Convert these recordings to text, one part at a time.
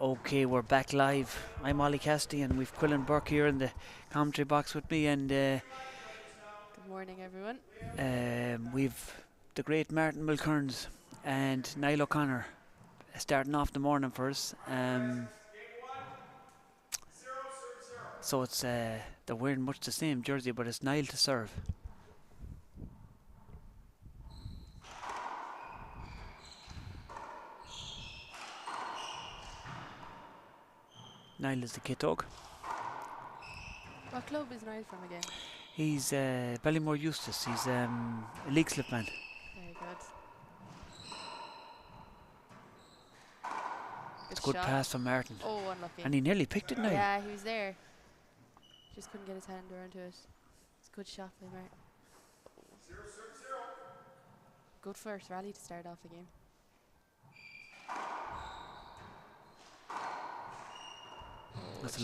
Okay, we're back live. I'm Ollie Cassidy and we've Quillan Burke here in the commentary box with me, and Good morning, everyone. we've the great Martin Mulkerrins and Niall O'Connor starting off the morning for us. So it's they're wearing much the same jersey, but it's Niall to serve. Niall is the Kitog. What club is Niall from again? He's Ballymore Eustace. He's a league slip man. Very good. It's a good pass from Martin. Oh, unlucky. And he nearly picked it now. Yeah, he was there. Just couldn't get his hand around to it. It's a good shot by Martin. Good first rally to start off the game. That's a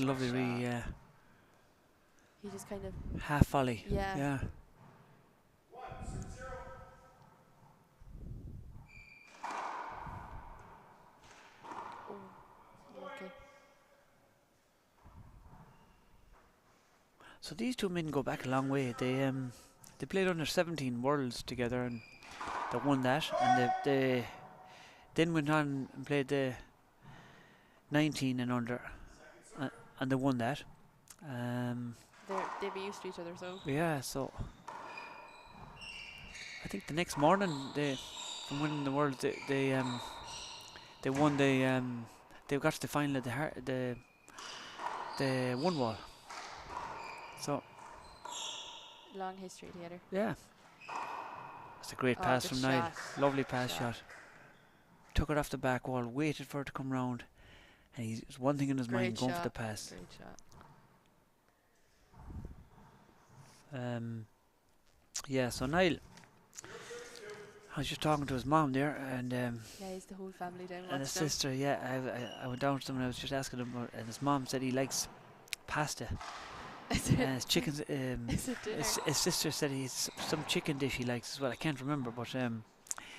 lovely He just kind of half volley. Yeah. Okay. So these two men go back a long way. They played under 17 Worlds together and they won that, and they then went on and played the 19 and under, and they won that. They'd be used to each other, so yeah. So I think the next morning from winning the Worlds, they won they got to the final of the one wall. So long history together. yeah, it's a great pass from Niall. Lovely pass shot. Took it off the back wall, waited for it to come round, and he's one thing in his mind, going for the pass. Great shot. Yeah, so Niall, I was just talking to his mom there, and yeah, he's the whole family down. and his sister. Yeah, I went down to them and I was just asking him, and his mom said he likes pasta. His chickens. His sister said he's some chicken dish he likes as well. I can't remember, but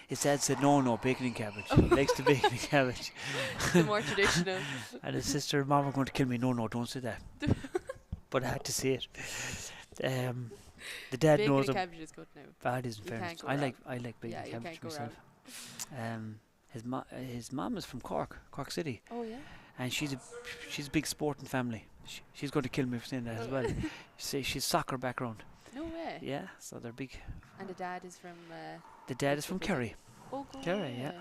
his dad said no, bacon and cabbage. He likes the bacon and cabbage. The more traditional. And his sister and mom were going to kill me. No, don't say that. But I had to say it. The dad bacon knows and cabbage is good now. That isn't fair. I like bacon and cabbage myself. His mom is from Cork City. Oh yeah. And she's a big sporting family. She's going to kill me for saying that as well. She's soccer background. No way. Yeah, so they're big. And the dad is from. The dad is from Kerry. Oh, good. Kerry, yeah.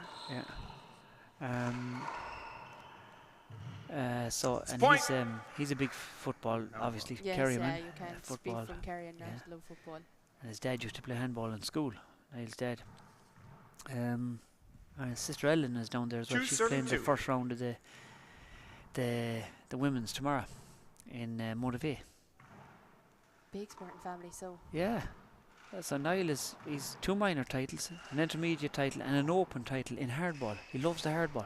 So and he's a big football, obviously. Yes, Kerry man. you can't football. speak from Kerry and not love football. And his dad used to play handball in school. Niall's dad. And his sister Ellen is down there as well. She's playing the first round of the women's tomorrow in Motivate. Big sporting family, so. Yeah. So Niall he's 2 minor titles, an intermediate title and an open title in hardball. He loves the hardball.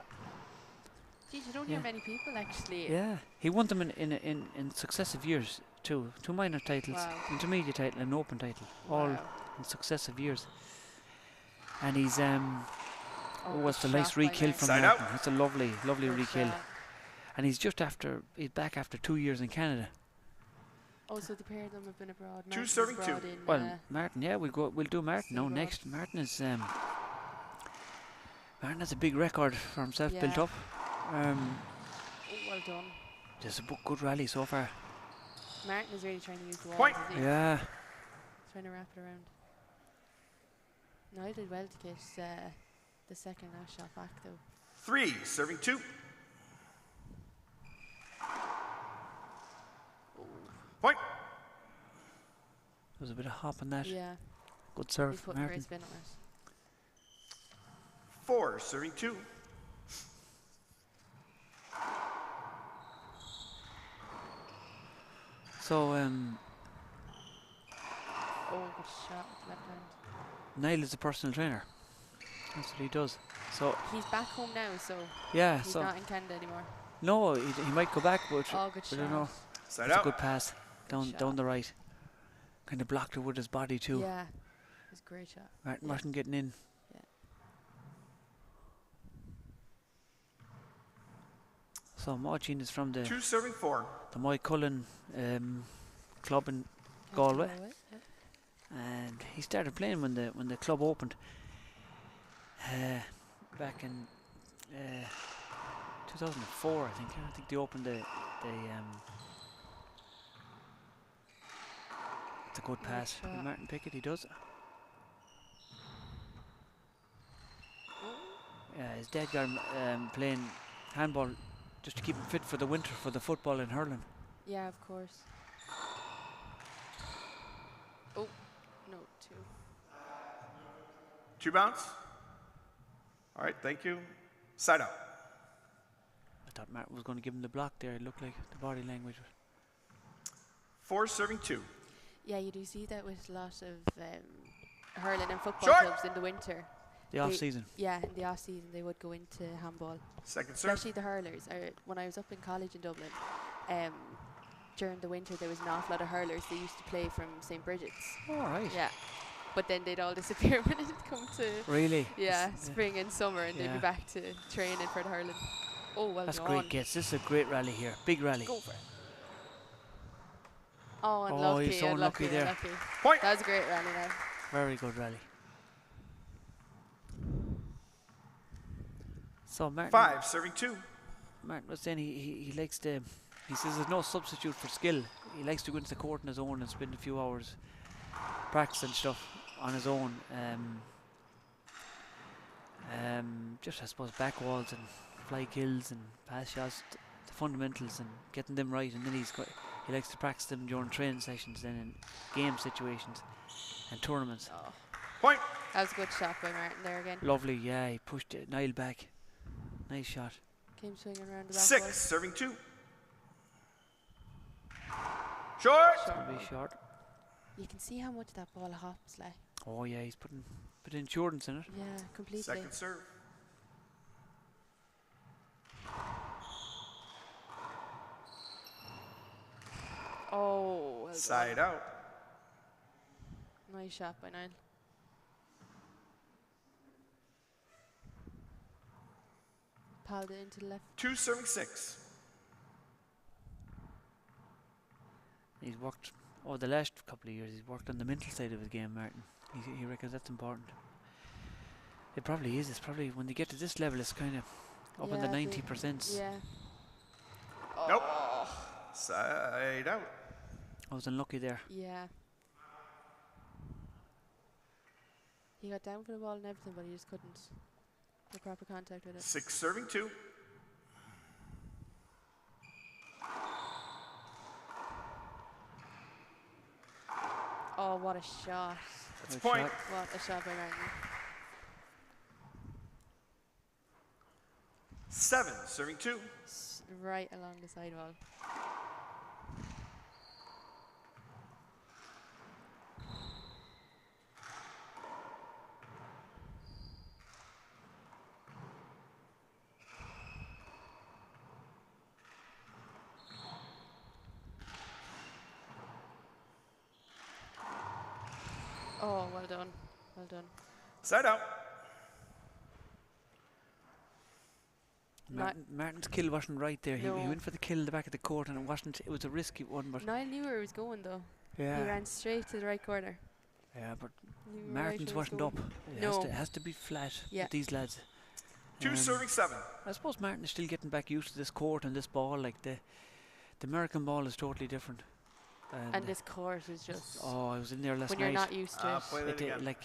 Geez, you don't hear many people actually. Yeah, he won them in successive years too. 2 minor titles, intermediate title and an open title, all in successive years. And he's what's a nice re-kill from Martin. It's a lovely re-kill. And he's back after 2 years in Canada. Oh, so the pair of them have been abroad. Two serving two. Well, Martin, yeah, we'll do Martin now next. Martin has a big record for himself built up. Well done. Just a good rally so far. Martin is really trying to use the walls. Point. Yeah. Trying to wrap it around. Niall did well to get the second last shot back though. 3 serving 2. Point. There was a bit of hop on that. Yeah. Good serve, He's put Martin. great spin on it. 4 serving 2. So good shot with the left hand. Niall is a personal trainer. That's what he does. So he's back home now, so yeah, he's not in Canada anymore. No, he might go back, but good I don't know. Side it's out. a good pass down the right. Kind of blocked it with his body too. Yeah, it's a great shot. Martin getting in. Yeah. So Máitín is from the 2 serving 4. Mulkerrins club in Galway, and he started playing when the club opened back in 2004, I think. I think they opened the it's a good pass from Martin Pickett. He does. Yeah, his dad got him playing handball just to keep him fit for the winter for the football in hurling. Yeah, of course. Oh, no, 2. 2 bounce. All right, thank you. Side out. I thought Martin was going to give him the block there. It looked like the body language. 4 serving 2. Yeah, you do see that with a lot of hurling and football Short. clubs in the winter. The off season. Yeah, in the off season they would go into handball. Second serve. Especially the hurlers. When I was up in college in Dublin, during the winter there was an awful lot of hurlers. They used to play from St. Bridget's. All right. Yeah. But then they'd all disappear when it come to Really? spring and summer, and they'd be back to training for the hurling. Oh, well That's done. great gets. This is a great rally here. Big rally. Go for it. Oh, unlucky. He's so unlucky there. Unlucky. Point. That was a great rally now. Very good rally. So Martin. 5 serving 2. Martin was saying he likes to. He says there's no substitute for skill. He likes to go into the court on his own and spend a few hours practicing stuff on his own. Just I suppose back walls and fly kills and pass shots, the fundamentals and getting them right. And then he likes to practice them during training sessions, then in game situations and tournaments. Oh. Point. That was a good shot by Martin there again. Lovely, yeah. He pushed Niall back. Nice shot. Came swinging around the back 6 wall. serving 2. Short. Gonna be short. You can see how much that ball hops like. Oh yeah, he's putting insurance in it. Yeah, completely. Second serve. Oh, well Side done. out. Nice shot by Niall. Palled it into the left. 2 serving 6. He's worked over the last couple of years. He's worked on the mental side of his game, Martin. He reckons that's important. It probably is. It's probably when they get to this level, it's kind of up in the 90%. Yeah. Nope. Side out. I was unlucky there. Yeah. He got down for the ball and everything, but he just couldn't make proper contact with it. 6 serving 2. Oh, what a shot. That's a Good point. shot. What a shot by Martin. 7 serving 2. Right along the sidewall. Oh, well done. Well done. Side out. Martin's kill wasn't right there. No. He went for the kill in the back of the court, and it was a risky one. But Niall knew where he was going though. yeah, He ran straight to the right corner. yeah, but Knew right Martin's where he was wasn't up. going. It No. has to be flat Yeah. with these lads. 2 serving 7. I suppose Martin is still getting back used to this court and this ball. Like the American ball is totally different. And this court is just oh, I was in there last when night. you're not used to it. Play that again. Like,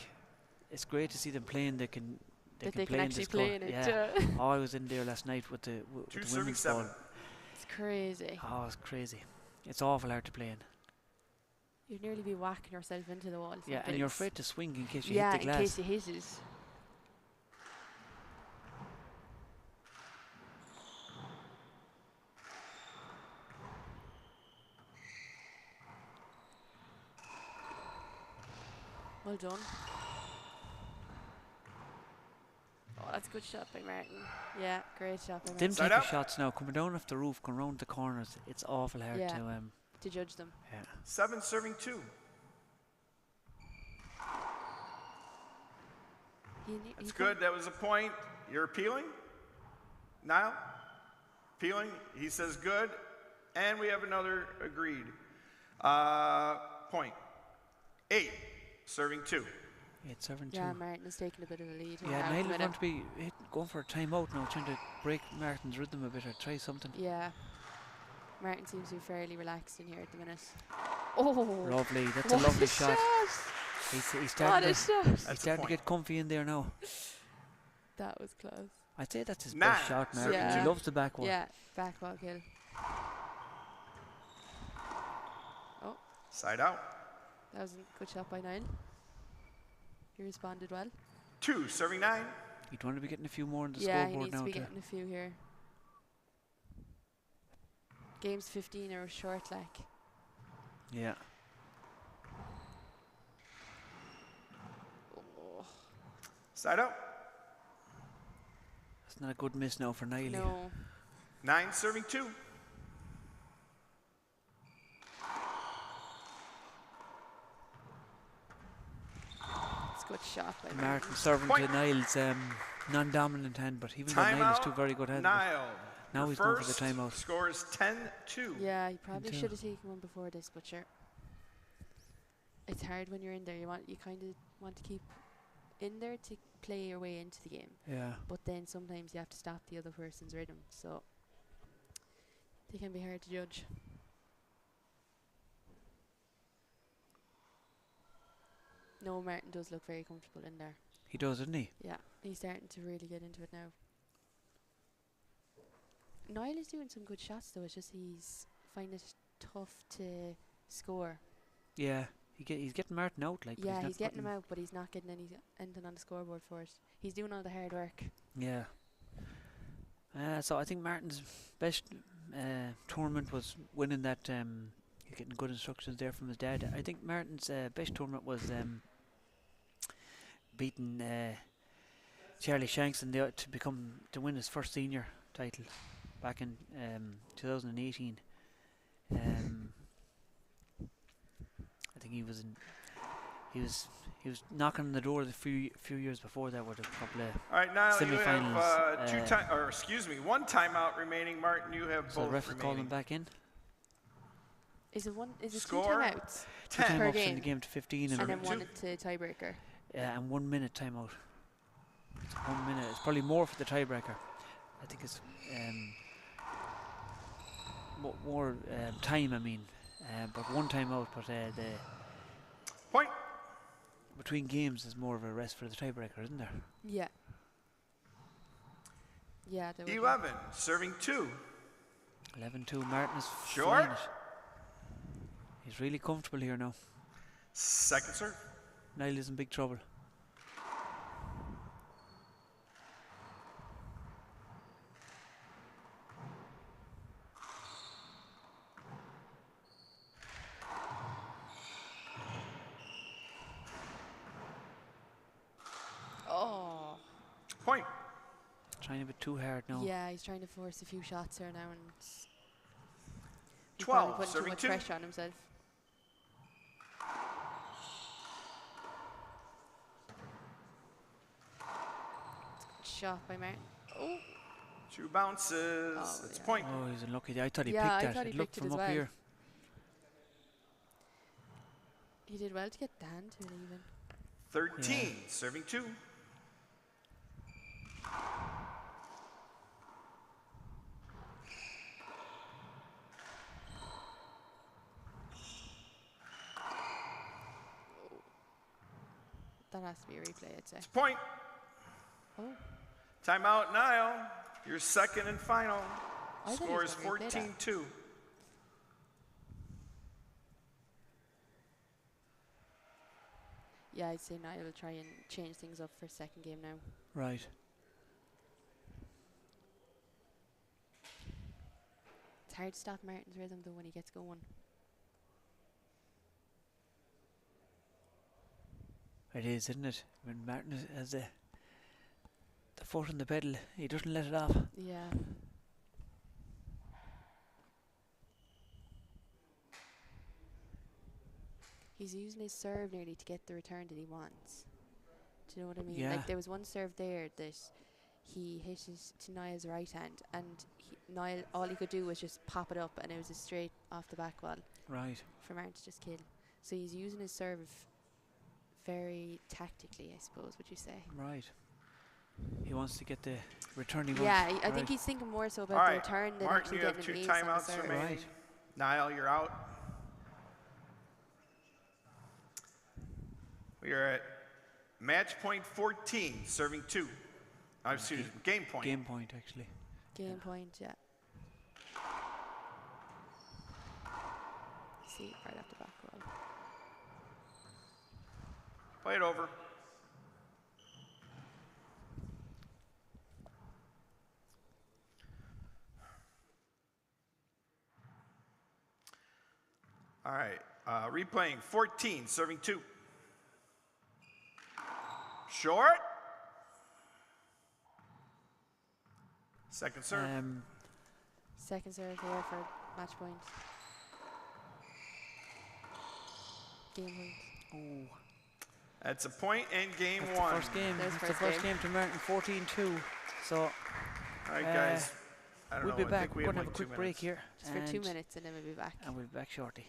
it's great to see them playing. They can That play they can in actually this play court. in it. Yeah. Oh, I was in there last night with the 2 the serving women's 7. ball. It's crazy. Oh, it's crazy. It's awful hard to play in. You'd nearly be whacking yourself into the wall. Yeah, and you're afraid to swing in case you yeah, hit the glass. in case you hit it. Well done. Oh, that's a good shot by Martin. Yeah, great shot by Them Martin. Side type of out. shots now coming down off the roof, going round the corners. It's awful hard Yeah. to To judge them. yeah. 7 serving 2. He That's good. That was a point. You're appealing? Niall? Feeling? He says good. And we have another agreed. Point. 8, serving 2. 8 serving 2. Yeah, Martin is taking a bit of a lead. Yeah, Niall is going to be going for a timeout now, trying to break Martin's rhythm a bit or try something. Yeah. Martin seems to be fairly relaxed in here at the minute. Oh! Lovely, that's a lovely shot. He's starting to get comfy in there now. That was close. I'd say that's his best shot, Martin. Yeah. He loves the back one. Yeah, back ball kill. Oh. Side out. That was a good shot by Niall. He responded well. 2, serving 9. He'd want to be getting a few more on the Yeah, he scoreboard needs now. to be getting a few here. Games 15 are short, like. Yeah. Oh. Side out. That's not a good miss now for Niall. No. 9, serving 2. It's a good shot by Martin serving to Niall's non-dominant hand, but even though Niall is two very good hands. Now he's going for the timeout. Score is 10-2. Yeah, he probably should have taken one before this, but sure. It's hard when you're in there. You kind of want to keep in there to play your way into the game. Yeah. But then sometimes you have to stop the other person's rhythm, so they can be hard to judge. No, Martin does look very comfortable in there. He does, doesn't he? Yeah, he's starting to really get into it now. Niall is doing some good shots though. It's just he's finding it tough to score. Yeah, he's getting Martin out. Like, yeah, he's getting him out, but he's not getting anything on the scoreboard for it. He's doing all the hard work. Yeah. So I think Martin's best tournament was winning that. He's getting good instructions there from his dad. I think Martin's best tournament was beating Charlie Shanks to win his first senior title back in 2018. I think he was knocking on the door a few years before that with a couple of all right, Niall, semi-finals. You have one timeout remaining. Martin, you have so both the ref remaining. call him back in. Is it Score? 2 timeouts? 2 per timeouts game. in the game to 15 And then 1 to tiebreaker. and 1 minute timeout. It's 1 minute. It's probably more for the tiebreaker. I think it's more time. I mean, but 1 timeout. But the point between games is more of a rest for the tiebreaker, isn't there? Yeah. Yeah. 11, serving 2. 11-2. Martin is Short. flying it. He's really comfortable here now. Second serve. Niall is in big trouble. Oh. Point. Trying a bit too hard now. Yeah, he's trying to force a few shots here now, and 12, putting too serving much 2. pressure on himself. Shot by Martin. Oh. 2 bounces. Oh, It's yeah. point. Oh, he's unlucky. I thought he Yeah, I picked thought that. he It looked picked it from as up well. here. He did well to get the hand to it even. 13, serving 2. That has to be a replay, I'd say. It's point. Oh. Timeout, Niall. Your second and final. I thought he Score was is gonna replay that. 14-2. Yeah, I'd say Niall will try and change things up for second game now. Right. It's hard to stop Martin's rhythm though when he gets going. It is, isn't it? When Martin has the foot on the pedal, he doesn't let it off. Yeah. He's using his serve nearly to get the return that he wants. Do you know what I mean? Yeah. Like there was one serve there that he hit it to Niall's right hand, and Niall, all he could do was just pop it up, and it was a straight off the back wall. Right. For Martin to just kill. So he's using his serve very tactically, I suppose, would you say? Right. He wants to get the return he yeah, wants. I think he's thinking more so about the return than Martin, actually you have getting 2 an ace on the timeouts serve. remaining. Right. Niall, you're out. We are at match point 14, serving 2. Excuse me, game point. Game point, actually. Game point, yeah. See, right off the back wall. Play it over. All right, replaying 14, serving 2. Short. Second serve. Second serve here for match point. Game point. Oh. That's a point in game That's 1. the first game. There's That's the first first game. game to Martin, 14-2. So All right, guys. I don't we'll know. be I back. think we We're have going to have like a 2 quick break minutes. here. Just for 2 minutes, and then we'll be back. And we'll be back shortly.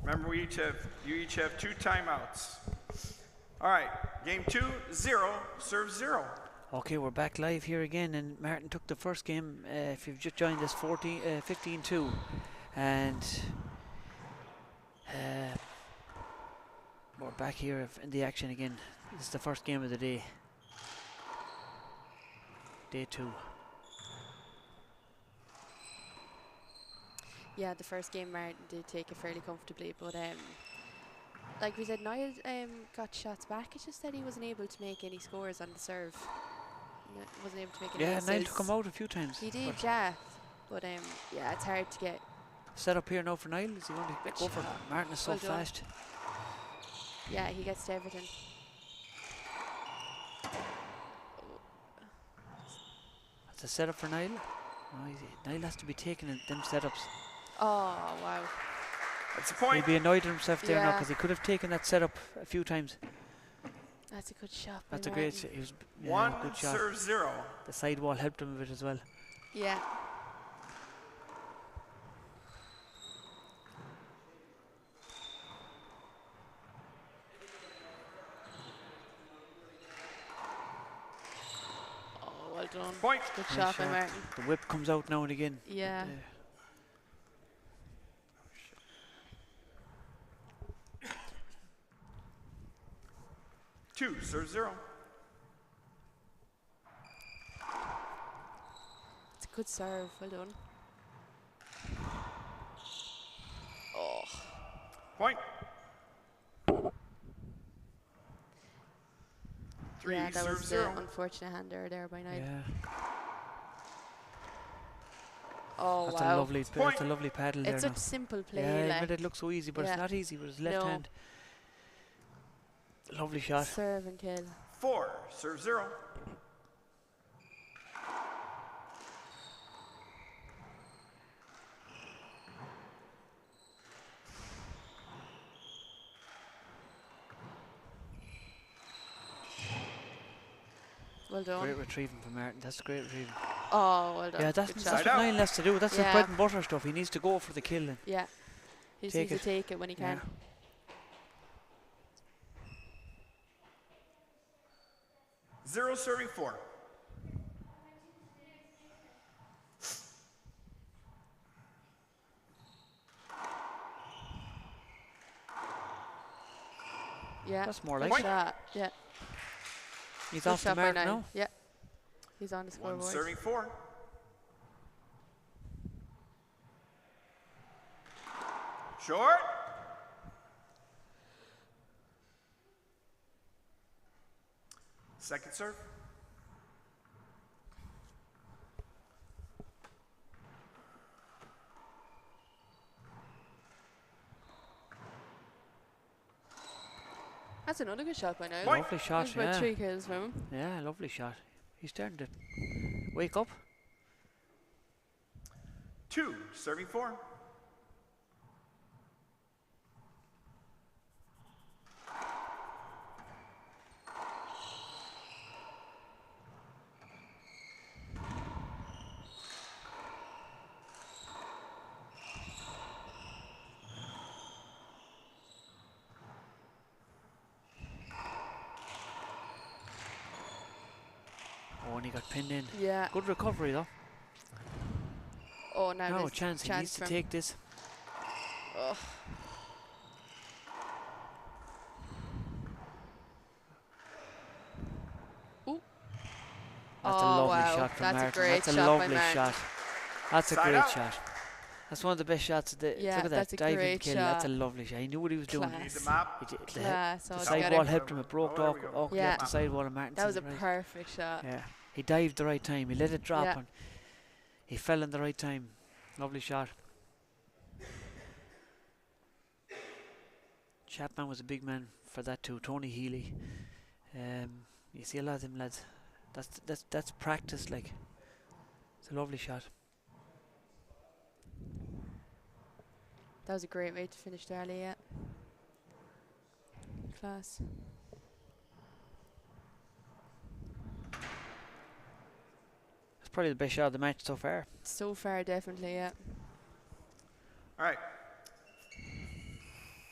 Remember, you each have 2 timeouts. All right, game 2, 0, serve 0. Okay, we're back live here again, and Martin took the first game. If you've just joined us, 15-2, and we're back here in the action again. This is the first game of the day, day 2. Yeah, the first game Martin did take it fairly comfortably, but like we said, Niall got shots back. It's just that he wasn't able to make any scores on the serve. Wasn't able to make any Yeah, aces. Niall took him out a few times. He did, yeah. But yeah, it's hard to get. Set up here now for Niall. Is he going to Good go for it? shot. Martin is so Well done. fast. Yeah, he gets to everything. That's a setup for Niall. Oh, Niall has to be taking them setups. Oh, wow. That's the point. He'll be annoyed at himself there now Yeah. because he could have taken that setup a few times. That's a good shot. by That's a great. Martin. He was, One good shot. serve 0. The sidewall helped him a bit as well. Yeah. Oh, well done. Point. Good Nice shot by shot. Martin. The whip comes out now and again. Yeah. Two serve 0. It's a good serve. Well done. Oh. Point. Three Yeah, that serve was 0. the unfortunate hander there by Niall. Yeah. Oh, That's wow. a lovely. That's a lovly paddle there It's now. such simple play. Yeah, like, but it looks so easy, but yeah. it's not easy with his left No. hand. Lovely shot. serve and kill. 4 serve 0. Well done. Great retrieving from Martin. That's great retrieving. Oh, well done. Yeah, that's Good what shot. Niall has to do. That's his Yeah. bread and butter stuff. He needs to go for the kill. And Yeah. He just Take needs it. to take it when he can. Yeah. 0 serving 4. Yeah. That's more Good like it. shot. Yeah. He's Good off the shot by mark Niall. now. Yeah. He's on the 1 scoreboard. serving 4. Short. Second serve. That's another good shot by Niall. Point. Lovely shot. There's about Yeah. 3 kills from him. Yeah, lovely shot. He's starting to wake up. 2 serving 4. Oh, and he got pinned in. Yeah. Good recovery though. Oh, now No there's chance. He needs to from- take this. Oh. Ooh. That's a Oh, lovely wow. shot from That's a Martin. great That's a shot by lovely Martin. shot. That's a Side great out. shot. That's one of the best shots of the. Yeah, look at that's that a diving great kill. That's a shot. lovely shot. He knew what he was doing. Class. Need the map. He did- Class. The Oh, side got sidewall it. helped him. It broke Oh, there we go. Oakley Yeah. off the sidewall and Martin. That was a right. perfect shot. Yeah. He dived the right time. He let it drop Yeah. and he fell in the right time. Lovely shot. Chapman was a big man for that too. Tony Healy. You see a lot of them lads. That's practice. Like, it's a lovely shot. That was a great way to finish Daly, yeah. Class. It's probably the best shot of the match so far. So far, definitely, yeah. All right.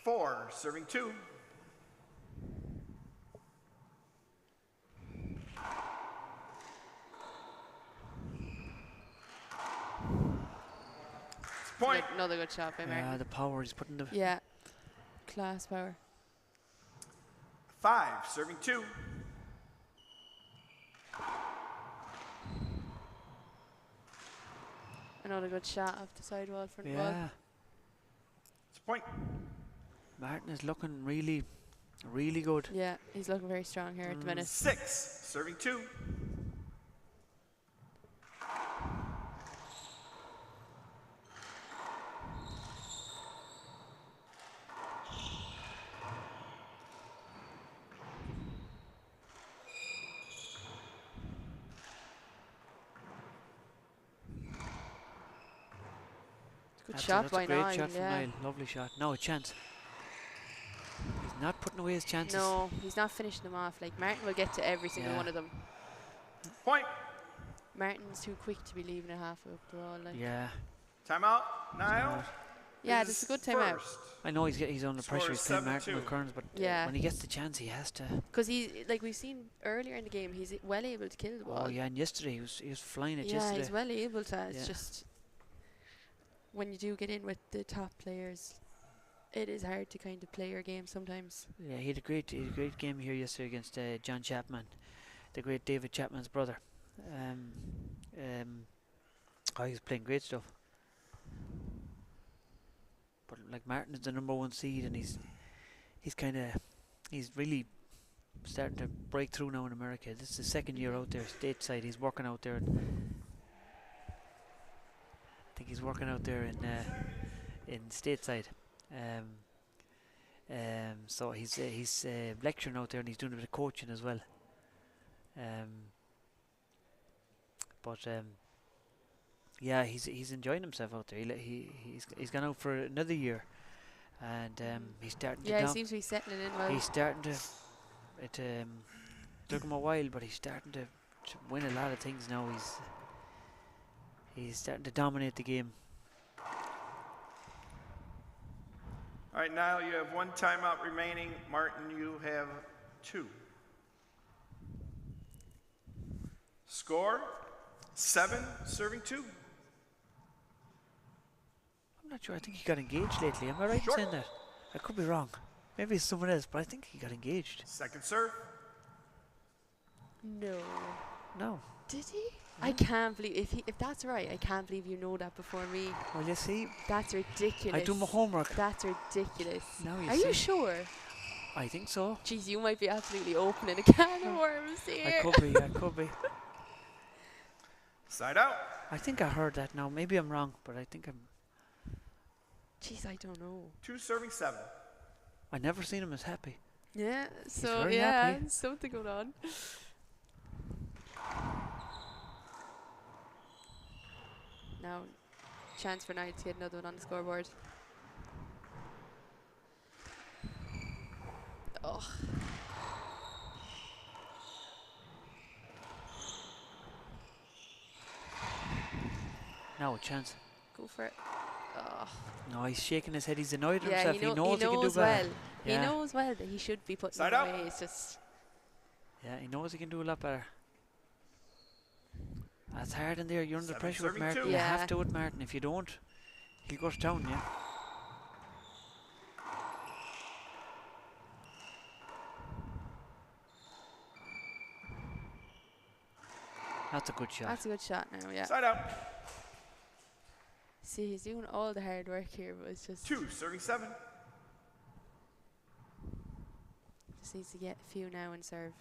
4 serving 2. Point. Another good shot by Martin. Yeah, the power he's putting the. Yeah. Class power. 5 serving 2. Another good shot off the sidewall front wall. Yeah. It's point. Martin is looking really, really good. Yeah, he's looking very strong here at the minute. 6, serving 2. Good shot by a great Niall. shot from Yeah. Niall. Lovely shot. Now a chance. He's not putting away his chances. No, he's not finishing them off. Like Martin will get to every single one of them. Point. Martin's too quick to be leaving it halfway up the wall. Like. Yeah. Timeout. Niall. Yeah, this is a good timeout. I know he's under Score pressure. He's playing 7-2. Martin Mulkerrins, but Yeah. when he gets the chance, he has to. Because like we've seen earlier in the game, he's well able to kill the ball. Oh yeah, and yesterday he was flying it Yeah, yesterday. he's well able to. It's Yeah. just when you do get in with the top players, it is hard to kind of play your game sometimes. Yeah, he had a great game here yesterday against John Chapman, the great David Chapman's brother. Oh, he's playing great stuff. But like Martin is the #1 seed, and he's really starting to break through now in America. This is the second year out there stateside. He's working out there. I think he's working out there in stateside. So he's lecturing out there, and he's doing a bit of coaching as well. Yeah, he's enjoying himself out there. He's gone out for another year, and he's starting to. Yeah, he seems to be settling in well. He's starting to. It took him a while, but he's starting to win a lot of things now. He's starting to dominate the game. All right, Niall, you have 1 timeout remaining. Martin, you have 2. Score 7, serving 2. I'm not sure. I think he got engaged lately. Am I right in saying that? I could be wrong. Maybe it's someone else, but I think he got engaged. Second serve. No. No. Did he? I can't believe if that's right. I can't believe you know that before me. Well, you see, That's ridiculous. I do my homework. That's ridiculous. Now you Are see. you sure? I think so. Jeez, you might be absolutely opening a can of worms here. I could be. I could be. Side out. I think I heard that now. Maybe I'm wrong, but I think I'm. Jeez, I don't know. 2, serving 7. I never seen him as happy. Yeah, so very yeah, happy. something going on. Now, chance for Niall to get another one on the scoreboard. Oh. Now a chance. Go for it. Oh. No, he's shaking his head. He's annoyed at Yeah, himself. he He knows he can do knows better. well. Yeah. He knows well that he should be putting Side it up. away. It's just Yeah, he knows he can do a lot better. That's hard in there. You're under 7, pressure with serving Martin. 2. You Yeah. have to with Martin. If you don't, he'll go to town, yeah. That's a good shot. that's a good shot now. Yeah. Side out. See, he's doing all the hard work here, but it's just 2, serving 7. just needs to get a few now and serve.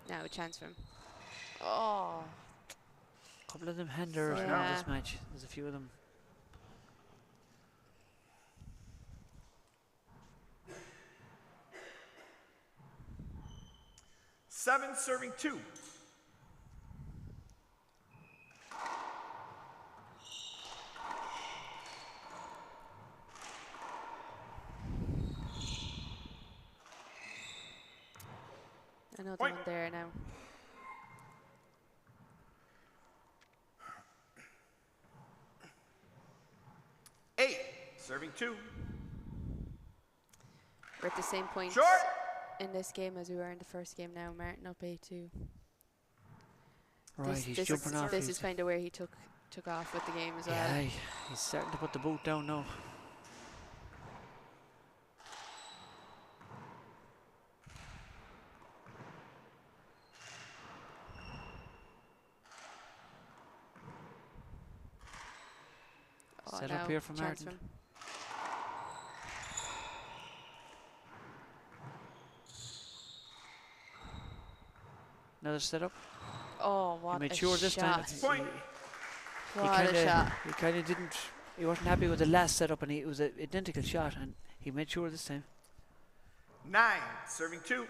Now a chance for him. Oh. A couple of them hand errors now in Yeah. this match. There's a few of them. Seven, serving 2. Another Point. one there now. Eight, serving 2. We're at the same point Short. in this game as we were in the first game now. Martin up 8-2. Right, he's jumping off. This He's is kind of where he took off with the game as well. yeah, he's starting to put the boot down now. Set now. up here for Chance Martin. for him. Another setup. Oh, what He made a sure this time. shot. Point. What a shot. He kind of didn't. He wasn't happy with the last setup, and it was an identical shot, and he made sure this time. 9, serving 2.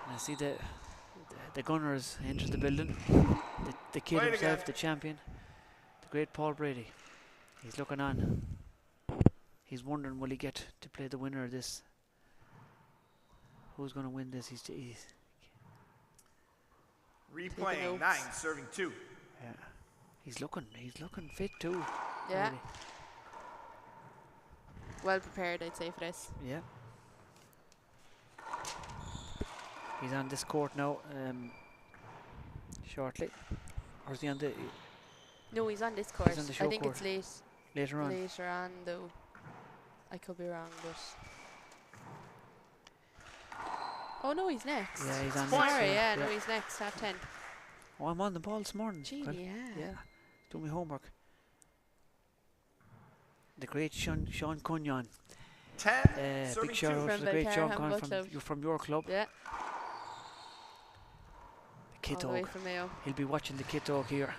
And I see the gunners entered the building. The kid Play it himself, again. the champion, the great Paul Brady. He's looking on. He's wondering, will he get to play the winner of this? Who's going to win this? He's Replaying. notes. 9, serving 2. yeah. He's looking fit too. Yeah. Really. Well prepared, I'd say, for this. Yeah. He's on this court now. Shortly, or is he on the No, he's on this course. on the I think Showcourt. it's late. later on? Later on, though. I could be wrong, but. Oh no, he's next. Yeah, he's on Point. next. Sorry, yeah, no, he's next. Half 10. Oh, I'm on the ball this morning. Gee, Well, yeah. yeah. Do my homework. The great Sean Kayin. 10, serving Big 2. shout out to From the great Sean Belcarham Kayin Club. from your club. Yeah. The kid All the way dog. from Mayo. He'll be watching the kid dog here.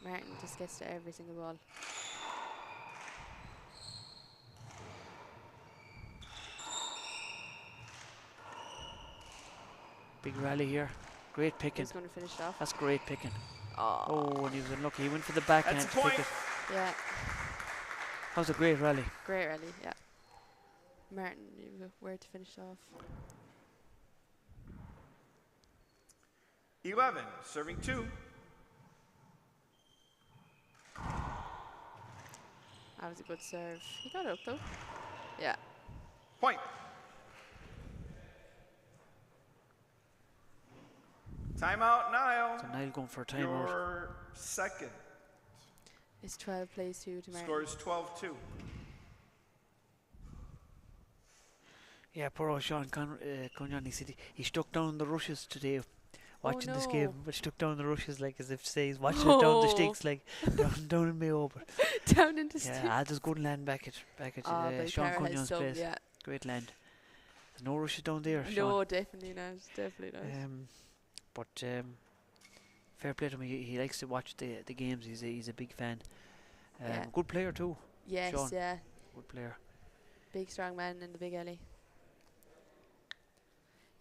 Martin just gets to every single ball. Big rally here. Great picking. Who's going to finish it off? That's great picking. Oh. Oh, and he was unlucky. He went for the backhand That's a to pick point. it. Yeah. That was a great rally. Great rally, yeah. Martin, you have where to finish off. 11, serving 2. That was a good serve. He got it up though. Yeah. Point. Timeout, Niall. So Niall going for a timeout. Your second. It's 12 plays 2 to Martin. Score is 12-2. Yeah, poor old Sean Kayin. He said he stuck down the rushes today, watching this game. no. But stuck down the rushes like as if to say he's watching it down the sticks, like down in Mayo. But Down into yeah, there's good land back at but Sean Carroll has Cunnin's some, place. yeah. Great land. There's no rushes down there, No, Sean. definitely not. Definitely not. But fair play to him. He likes to watch the games. He's a big fan. Yeah. Good player too. Yes, Sean. yeah. Good player. Big strong man in the big alley.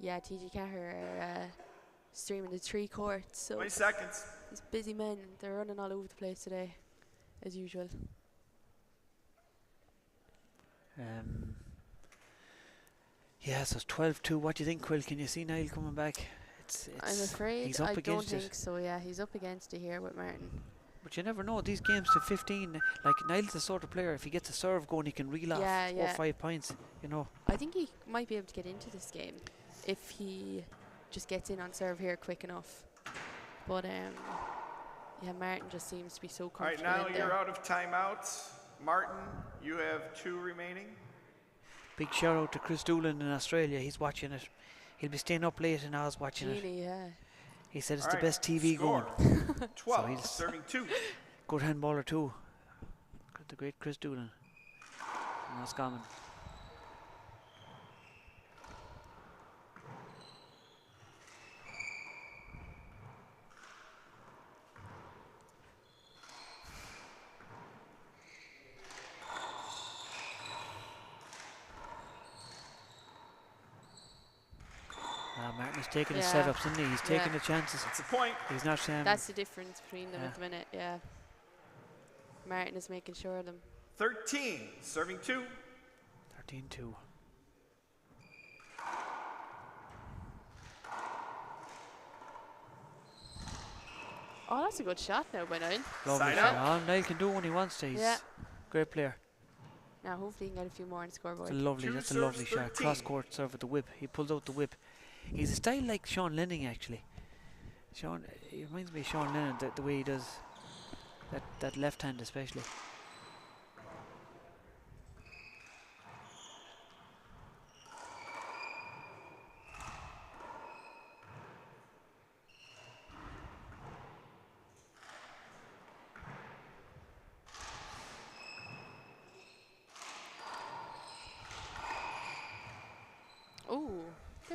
Yeah, TG4 are streaming the 3 courts, so 20 seconds. it's busy men. They're running all over the place today, as usual. Yeah, so it's 12-2. What do you think, Quill? Can you see Niall coming back? I'm afraid he's up I don't against it. think so. Yeah, he's up against it here with Martin. But you never know. These games to 15, like Niall's the sort of player. If he gets a serve going, he can reel off Yeah, 4 or yeah. 5 points. You know. I think he might be able to get into this game if he just gets in on serve here quick enough. But yeah, Martin just seems to be so All right, comfortable now in you're there. out of timeouts. Martin, you have 2 remaining. Big shout out to Chris Doolan in Australia. He's watching it. He'll be staying up late and I was watching it. Really, yeah. He said it's All the right, best TV score. going. 12, he's- serving 2. Good handballer too. The great Chris Doolan. From Roscommon. Martin's taking his Yeah. setups, isn't he? He's taking the chances. That's a point. He's not That's the difference between them yeah. at the minute, yeah. Martin is making sure of them. 13, serving 2. 13-2. Oh, that's a good shot now by Niall. Lovely Side shot. out. Oh, Niall can do when he wants to. He's Yeah. a great player. Now hopefully he can get a few more on the scoreboard. That's a lovely shot. 13. Cross court serve with the whip. He pulls out the whip. He's a style like Sean Lennon actually. Sean, he reminds me of Sean Lennon, the way he does that left hand especially.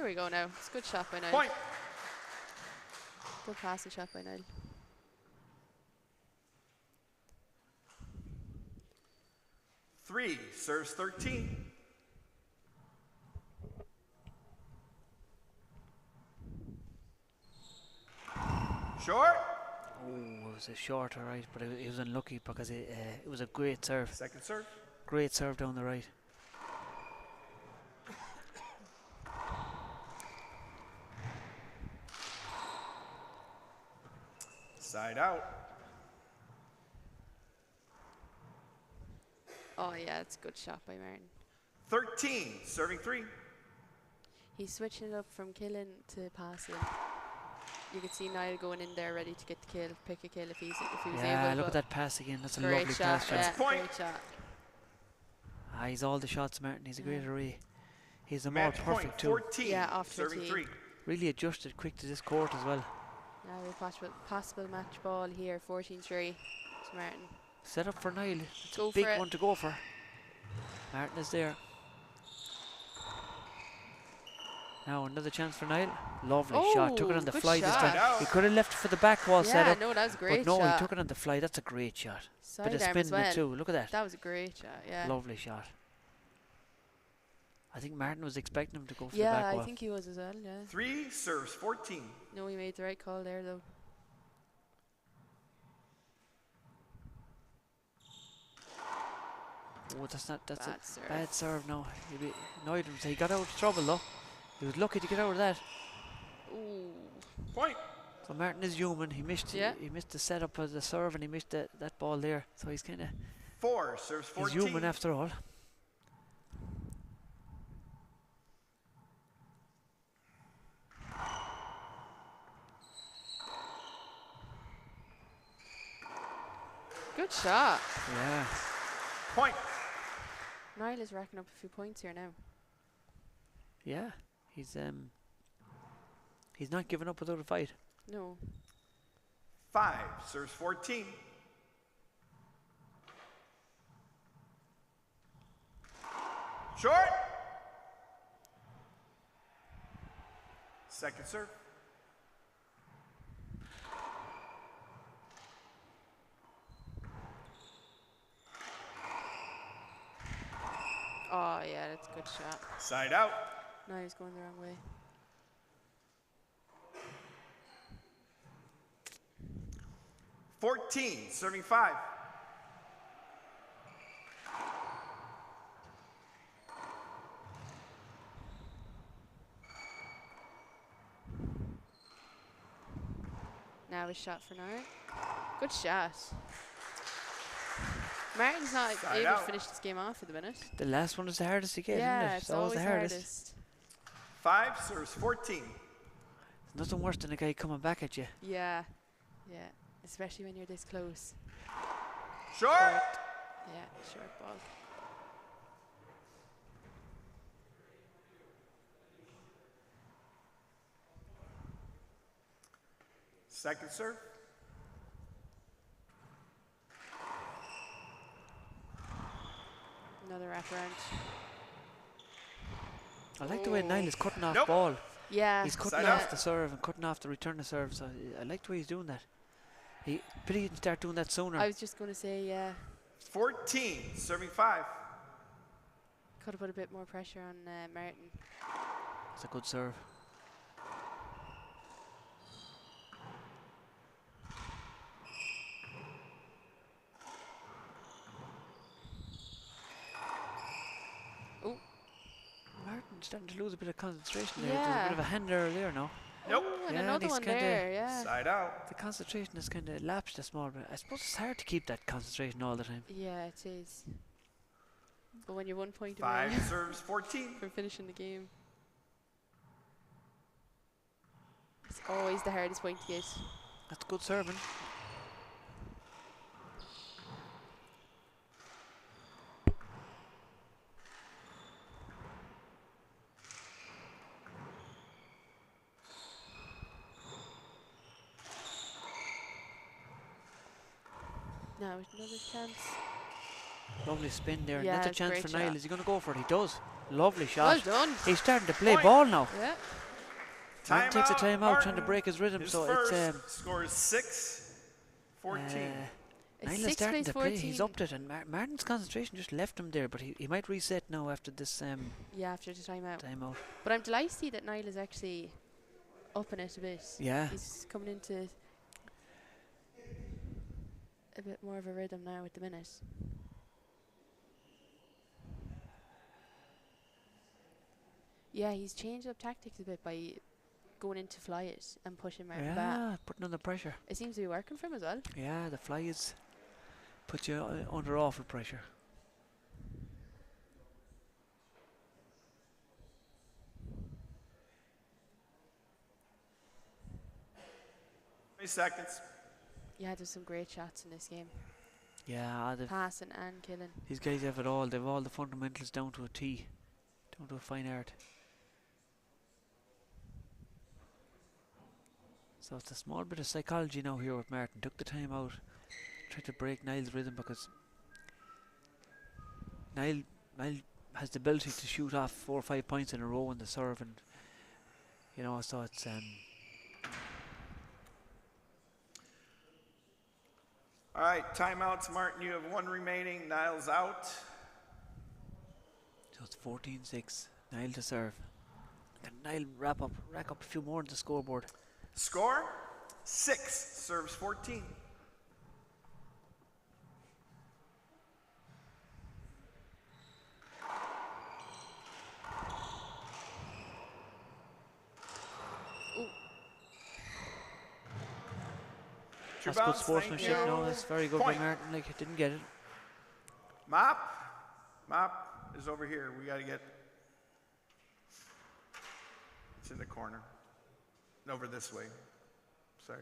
we go now. It's a good shot by Niall. Point. Good passing shot by Niall. 3 serves 13. Short. Oh, it was a short, all right, but it was unlucky because it was a great serve. Second serve. Great serve down the right. Side out. Oh yeah, it's a good shot by Martin. 13 serving 3. He's switching it up from killing to passing. You could see Niall going in there ready to get the kill, pick a kill if he was Yeah, able. look at that pass again. That's a Great lovely shot. pass. Yeah, That's point. great shot. He's all the shots, Martin. He's a great array. He's a more Match point perfect too. 14. Yeah, off serving 13. 3. Really adjusted quick to this court as well. Now we've possible match ball here, 14-3 to Martin. Set up for Niall. It's Go a big for it. one to go for. Martin is there. Now another chance for Niall. Lovely shot. Took it on the good fly this shot. time. He could have left it for the back wall Yeah, setup. no, that was a great But no, shot. he took it on the fly. That's a great shot. Bit of Sidearm spin as in well. it too. Look at that. That was a great shot, yeah. Lovely shot. I think Martin was expecting him to go for the Yeah, back wall. I think he was as well, yeah. 3 serves 14. No, he made the right call there though. Oh, that's Bad a serve. bad serve now. He annoyed him. So he got out of trouble though. He was lucky to get out of that. Ooh. Point. So Martin is human. He missed he missed the setup of the serve and he missed that ball there. So he's kind of 4 serves 14. he's human after all. Good shot. Yeah. Point. Niall is racking up a few points here now. Yeah. He's not giving up without a fight. No. 5 serves 14. Short. Second serve. Oh yeah, that's a good shot. Side out. No, he's going the wrong way. $14 serving 5. Now a shot for Niall. Good shot. Martin's not Side able out. to finish this game off at the minute. The last one is the hardest to get, Yeah, isn't it? it's always the hardest. 5 serves 14. There's nothing worse than a guy coming back at you. Yeah, yeah. Especially when you're this close. Short. Yeah, short ball. Second serve. Another wraparound. I like the way Niall is cutting off Nope. ball. Yeah. He's cutting Side off out. the serve and cutting off the return of serve. So I like the way he's doing that. Pity he didn't start doing that sooner. I was just going to say, yeah, 14 serving 5. could have put a bit more pressure on Martin. It's a good serve. Oh, Martin's starting to lose a bit of concentration there. There's a Yeah. bit of a hand error there now. Nope. oh, and Yeah, another he's one kinda there, yeah. Side out. The concentration has kind of lapsed a small bit. I suppose it's hard to keep that concentration all the time. Yeah, it is. But when you're 1 point 5 away serves 14. from finishing the game, it's always the hardest point to get. That's good serving. Now another chance. Lovely spin there. Yeah, Another it's chance great for Niall. shot. Is he going to go for it? He does. Lovely shot. Well done. He's starting to play Point. ball now. Yeah. Martin takes a Timeout, time out trying to Martin. break his rhythm, His so first it's scores 6-14. Niall is Six starting plays to play. 14. He's upped it, and Martin's concentration just left him there, but he might reset now after this Yeah, after the timeout. timeout. But I'm delighted to see that Niall is actually upping it a bit. Yeah. He's coming into a bit more of a rhythm now at the minute. Yeah, he's changed up tactics a bit by going into fly it and pushing Martin back. Yeah, putting under pressure. It seems to be working for him as well. Yeah, the fly is put you under awful pressure. Seconds. Yeah, there's some great shots in this game. Yeah, Passing and killing. these guys have it all. They've all the fundamentals down to a T, down to a fine art. So it's a small bit of psychology now here with Martin. Took the time out, tried to break Niall's rhythm because Niall has the ability to shoot off 4 or 5 points in a row in the serve, and so it's All right, timeouts, Martin. You have 1 remaining. Niall's out. So it's 14-6. Niall to serve. Can Niall rack up a few more on the scoreboard? Score 6. Serves 14. That's good sportsmanship. No, that's very good by Martin. Like, didn't get it. Mop is over here. We got to get. It's in the corner. Over this way. Sorry.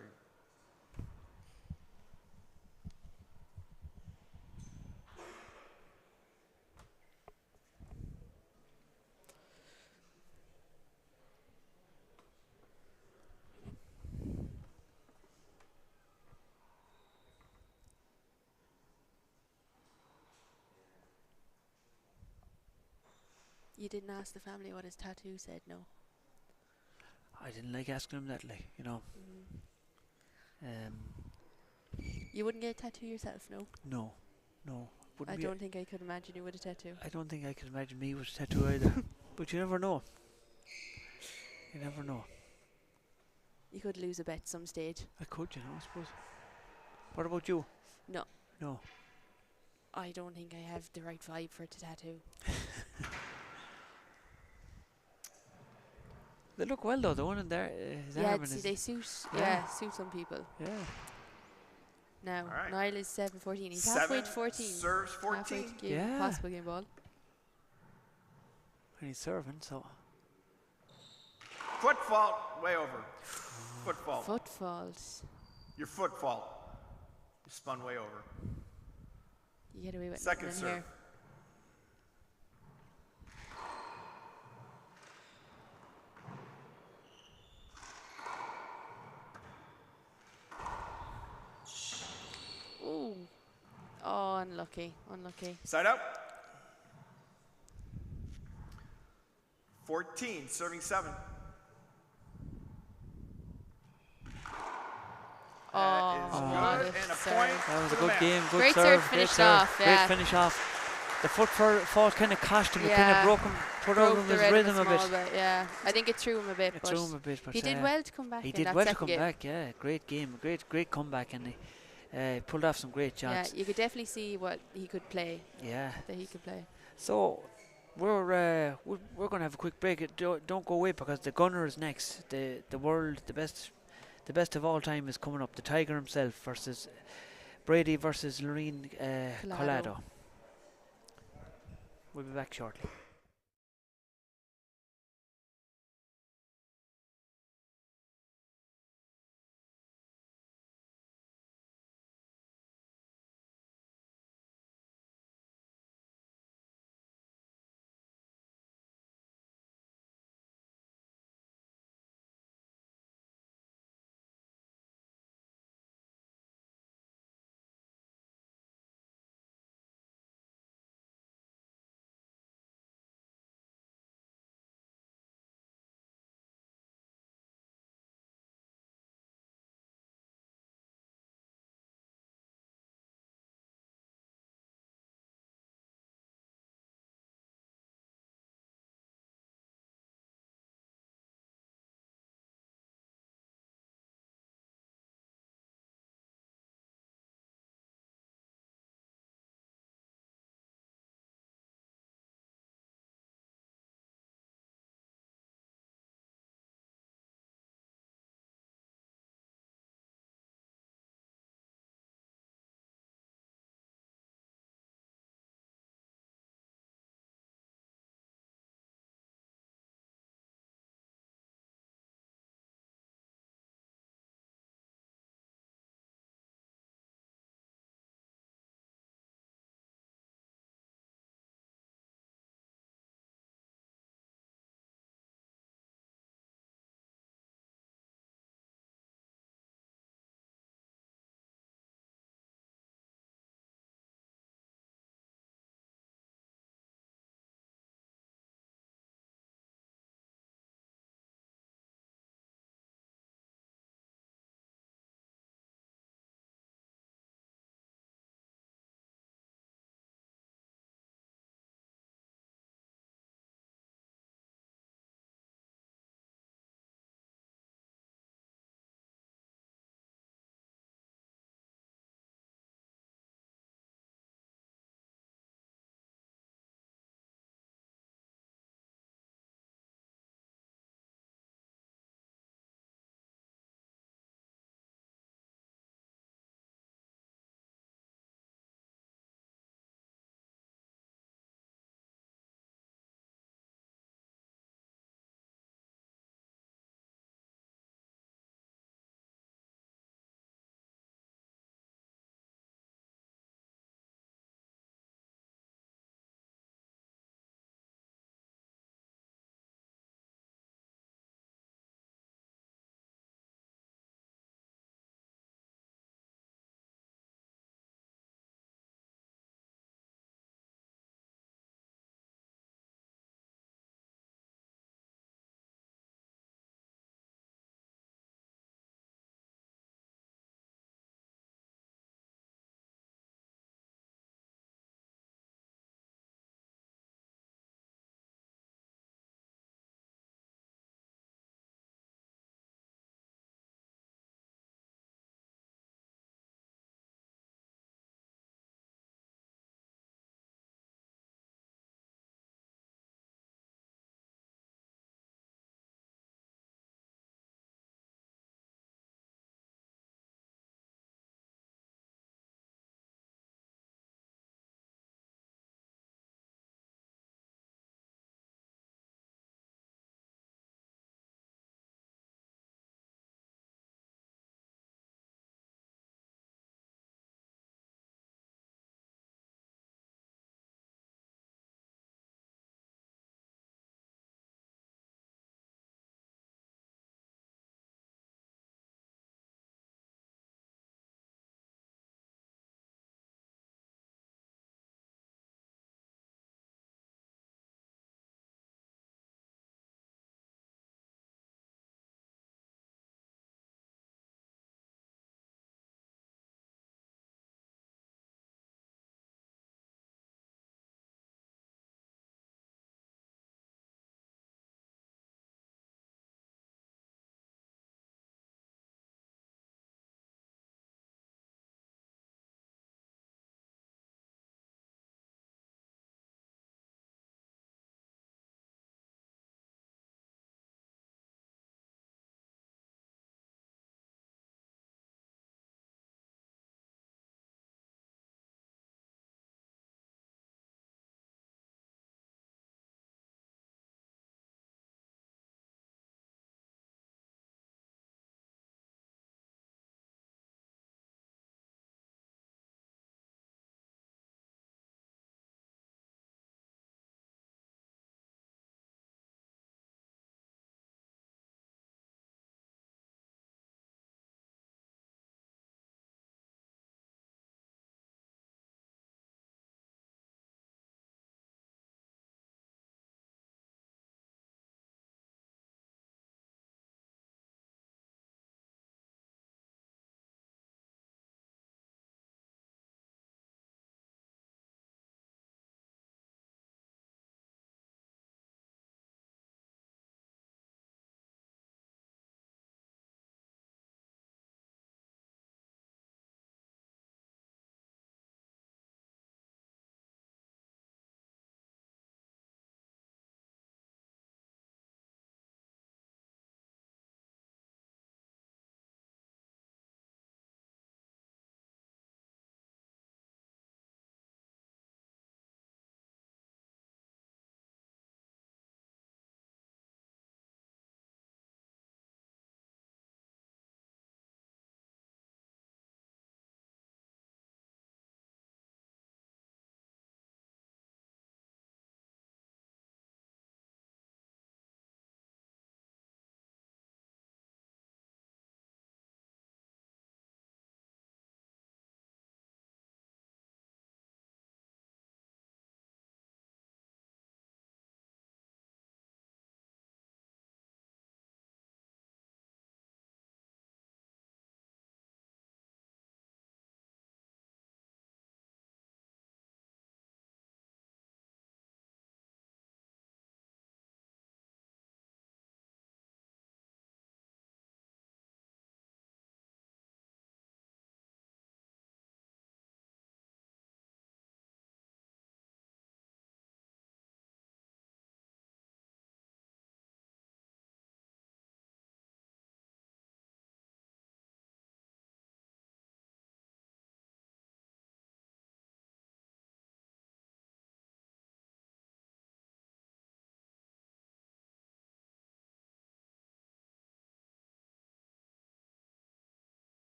You didn't ask the family what his tattoo said, no? I didn't like asking him that, like, You wouldn't get a tattoo yourself, no? No. I don't think I could imagine you with a tattoo. I don't think I could imagine me with a tattoo either. But you never know. You never know. You could lose a bet some stage. I could, I suppose. What about you? No. No. I don't think I have the right vibe for a tattoo. They look well though. The one in there, his Yeah, arm and they his suit. Yeah. Yeah, suit some people. yeah. Now, All right. Niall is 7-14. He's halfway to 14. Serves Halfway 14. to game, Yeah. possible game ball. And he's serving, so Foot fault. Way over. Foot fault. Foot fault. Your foot fault. You spun way over. You get away with Second nothing serve. here. Ooh. Oh, unlucky. Side up. 14. Serving 7. That is Oh, good. what And a serve. point. that was a for the good man. game. Good Great serve. serve, Great finished serve. off, Great yeah. finish off. The foot fault kind of cost him. It kind Yeah. of broke him, put out Broke of the his rhythm a small bit. Yeah, I think it threw him a bit. It but threw him a bit, but he did well to come back. He in did that well to second come game. back. Yeah, great game, great comeback, and he pulled off some great Yeah, shots. you could definitely see what he could play. Yeah. That he could play. So we're going to have a quick break. Don't go away because the gunner is next. The best of all time is coming up. The Tiger himself versus Brady versus Loreen Colado. We'll be back shortly.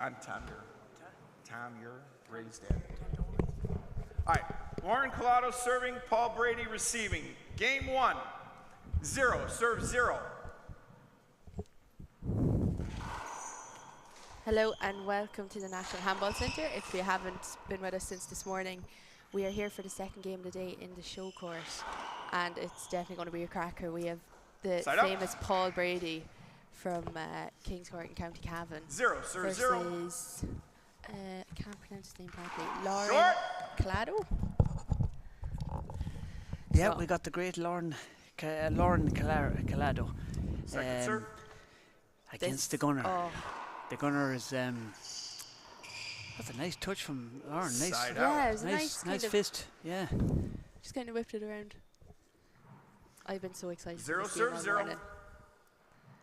I'm Tamir. Tamir, Brady's dad. All right, Warren Colado serving, Paul Brady receiving. Game 1, 0, serve 0. Hello and welcome to the National Handball Centre. If you haven't been with us since this morning, we are here for the second game of the day in the Showcourt, and it's definitely going to be a cracker. We have the famous Paul Brady from Kingscourt in County Cavan 0, serve 0. versus I can't pronounce his name properly. Colado. Yeah, we got the great Colado Second serve. against the gunner. The gunner is that's a nice touch from Lauren. Nice, Side yeah, out. it was nice fist. Yeah, just kind of whipped it around. I've been so excited. 0, serve 0.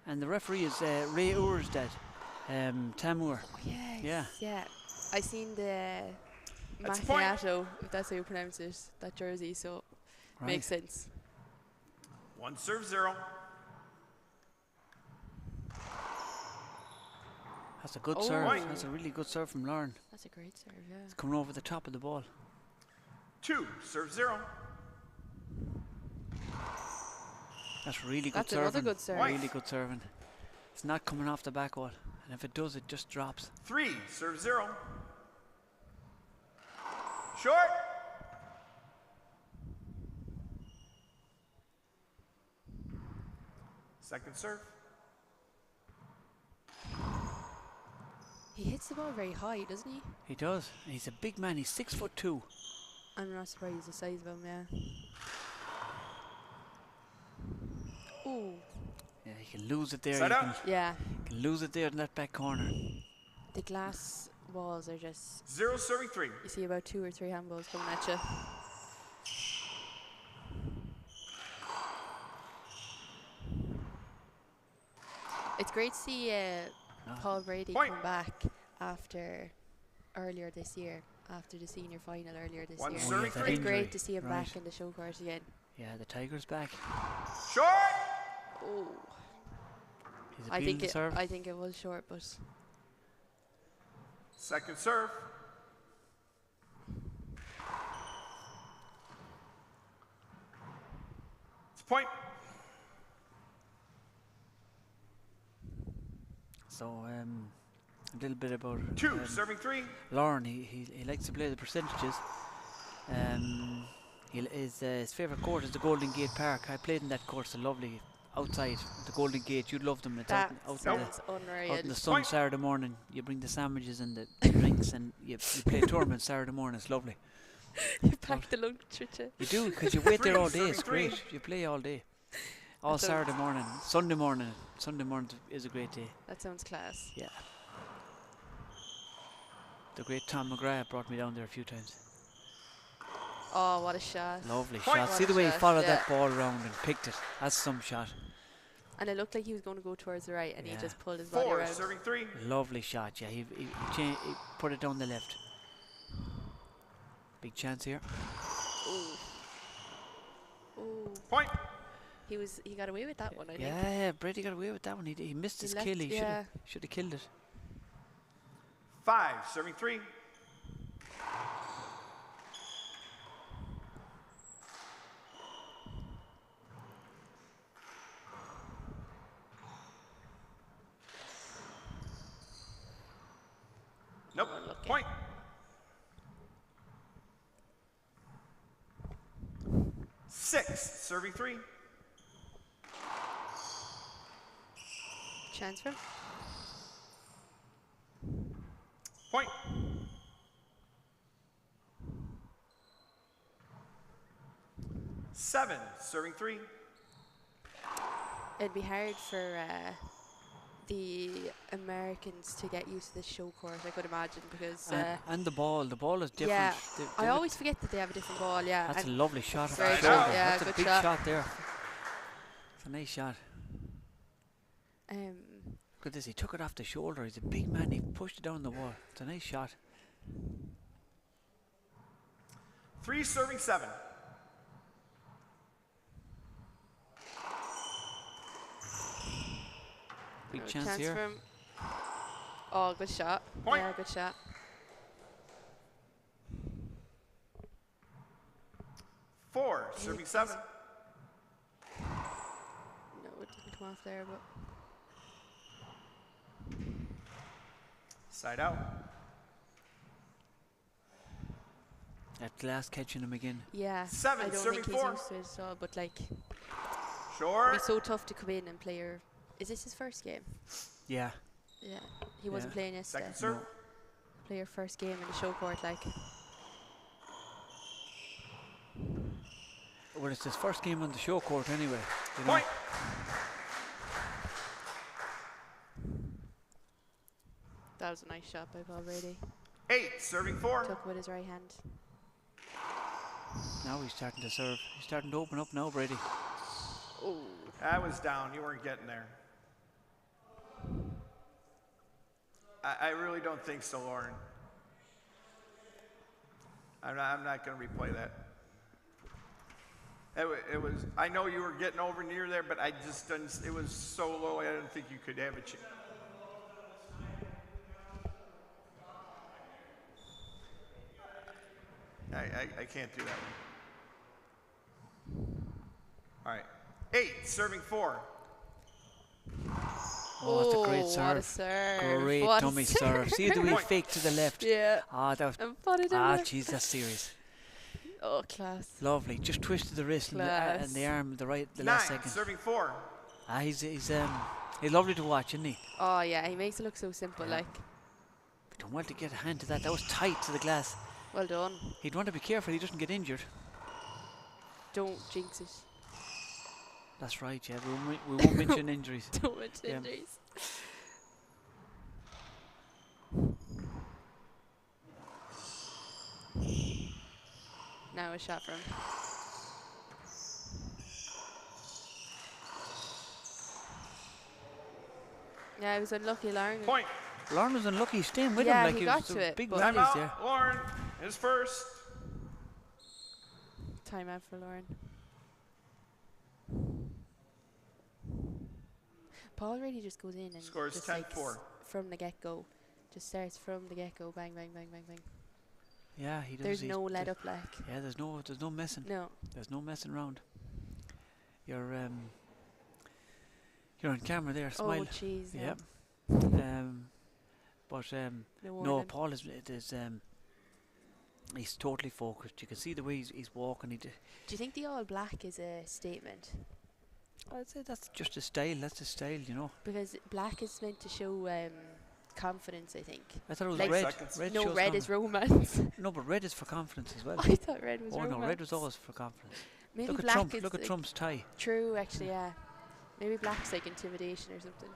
and the referee is Ray Ursdad, Tamur. Oh, yes, Yeah. yeah. I seen the That's a point. macchiato, if that's how you pronounce it, that jersey, so makes sense. 1, serve 0. That's a good serve. That's a really good serve from Lauren. That's a great serve, yeah. It's coming over the top of the ball. 2, serve 0. That's really good That's serving. another good serve. Really good serving. It's not coming off the back wall, and if it does, it just drops. 3, serve 0. Short. Second serve. He hits the ball very high, doesn't he? He does. He's a big man. He's 6'2". I'm not surprised the size of him, yeah. Ooh. Yeah, he can lose it there. Side out. Yeah. Can lose it there in that back corner. The glass walls are just... 0, serving 3. You see about 2 or 3 handballs coming at you. It's great to see Paul Brady come back after earlier this year, after the senior final earlier this year. serving that three. It's great injury. to see him Right. back in the Showcourt again. Yeah, the Tiger's back. Short. Oh, He's I appealing think the serve. I think it was short, but Second serve. It's a point. So, a little bit about 2, serving 3. Lauren. He likes to play the percentages. His favourite court is the Golden Gate Park. I played in that court. It's lovely outside the Golden Gate. You'd love them. It's that out sounds unreal. in the sun Saturday morning. You bring the sandwiches and the drinks, and you play tournaments Saturday morning. It's lovely. You pack the lunch with you. You do, because you wait there all day. Serving It's three. great. You play all day. All That sounds- Saturday morning. Sunday morning. Sunday morning is a great day. That sounds class. Yeah. The great Tom McGrath brought me down there a few times. Oh, what a shot. Lovely Point. shot. What See a the way he shot, followed yeah. that ball around and picked it. That's some shot. And it looked like he was going to go towards the right, and he Yeah. just pulled his body 4, around. serving 3. Lovely shot. Yeah, he put it down the left. Big chance here. Ooh. Ooh. Point. He got away with that one, I think. Yeah, Brady got away with that one. He missed his left- kill. He yeah. should have killed it. 5, serving 3. Nope. Unlucky. Point. Six, serving 3. Chance for him. Point. Seven, serving 3. It'd be hard for the Americans to get used to this Showcourt, I could imagine, because And the ball is different. yeah, They I look- always forget that they have a different ball. Yeah, That's a and lovely shot off Very the good, shoulder. yeah, That's a good big shot. shot there. It's a nice shot. Look at this. He took it off the shoulder. He's a big man. He pushed it down the wall. It's a nice shot. 3, serving 7. Big no chance chance here. for him. Oh, good shot. Point. Yeah, good shot. Four, serving 7. No, it didn't come off there, but. Side out. That glass catching him again. Yeah. 7, I don't serving think he's 4. used to it at all, but like. Short. It'd be so tough to come in and play your. Is this his first game? Yeah. Yeah. He wasn't playing yesterday. Second serve. No. Play your first game in the Showcourt, like. Well, it's his first game on the Showcourt anyway. You know? Point. That was a nice shot by Paul Brady. 8, serving 4. Took with his right hand. Now he's starting to serve. He's starting to open up now, Brady. Oh. That was down. You weren't getting there. I really don't think so, Lauren. I'm not going to replay that. It was. I know you were getting over near there, but I just didn't. It was so low. I didn't think you could have a chance. I can't do that one. All right. 8, serving 4. Oh, that's a great serve. What a serve. Great What a dummy serve. See the wee fake to the left. Yeah. Ah, that was. And put it in Ah, there. jeez, that's serious. Oh, class. Lovely. Just twisted the wrist and the arm, the 9, last second. serving 4. Ah, he's lovely to watch, isn't he? Oh, yeah. He makes it look so simple, Yeah. like. Done well to get a hand to that. That was tight to the glass. Well done. He'd want to be careful he doesn't get injured. Don't jinx it. That's right, yeah. We won't mention injuries. Don't mention Yeah. injuries. Now a shot from. Yeah, I was unlucky, Lauren. Point. Lauren was unlucky staying with Yeah, him. Like he was got to it, big but- valleys Timeout. there. Lauren is first. Time out for Lauren. Paul really just goes in and Scores just 10-4. From the get-go. Just starts from the get-go, bang, bang, bang, bang, bang. Yeah, he does. There's he's no d- let up, like. Yeah, there's no messing. No. There's no messing around. You're on camera there. Smile. Oh, jeez. Yep. But No, no, warning. Paul is he's totally focused. You can see the way he's walking. Do you think the all black is a statement? I'd say that's just a style. That's a style, you know. Because black is meant to show confidence, I think. I thought it was Like red. seconds. Red No, shows red is confidence. romance. No, but red is for confidence as well. I thought red was Oh romance. no, red was always for confidence. Maybe Look at black Trump. is Look at like Trump's tie. True, actually, yeah. Maybe black's like intimidation or something.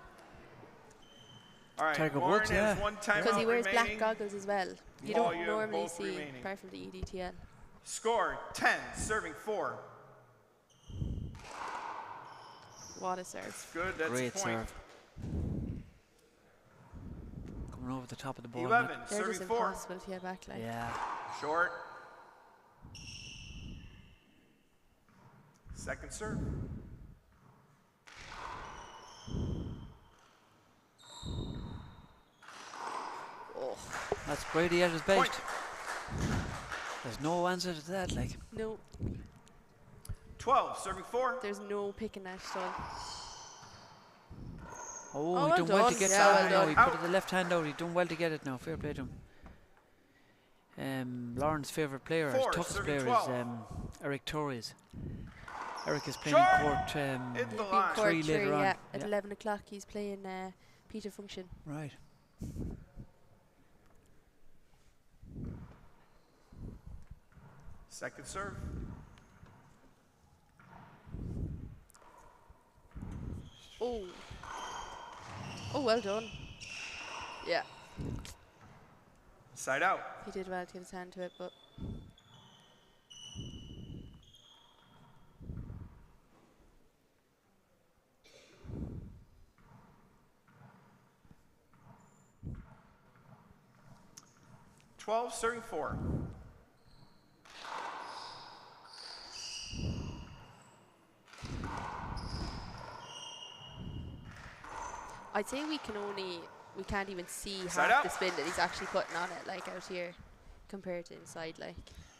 All right. Tiger Lauren Woods, has yeah. one timeout Because he wears remaining. black goggles as well. You Oh, don't you have normally both see, remaining. apart from the EDTL. Score 10, serving 4. What a serve. That's good. That's Great a point. serve. Coming over the top of the ball. 11, They're serving just 4. impossible to get back, like. Yeah. Short. Second serve. Oh, That's Brady at his best. Point. There's no answer to that, like. no, 12, serving 4. there's no picking that at all. Oh, well he done well to done. get Yeah, that well now. done. He put it the left hand out. He done well to get it now. Fair play to him. Lauren's favourite player, his 4, toughest serving player is 12. Eric Torres. Eric is playing Short. in court. Hit the He's been line. court 3 later on. yeah. At Yeah. 11 o'clock, he's playing Peter Function. Right. Second serve. Oh. Oh, well done. Yeah, Side out. he did well to get his hand to it, but 12, serving 4. I'd say we can only we can't even see Side half out. the spin that he's actually putting on it, like out here, compared to inside, like.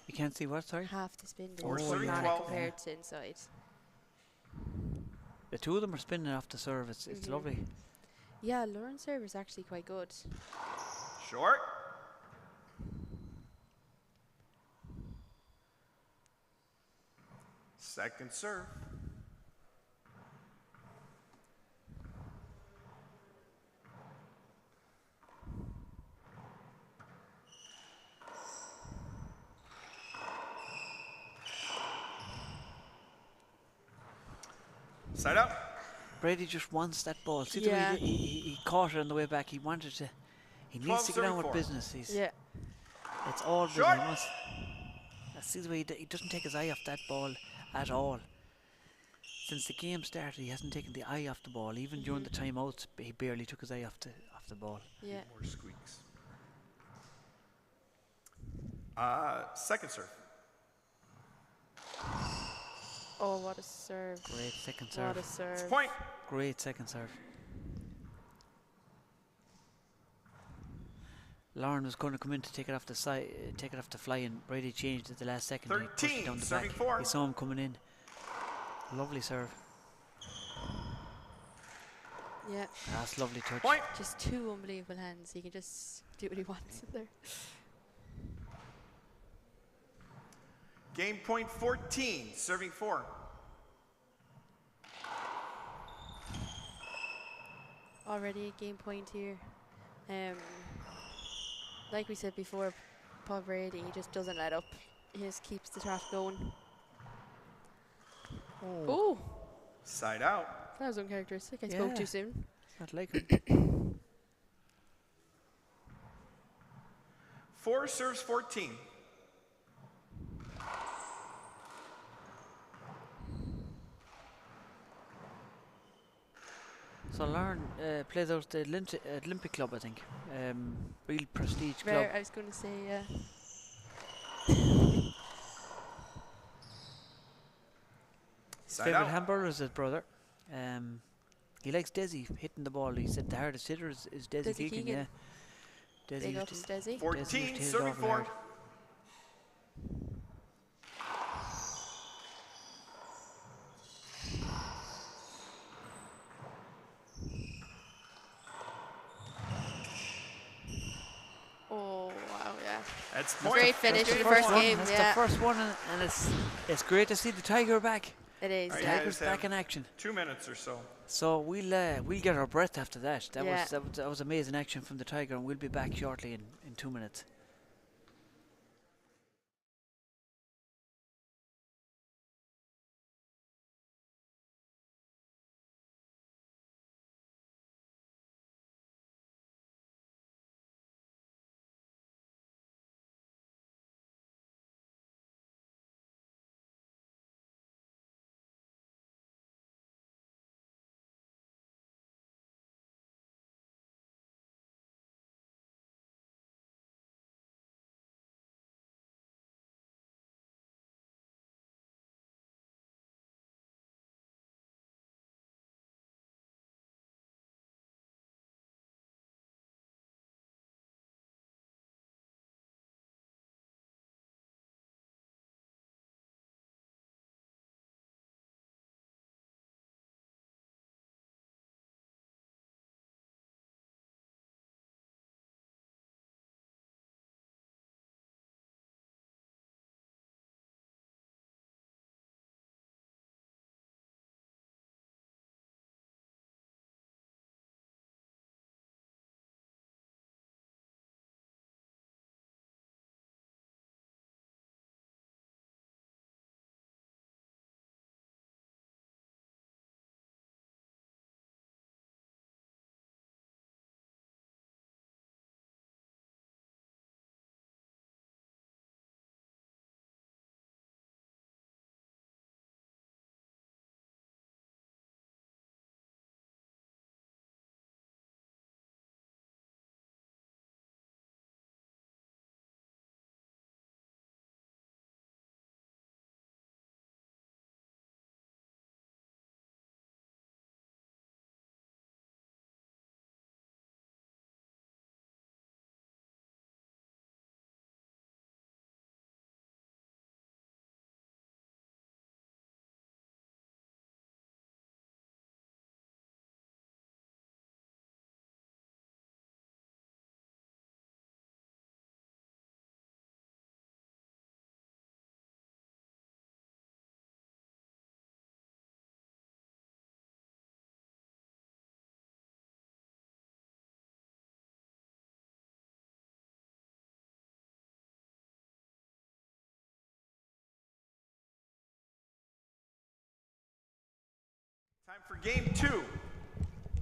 You can't see what, sorry? Half the spin that Four, he's three, putting on it 12. compared to inside. The two of them are spinning off the serve. It's lovely. Yeah, Lauren's serve is actually quite good. Short. Second serve. Side up. Brady just wants that ball. See Yeah. the way he caught it on the way back. He wanted to. He needs to get on with 12-34. business. Yeah. It's all business. Short. He wants, see the way he doesn't take his eye off that ball at all. Since the game started, he hasn't taken the eye off the ball. Even during the timeouts, he barely took his eye off the ball. Yeah. More squeaks. Second serve. Oh, what a serve. Great second serve. What a serve. It's point. Great second serve. Lauren was going to come in to take it off the side, take it off the fly, and Brady changed at the last second. He pushed it 13, down the serving back. four. He saw him coming in. Lovely serve. Yeah. That's lovely touch. Point. Just two unbelievable hands. He can just do what he wants in there. Game point 14, serving 4. Already a game point here. Like we said before, Paul Brady, he just doesn't let up. He just keeps the trap going. Oh, Side out. that was uncharacteristic. I spoke Yeah. too soon. Not like him. 4 serves 14. So Lauren plays out the Olympic club, I think. Real prestige club. Rare, I was going to say, yeah. His Side favourite out. hamburger is his brother. He likes Desi hitting the ball. He said the hardest hitter is Desi Desi Keegan. Keegan. Yeah. Big Desi ups, Desi. 14, hit it serving awful 4. hard. Oh, wow, yeah. That's point. Great finish That's to the the first one. game, That's yeah. the first one, and it's great to see the Tiger back. It is, Alright, yeah. Tiger's guys have back in action. 2 minutes or so. So we'll get our breath after that. Yeah. That was amazing action from the Tiger, and we'll be back shortly in 2 minutes. Time for game 2.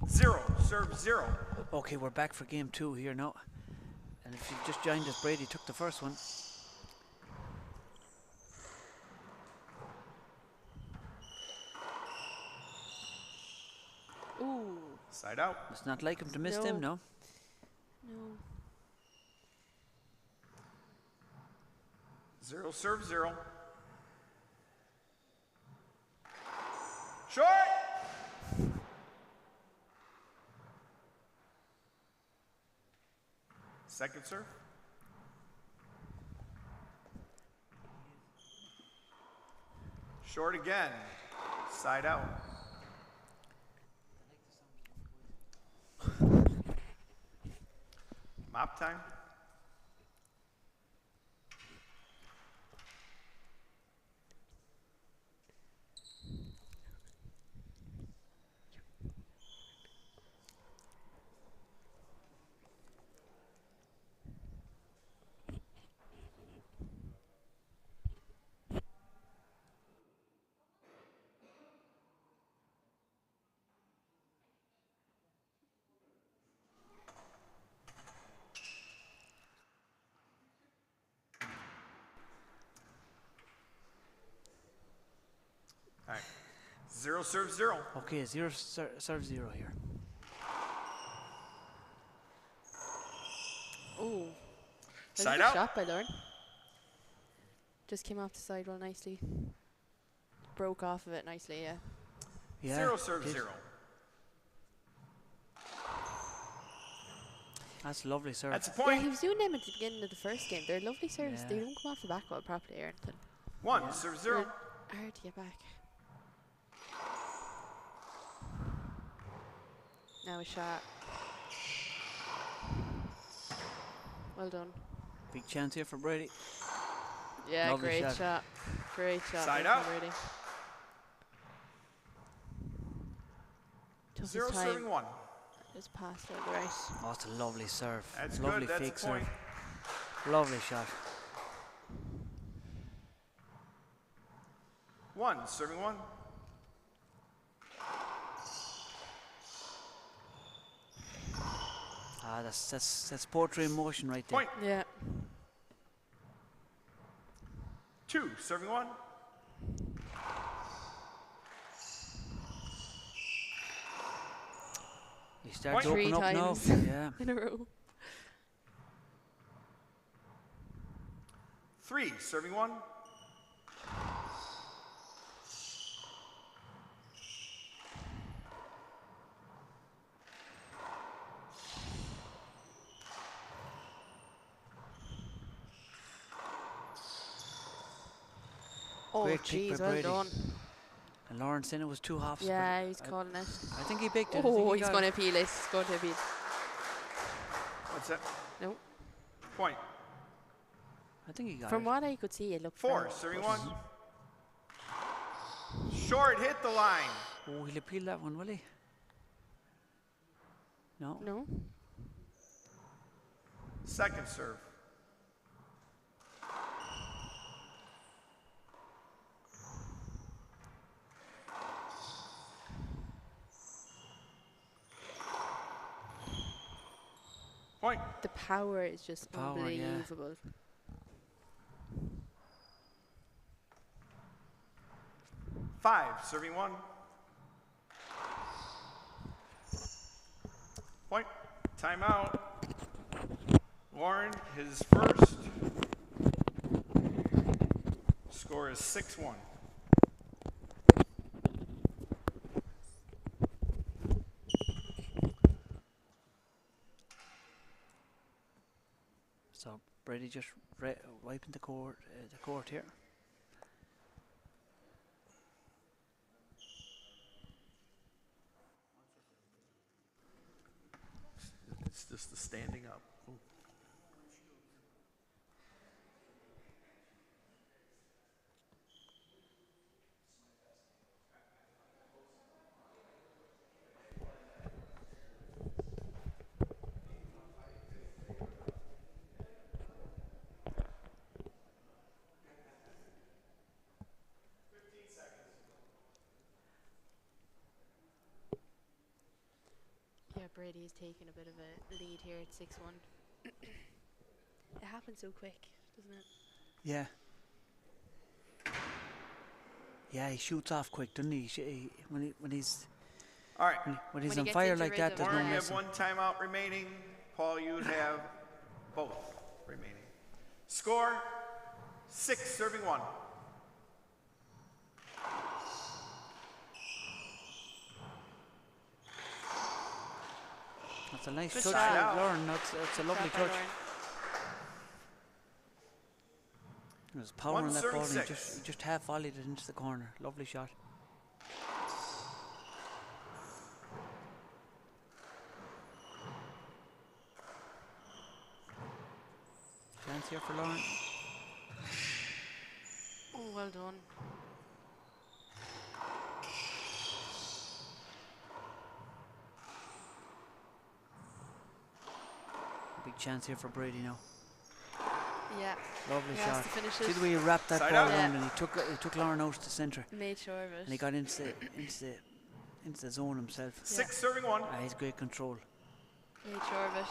0, serve 0. Okay, we're back for game 2 here now. And if you've just joined us, Brady took the first one. Ooh. Side out. It's not like him to miss them, no? No. 0, serve 0. Short! Second serve. Short again. Side out. Mop time. All right. 0, serve 0. Okay, 0, serve 0 here. Ooh. Side out. Shot by Lauren. Just came off the side well nicely. Broke off of it nicely, yeah. Yeah. 0, serve 0. That's a lovely serve. That's a Yeah, point. he was doing them at the beginning of the first game. They're lovely serves. Yeah. They don't come off the back well properly or anything. 1, serve 0. They're hard to get back. Now a shot. Well done. Big chance here for Brady. Yeah, Lovely great shot. shot. Great shot. Side there out. from Brady. Took his 0, time. serving 1. Just passed out the right. Oh, it's a lovely serve. That's lovely good. That's fake a point. serve. Lovely shot. 1, serving 1. Ah, that's poetry in motion right there. Point. Yeah. 2, serving 1. He starts to Three open up now. times. Yeah. In a row. 3, serving 1. Oh, Great kick jeez, by well Brady. done. And Lawrence in it was 2 halves. Yeah, but he's calling it. I think he picked it. Oh, he's going to appeal it. He's going to appeal. What's that? No. Point. I think he got From it. what I could see, it looked 4, fine. serving 1. Short, hit the line. Oh, he'll appeal that one, will he? No. No. Second serve. Point. The power is just Power, yeah. unbelievable. Five, serving 1. Point. Timeout. Warren, his first. Score is 6-1. So Brady just wiping the court here. It's just the standing up. Ooh. Brady has taken a bit of a lead here at 6-1. It happens so quick, doesn't it? Yeah. Yeah, he shoots off quick, doesn't he? When he's All right. when he's on fire like that, there's no Warren, you have messing. 1 timeout remaining. Paul, you have both remaining. Score 6, serving 1. That's a nice Good touch, shot. Lauren. That's a lovely touch. There's power in that ball, and he just half volleyed it into the corner. Lovely shot. Chance here for Lauren. Oh, well done. Big chance here for Brady now. Yeah. Lovely He has shot. to finish See it. the way he wrapped that Side ball out. around, Yeah. and he took Lauren out to the centre, Made sure of it. and he got into the zone himself. 6, serving 1. He's great control. Made sure of it.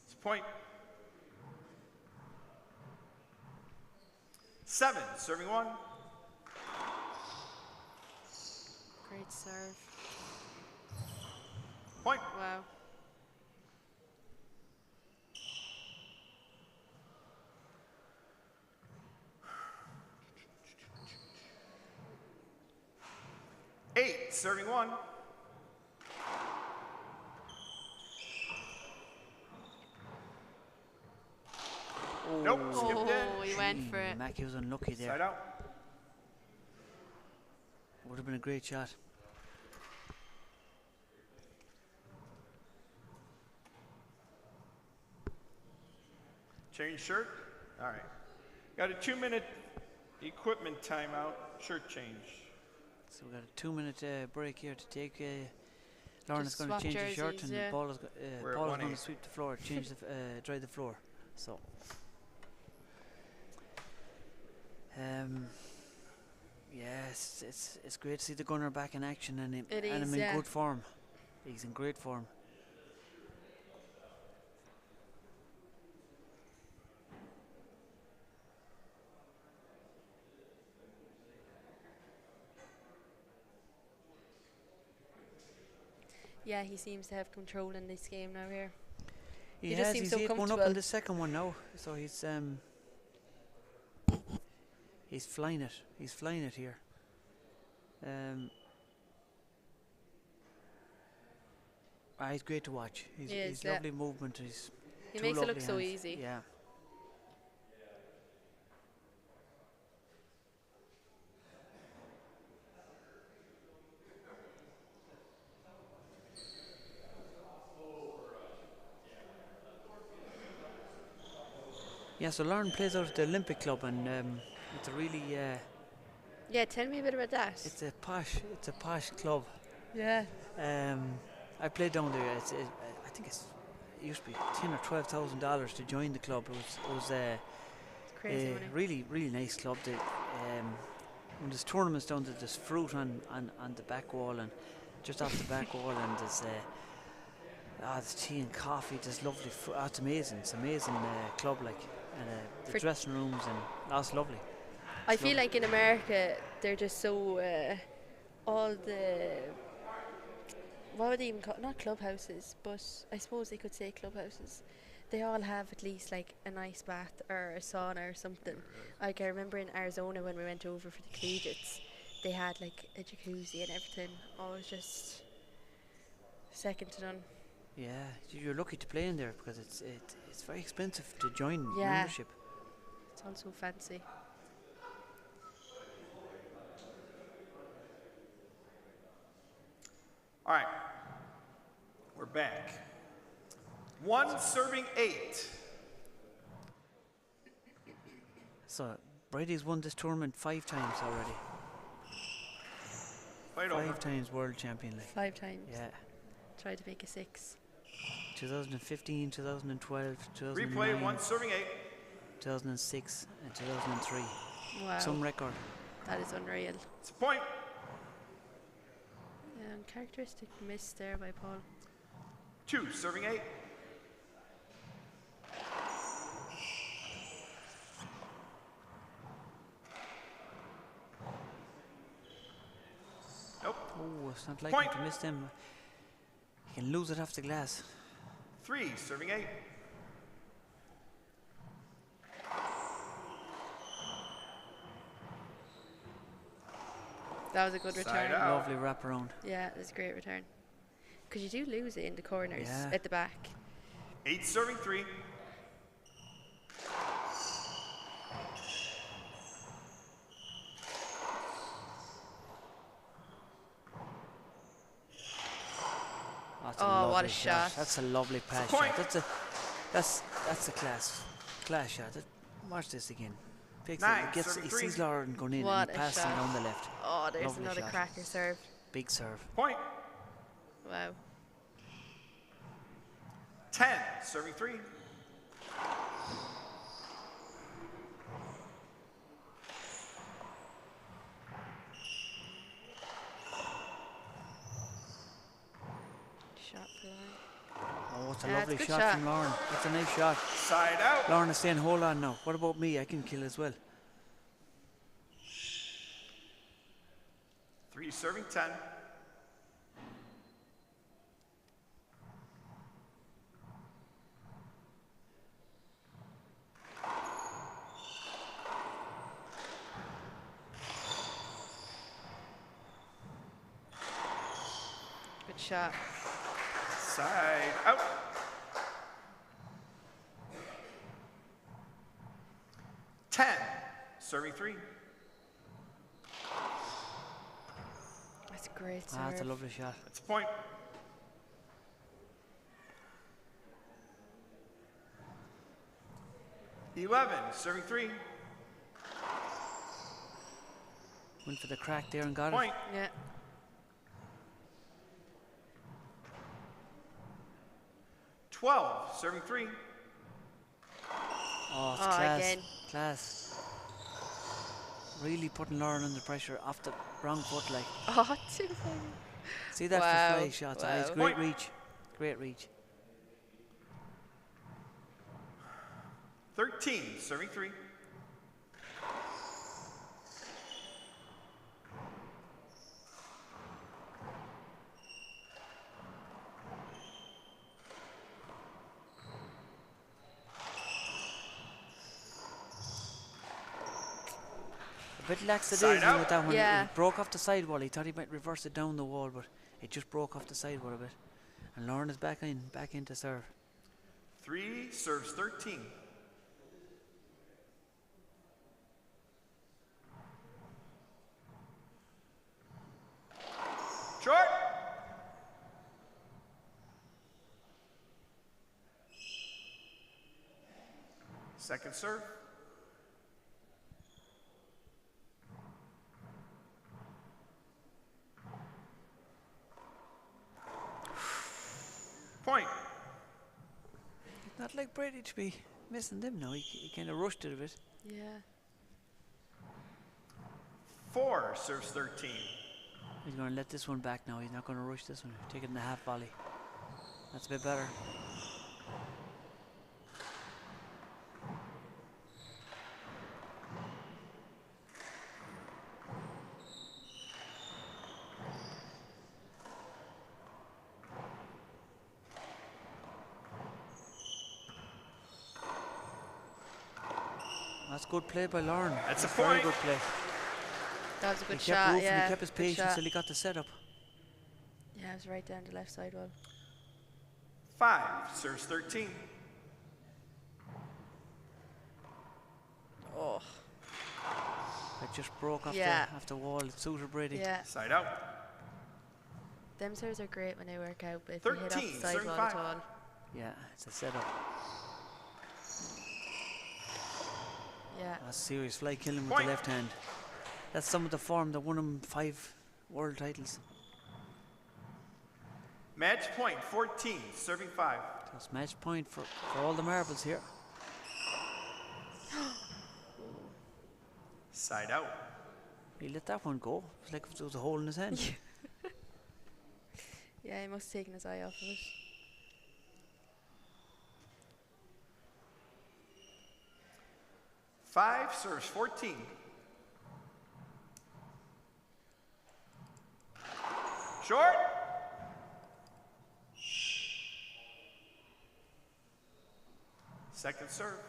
It's point. 7, serving 1. Great serve. Point. Wow. Eight, serving 1. Nope, skipped Oh, it. he went for it. Mackie was unlucky there. Side out. Would have been a great shot. Change shirt. All right. Got a 2-minute equipment timeout. Shirt change. So we've got a 2-minute break here to take. Lauren is Just going to swap change his shirt, jerseys, and yeah. Paul is, We're at Paul is going 1-8. to sweep the floor, change the dry the floor. So, yes, it's great to see the gunner back in action, and It him is, in yeah. good form. He's in great form. Yeah, he seems to have control in this game now here. He He just has. seems He's so 8-1 up comfortable. in the second one now, so he's flying it. He's flying it here. He's great to watch. He's He is, he's yeah. lovely movement. He's He two makes it look lovely so hands. easy. Yeah. Yeah, so Lauren plays out at the Olympic Club, and it's a really Yeah, tell me a bit about that. it's a posh club. Yeah. I played down there. I think it used to be $10,000 or $12,000 to join the club. It was It's crazy money. really nice club. When there's tournaments down there, there's fruit on the back wall, and just off the back wall, and there's tea and coffee. There's lovely fruit. It's amazing. It's an amazing club, like, and the For- dressing rooms, and that's lovely. I feel like in America they're just so all the what would they even call, not clubhouses, but I suppose they could say clubhouses. They all have at least like an ice bath or a sauna or something. Like I remember in Arizona when we went over for the collegiates, they had like a jacuzzi and everything. Oh, it was just second to none. Yeah, you're lucky to play in there because it's very expensive to join Yeah. membership. It's all so fancy. All right. We're back. 1 serving 8. So Brady's won this tournament 5 times already. Played over. 5 times world champion. Like. 5 times. Yeah, Tried to make a 6. 2015, 2012, Replay 2009, 1 serving 8. 2006, and 2003. Wow. Some record. That is unreal. It's a point. Characteristic miss there by Paul. 2, serving 8. Nope. Oh, it's not like Point. to miss them. You can lose it off the glass. 3, serving 8. That was a good return. Side out. Lovely wrap around. Yeah, it was a great return. Because you do lose it in the corners Yeah. at the back. 8, serving 3. That's Oh, lovely what a shot. That's a lovely pass point. shot. That's a class shot. Watch this again. Picks 9, it, gets, serving he 3. sees Lauren going in What and he a passes shot. down the left. Oh, there's Lovely another shot. cracker serve. Big serve. Point. Wow. 10, serving 3. Shot for Lauren. Oh, it's a Yeah, it's a lovely good shot, shot. from Lauren. It's a nice shot. Side out. Lauren is saying, hold on now. What about me? I can kill as well. 3, serving 10. Good shot. Side out. 10, serving 3. That's a great serve. Ah, that's a lovely shot. That's a point. 11, serving 3. Went for the crack there and got Point. Yeah. Twelve, serving 3. Oh, it's Oh, class. again. Class. Really putting Lauren under pressure off the wrong foot, like. Oh, too funny. See that Wow, for fly shots. Ah, it's wow. great Point. reach. Great reach. 13, serving 3. A bit Side lackadaisy out. with that one. Yeah. It broke off the sidewall. He thought he might reverse it down the wall, but it just broke off the sidewall a bit. And Lauren is back into serve. 3, serves 13. Short. Second serve. Point. Not like Brady to be missing them now. He kind of rushed it a bit. Yeah. 4, serves 13. He's going to let this one back now. He's not going to rush this one. Take it in the half volley. That's a bit better. That's good play by Lauren. That's a very point. good play. That was a good He kept shot. roofing, Yeah. he kept his good patience shot. till he got the setup. Yeah, it was right down the left side wall. 5, serves 13. Oh. It just broke off, Yeah. off the wall. It suited Brady. Yeah. Side out. Them serves are great when they work out, but if you hit off 13, the side serving wall at 5. all. Yeah, it's a setup. Yeah. That's serious fly killing with Point. the left hand. That's some of the form that won him 5 world titles. Match point, 14, serving 5. That's match point for all the marbles here. Side out. He let that one go. It's like if there was a hole in his hand. Yeah, he must have taken his eye off of it. Five serves 14. Short. Second serve.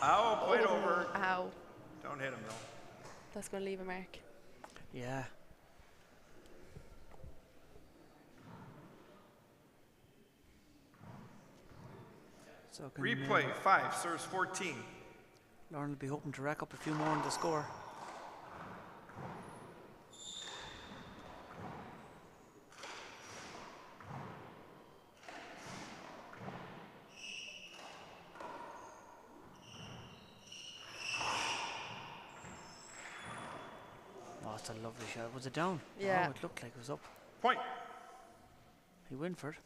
Ow, played over. Ow. Don't hit him though. That's going to leave a mark. Yeah. So replay, 5 serves 14. Lauren will be hoping to rack up a few more on the score. Oh, it's a lovely shot. Was it down? Yeah. Oh, it looked like it was up. Point. He went for it.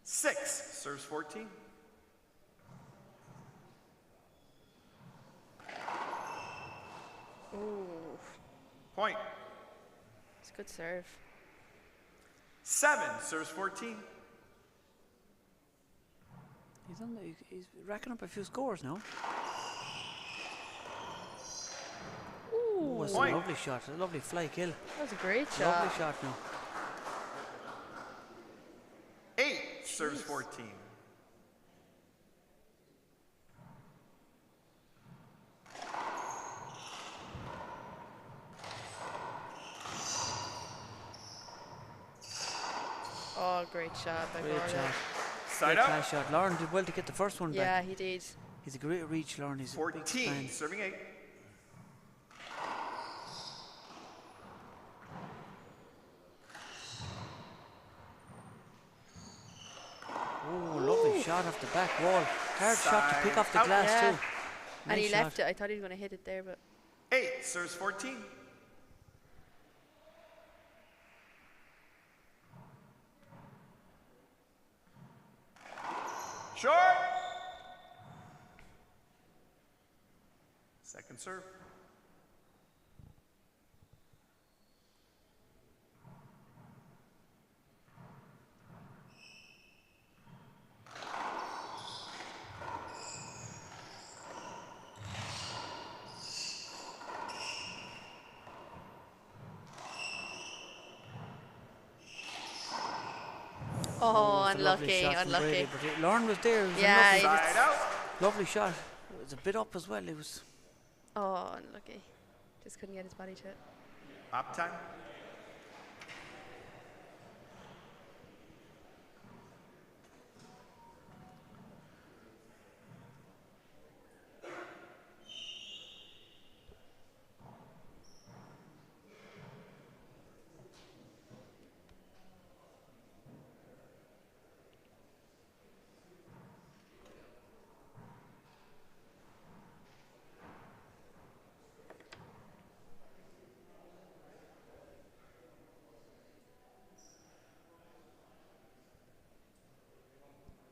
6 serves 14. Ooh. Point. It's a good serve. 7 serves 14. He's racking up a few scores now. Ooh. That's a lovely shot. A lovely fly kill. That was a great shot. Lovely shot now. 8 serves 14. Oh, great shot by Great Colado. shot. Side Great up. pass shot. Lauren did well to get the first one back. Yeah, he did. He's a great reach, Lauren. He's a big 14 man. serving 8. Oh, lovely shot off the back wall. Hard shot to pick off the Out. glass Yeah. too. And he Nice left shot. it. I thought he was going to hit it there, but 8 serves 14. Short. Second serve. oh, It's a lovely unlucky, shot from Brady, unlucky. but Lauren was there. It was Yeah, a he lovely, Side out. lovely shot. It was a bit up as well. It was. Oh, unlucky. Just couldn't get his body to it. Up time.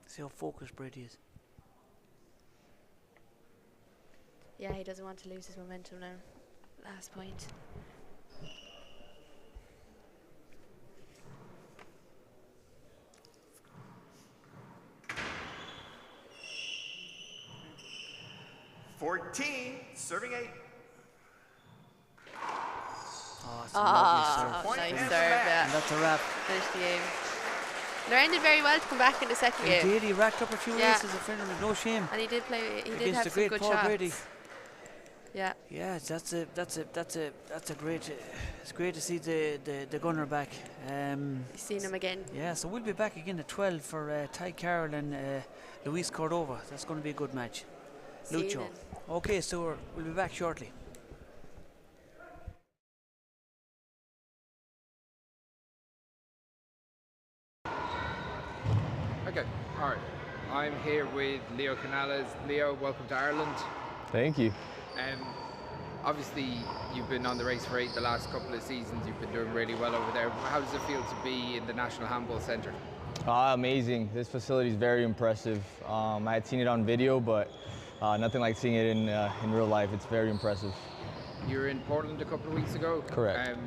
See how focused Brady is. Yeah, he doesn't want to lose his momentum now. Last point. Serving 8. Oh, it's a lovely serve. Point nice and serve, the match. yeah. And that's a wrap. Finish the game. Loren did very well to come back in the second He game. did. He racked up a few Yeah. aces. A friend with no shame. And he did play, he did Against have the some great good Paul shots. Brady. Yeah. Yeah, that's a great. It's great to see the gunner back. You've seen him again. Yeah, so we'll be back again at 12 for Carroll and Luis Cordova. That's going to be a good match. See you Lucho. then. Okay, so we'll be back shortly. Okay, all right. I'm here with Leo Canales. Leo, welcome to Ireland. Thank you. Obviously, you've been on the race for 8 the last couple of seasons. You've been doing really well over there. How does it feel to be in the National Handball Centre? Amazing. This facility is very impressive. I had seen it on video, but nothing like seeing it in real life. It's very impressive. You were in Portland a couple of weeks ago. Correct.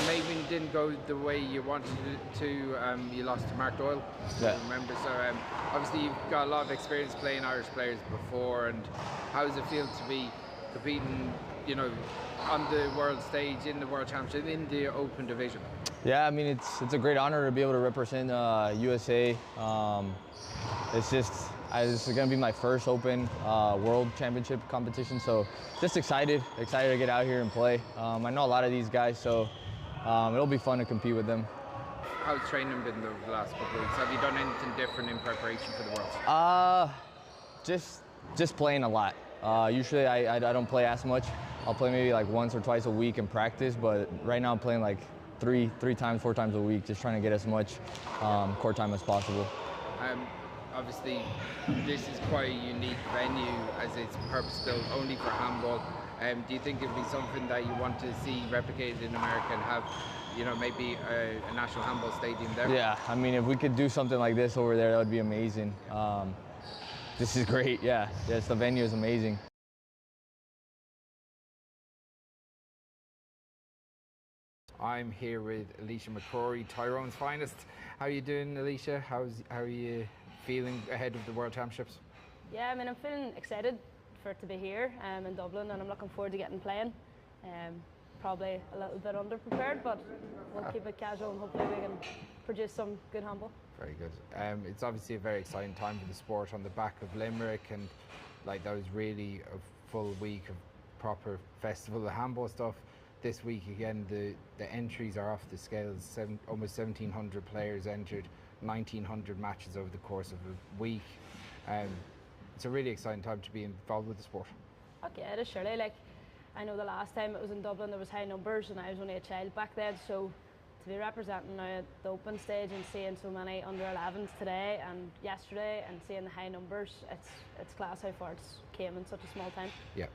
Maybe it didn't go the way you wanted it to. You lost to Mark Doyle, yeah. I remember. So obviously you've got a lot of experience playing Irish players before. And how does it feel to be competing, you know, on the world stage, in the World Championship, in the open division? Yeah, I mean, it's a great honor to be able to represent USA. This is going to be my first Open World Championship competition, so just excited to get out here and play. I know a lot of these guys, so it'll be fun to compete with them. How's training been the last couple of weeks? Have you done anything different in preparation for the Worlds? Just playing a lot. Usually I don't play as much. I'll play maybe like once or twice a week in practice, but right now I'm playing like three times, 4 times a week, just trying to get as much court time as possible. Obviously, this is quite a unique venue as it's purpose-built only for handball. Do you think it'd be something that you want to see replicated in America and have, you know, maybe a national handball stadium there? Yeah, I mean, if we could do something like this over there, that would be amazing. This is great, yeah. Yes, the venue is amazing. I'm here with Alicia McCrory, Tyrone's finest. How are you doing, Alicia? How are you feeling ahead of the World Championships? Yeah, I mean, I'm feeling excited for it to be here in Dublin, and I'm looking forward to getting playing. Probably a little bit underprepared, but we'll keep it casual and hopefully we can produce some good handball. Very good. It's obviously a very exciting time for the sport on the back of Limerick, and like that was really a full week of proper festival of handball stuff. This week again, the entries are off the scales. Almost 1,700 players entered, 1,900 matches over the course of a week. It's a really exciting time to be involved with the sport. Okay, it is surely. Like, I know the last time it was in Dublin there was high numbers and I was only a child back then, so to be representing now at the open stage and seeing so many under 11s today and yesterday and seeing the high numbers, it's class how far it's came in such a small time. Yeah.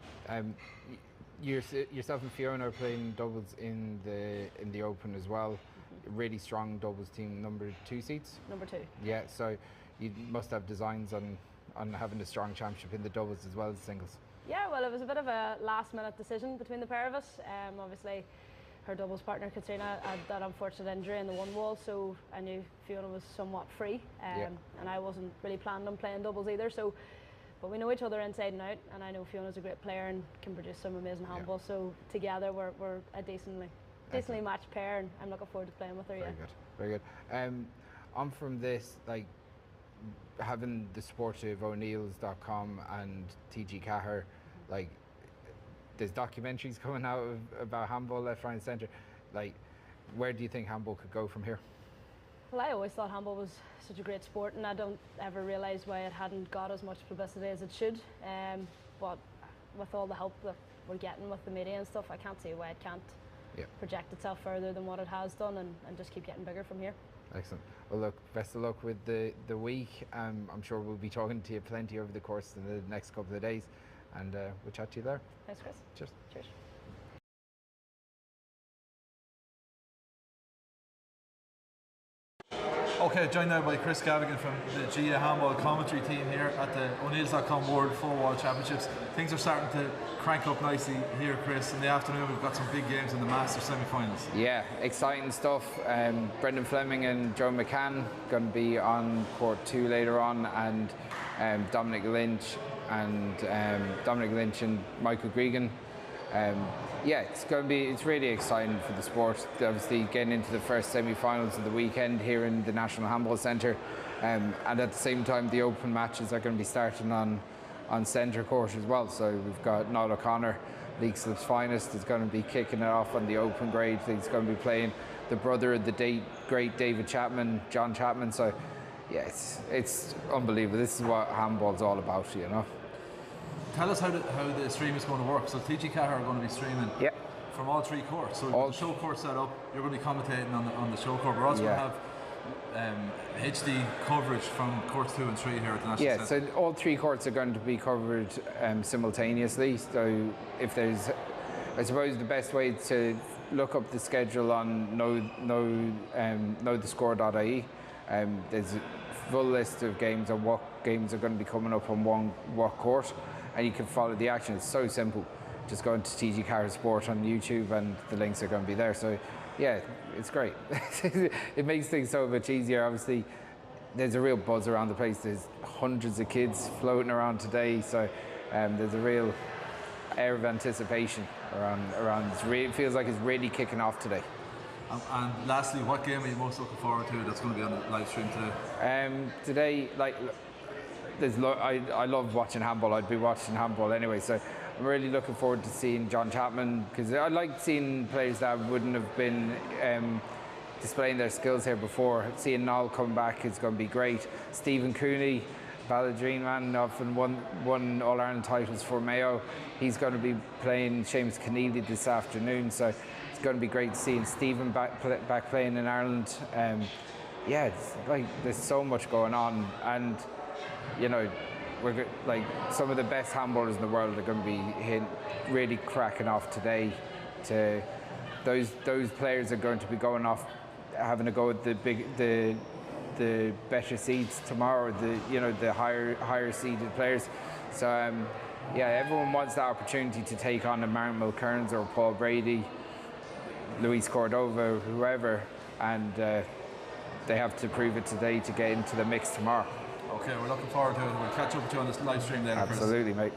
Yourself and Fiona are playing doubles in the Open as well. Mm-hmm. Really strong doubles team, number 2 seats? Number 2. Yeah, so you must have designs on having a strong championship in the doubles as well as singles. Yeah, well, it was a bit of a last-minute decision between the pair of us. Obviously, her doubles partner, Katrina, had that unfortunate injury in the one wall, so I knew Fiona was somewhat free, and I wasn't really planning on playing doubles either. So, but we know each other inside and out, and I know Fiona's a great player and can produce some amazing handball. So together we're a decently matched pair, and I'm looking forward to playing with her. Very good, very good. On from this, like having the Spórt of O'Neills.com and TG4, like there's documentaries coming out about handball left, right, and centre. Like, where do you think handball could go from here? Well, I always thought handball was such a great sport, and I don't ever realise why it hadn't got as much publicity as it should. But with all the help that we're getting with the media and stuff, I can't see why it can't project itself further than what it has done and just keep getting bigger from here. Excellent. Well, look, best of luck with the week. I'm sure we'll be talking to you plenty over the course of the next couple of days, and we'll chat to you there. Thanks, Chris. Cheers. Cheers. Okay, joined now by Chris Gavigan from the GA Handball commentary team here at the O'Neills.com World 4 World Championships. Things are starting to crank up nicely here, Chris. In the afternoon we've got some big games in the Masters semi-finals. Yeah, exciting stuff. Brendan Fleming and Joe McCann going to be on court 2 later on, and Dominic Lynch and Michael Gregan. Yeah, it's really exciting for the sport. Obviously getting into the first semi-finals of the weekend here in the National Handball Centre, and at the same time the open matches are going to be starting on centre court as well. So we've got Niall O'Connor, League Slip's finest, is going to be kicking it off on the open grade. He's going to be playing the brother of the great David Chapman, John Chapman. So yeah, it's unbelievable. This is what handball's all about, you know. Tell us how the stream is going to work. So TG4 are going to be streaming from all 3 courts. So the Showcourt set up, you're going to be commentating on the Showcourt. We're also going to have HD coverage from courts 2 and 3 here at the National Centre. So all 3 courts are going to be covered simultaneously. So if there's, I suppose the best way to look up the schedule on knowthescore.ie, There's a full list of games on what games are going to be coming up on what court, and you can follow the action. It's so simple. Just go into TG4 Sport on YouTube and the links are going to be there. So yeah, it's great. It makes things so much easier. Obviously, there's a real buzz around the place. There's hundreds of kids floating around today, so there's a real air of anticipation around. It feels like it's really kicking off today. And lastly, what game are you most looking forward to that's going to be on the live stream today? Today, I love watching handball. I'd be watching handball anyway, so I'm really looking forward to seeing John Chapman, because I like seeing players that wouldn't have been displaying their skills here before. Seeing Niall come back is going to be great. Stephen Cooney, Balladrine man, often won All-Ireland titles for Mayo. He's going to be playing Seamus Keneally this afternoon, so it's going to be great seeing Stephen back playing in Ireland. Yeah, it's like there's so much going on, and you know, we're like some of the best handballers in the world are going to be really cracking off today. To those players are going to be going off, having a go at the better seeds tomorrow. The higher seeded players. So yeah, everyone wants that opportunity to take on a Mulkerrins or Paul Brady, Luis Cordova, whoever, and they have to prove it today to get into the mix tomorrow. Okay, we're looking forward to it. We'll catch up with you on this live stream later. Absolutely, mate.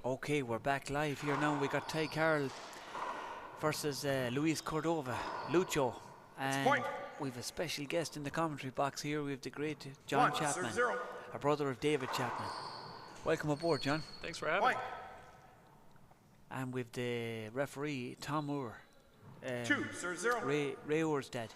Okay, we're back live here now. We got Carroll versus Luis Cordova, Lucho. And we've a special guest in the commentary box here. We have the great John Chapman, a brother of David Chapman. Welcome aboard, John. Thanks for having me. And with the referee, Tom Moore. 2-0. Ray Orr's dad.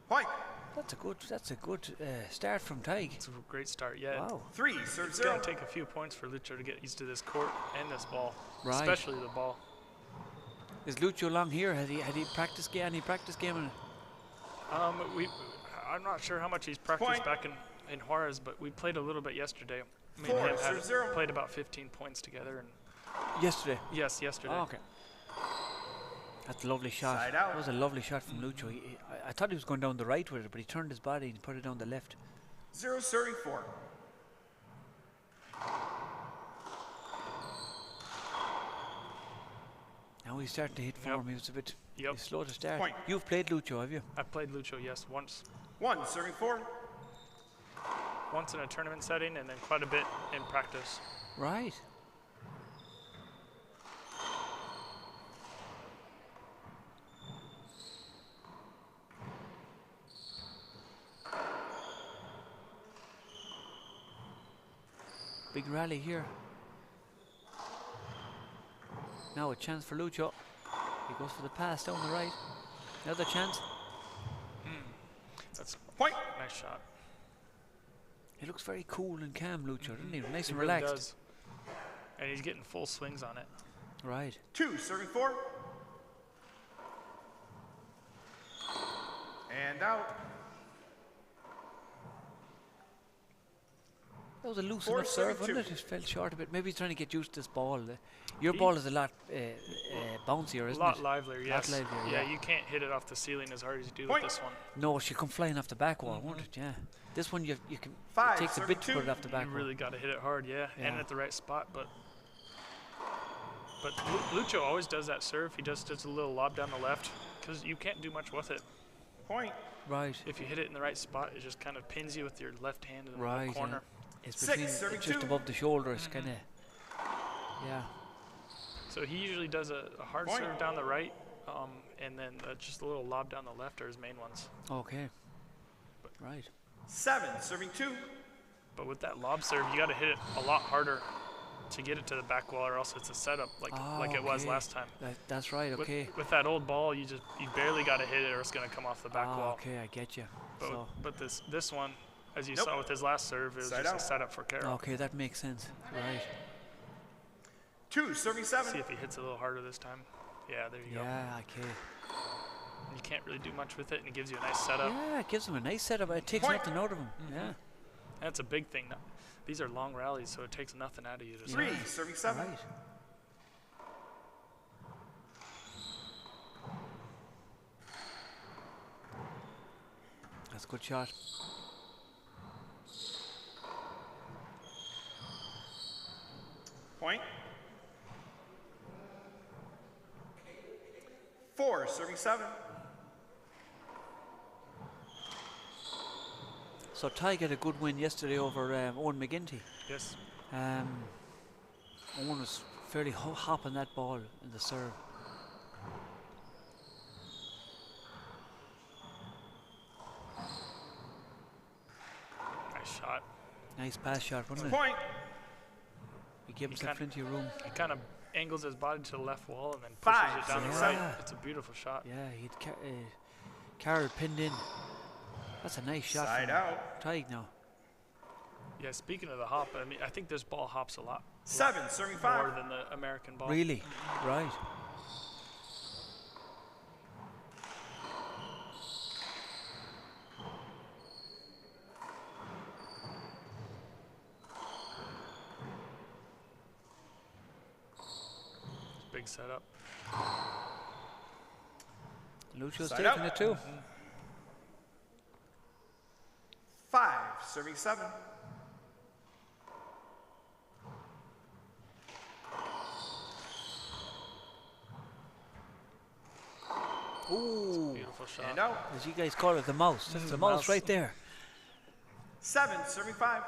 Point. That's a good start from Tig. It's a great start, yeah. Wow. 3-0. It's going to take a few points for Lucho to get used to this court and this ball, right. Especially the ball. Is Lucho long here? Had he practiced any practice game in it? I'm not sure how much he's practiced back in Juarez, but we played a little bit yesterday. 4-0. Played about 15 points together. And yesterday? Yes, yesterday. Oh, okay. That's a lovely shot. That was a lovely shot from Lucho. I thought he was going down the right with it, but he turned his body and put it down the left. 0-34. Now he's starting to hit form. He was a bit slow to start. Point. You've played Lucho, have you? I've played Lucho, yes, once. 1-4. Once in a tournament setting and then quite a bit in practice. Right. Big rally here. Now a chance for Lucho. He goes for the pass down the right. Another chance. That's point. Nice shot. He looks very cool and calm, Lucho, doesn't he? Nice and really relaxed. Does. And he's getting full swings on it. Right. 2-4. And out. That was a loose enough serve, wasn't it? It fell short a bit. Maybe he's trying to get used to this ball. Your ball is a lot bouncier, isn't it? A lot livelier, yes. Lot livelier, yeah, you can't hit it off the ceiling as hard as you do with this one. No, she'll come flying off the back wall, won't it? Yeah. This one, you can. It takes a bit to put it off the back You wall. really got to hit it hard, yeah, and at the right spot. But Lucho always does that serve. He just does a little lob down the left because you can't do much with it. Point. Right. If you hit it in the right spot, it just kind of pins you with your left hand in the right, corner. It's between just above the shoulder. It's kind of, yeah. So he usually does a hard serve down the right, and then just a little lob down the left are his main ones. Okay. Right. 7-2. But with that lob serve, you got to hit it a lot harder to get it to the back wall, or else it's a setup like it was last time. That's right. Okay. With that old ball, you barely got to hit it, or it's going to come off the back wall. Okay, I get you. But this one, as you saw with his last serve, is just a setup for Carroll. Okay, that makes sense. Right. 2-7. See if he hits a little harder this time. Yeah, there you go. Yeah, okay. You can't really do much with it, and it gives you a nice setup. Yeah, it gives him a nice setup. It takes nothing out of him. Yeah. That's a big thing. These are long rallies, so it takes nothing out of you. 3-7. Right. That's a good shot. Point. 4-7. So Ty got a good win yesterday over Owen McGinty. Yes. Owen was fairly hopping that ball in the serve. Nice shot. Nice pass shot, wasn't it? Point. He gave himself plenty of room. He kind of angles his body to the left wall and then pushes it down the right. It's a beautiful shot. Yeah, he'd Carroll pinned in. That's a nice shot. Side out. Tied now. Yeah, speaking of the hop, I mean, I think this ball hops a lot. 7-5. More than the American ball. Really? Right. Big setup. Lucio's taking it too. 5-7. Ooh. Beautiful shot. And out. As you guys call it, the mouse. That's the mouse right there. 7-5.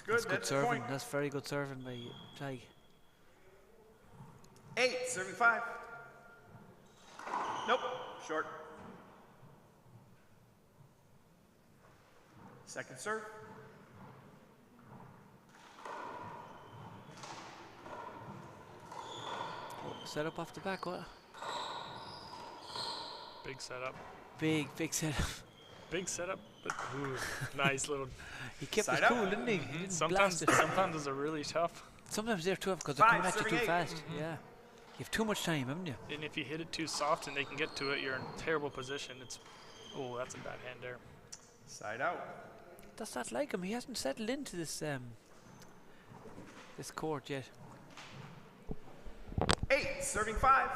Good, that's good serving. That's very good serving by Tig. 8, serving 5. Nope, short. Second serve. Set up off the back, what? Big setup. Big setup. Big setup, but ooh, nice little. He kept it cool, didn't he? He didn't Sometimes, blast it. sometimes those are really tough. Sometimes they're tough because they're coming at you too fast. Yeah. You have too much time, haven't you? And if you hit it too soft and they can get to it, you're in a terrible position. It's, oh, that's a bad hand there. Side out. That's not like him. He hasn't settled into this this court yet. 8, serving 5.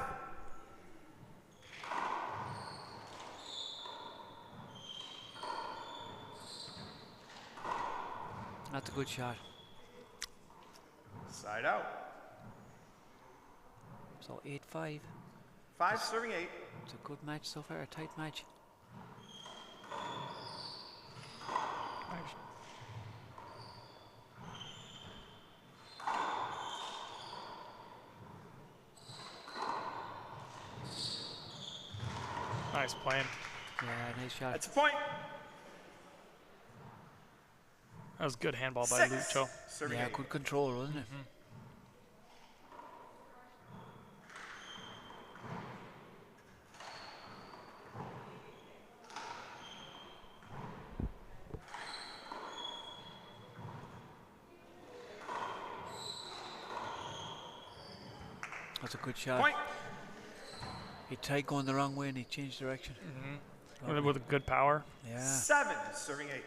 That's a good shot. Side out. So 8-5. 5, serving 8. It's a good match so far, a tight match. Nice. Nice plan. Yeah, nice shot. That's a point. That was good handball by Lucho. Yeah, good control, wasn't it? That's a good shot. Point. He tried going the wrong way and he changed direction. With a good power. Yeah. 7, serving 8.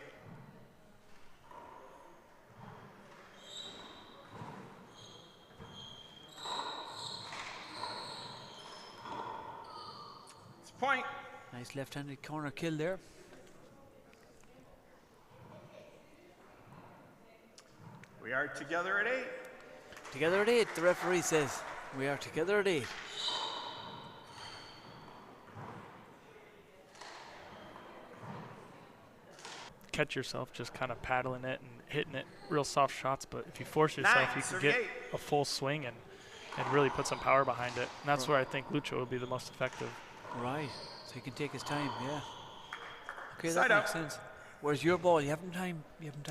It's a point. Nice left-handed corner kill there. We are together at 8. Together at 8, the referee says. We are together at 8. Catch yourself just kind of paddling it and hitting it real soft shots, but if you force yourself, you can get a full swing and really put some power behind it. And that's where I think Lucho would be the most effective. Right, so he can take his time, yeah. Okay, Side that makes out. sense. Whereas your ball, you haven't time.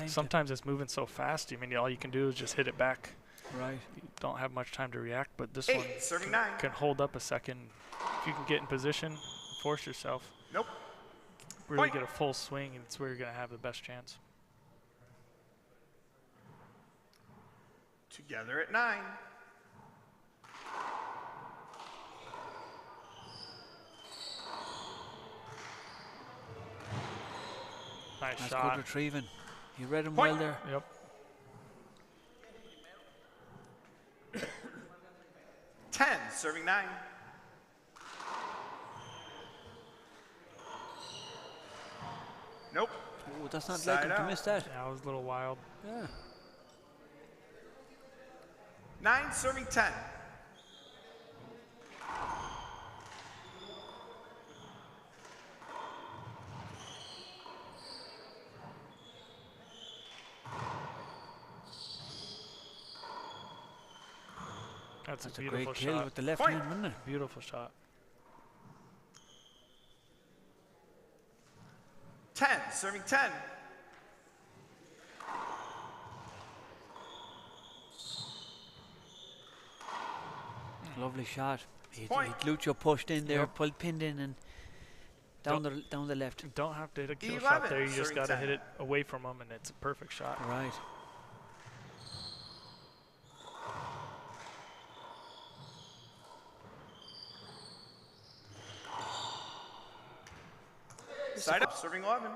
Sometimes it's moving so fast. I mean, all you can do is just hit it back. Right. You don't have much time to react, but this 8, one serving 9. can hold up a second. If you can get in position, force yourself. Nope. Really Point. get a full swing, and it's where you're going to have the best chance. Together at 9. Nice That's shot. good retrieving. You read him Point. well there. Yep. 10, serving 9. Nope. Oh, that's not Side like him to out. miss that. Yeah, it was a little wild. Yeah. 9, serving 10. That's a That's a beautiful great kill shot. with the left Point. hand, wasn't it? Beautiful shot. 10, serving 10. Lovely shot. He Point. Lucho pushed in there, Yep. pinned in and down the left. You don't have to hit a kill 11, shot there. You just serving got to 10. hit it away from him, and it's a perfect shot. Right. Side up, serving 11.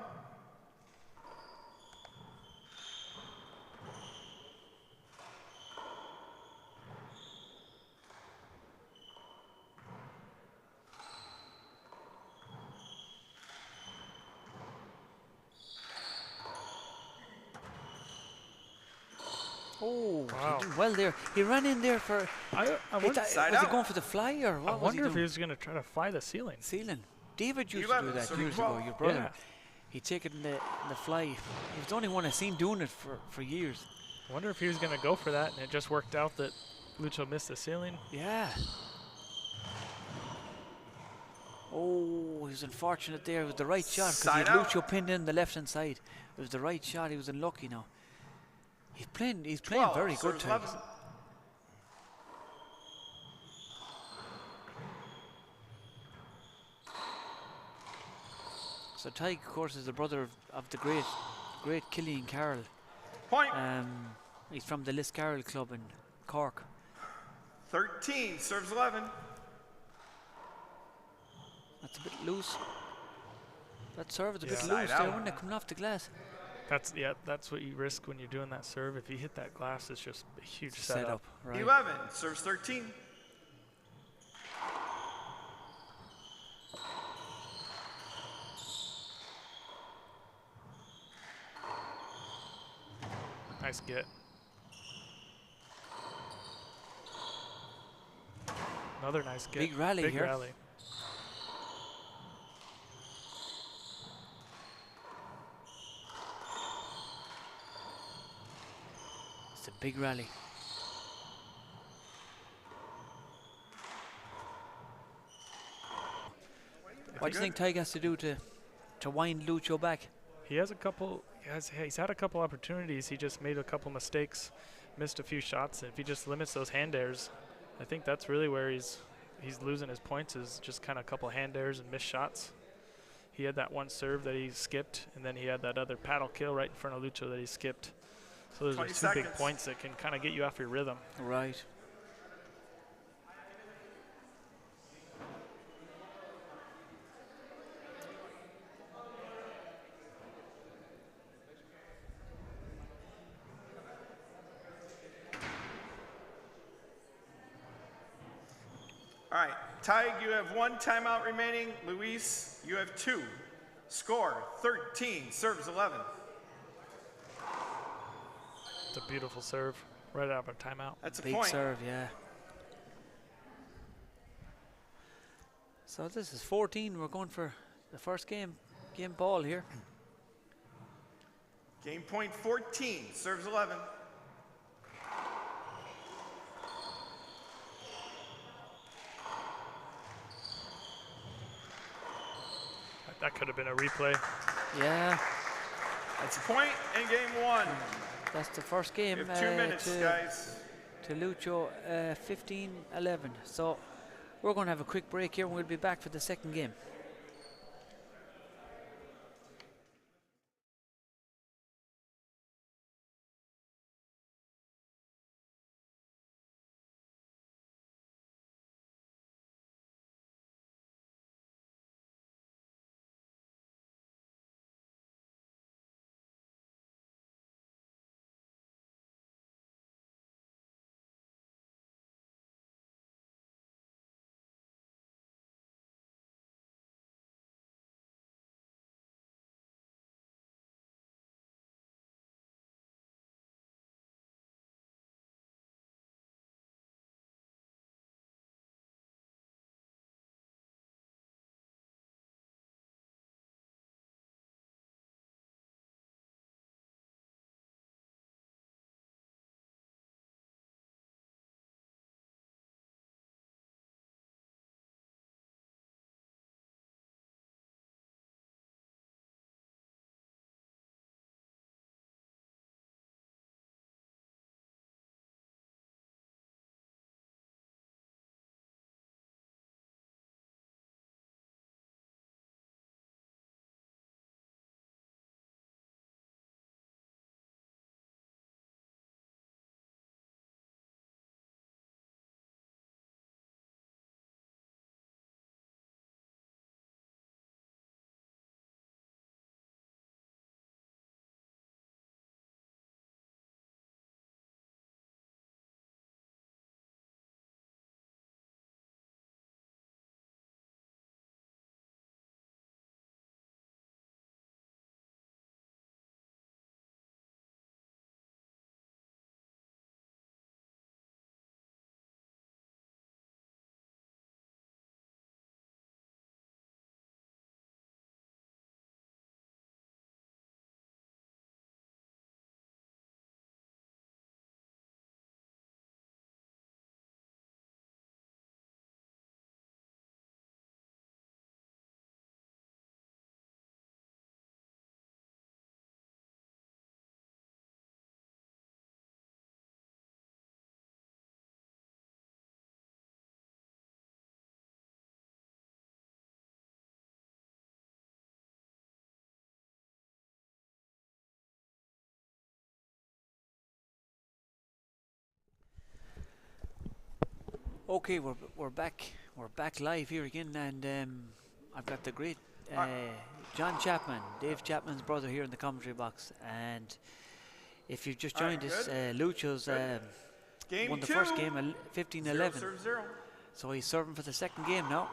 Oh, Wow. he did well there. He ran in there for. I wonder, Side was he out. going for the fly or what? I was wonder he if he doing? was going to try to fly the ceiling. Ceiling. David used 11, to do that serving years 12. ago. Your brother. Yeah. He'd take it in the fly. He was the only one I've seen doing it for years. I wonder if he was going to go for that, and it just worked out that Lucho missed the ceiling. Yeah. Oh, he was unfortunate there. It was the right shot because Lucho pinned in the left-hand side. It was the right shot. He was unlucky now. He's playing very good time. So Tig, of course, is the brother of the great Killian Carroll. Point. He's from the Liscarroll club in Cork. 13 serves 11. That's a bit loose. That serve is a bit loose there, wasn't it, coming off the glass? That's what you risk when you're doing that serve. If you hit that glass, it's just a huge setup. Right. 11 serves 13. Nice get. Another nice get. Big rally here. Rally. It's a big rally. What do you think Tig has to do to wind Lucho back? He has a couple. He's had a couple opportunities. He just made a couple mistakes, missed a few shots. And if he just limits those hand airs, I think that's really where he's losing his points, is just kind of a couple hand airs and missed shots. He had that one serve that he skipped, and then he had that other paddle kill right in front of Lucho that he skipped. So those are two big points that can kind of get you off your rhythm. Right. All right, Tig, you have 1 timeout remaining. Luis, you have 2. Score 13, serves 11. It's a beautiful serve, right out of a timeout. That's a big point. Serve, yeah. So this is 14. We're going for the first game ball here. Game point 14, serves 11. That could have been a replay. Yeah. That's a point in game 1. That's the first game. You have 2 minutes, guys. To Lucho, 15-11. So we're going to have a quick break here and we'll be back for the second game. Okay, we're back. We're back live here again, and I've got the great John Chapman, Dave Chapman's brother, here in the commentary box. And if you've just joined us, Lucho's won the first game 15-11. So he's serving for the second game now.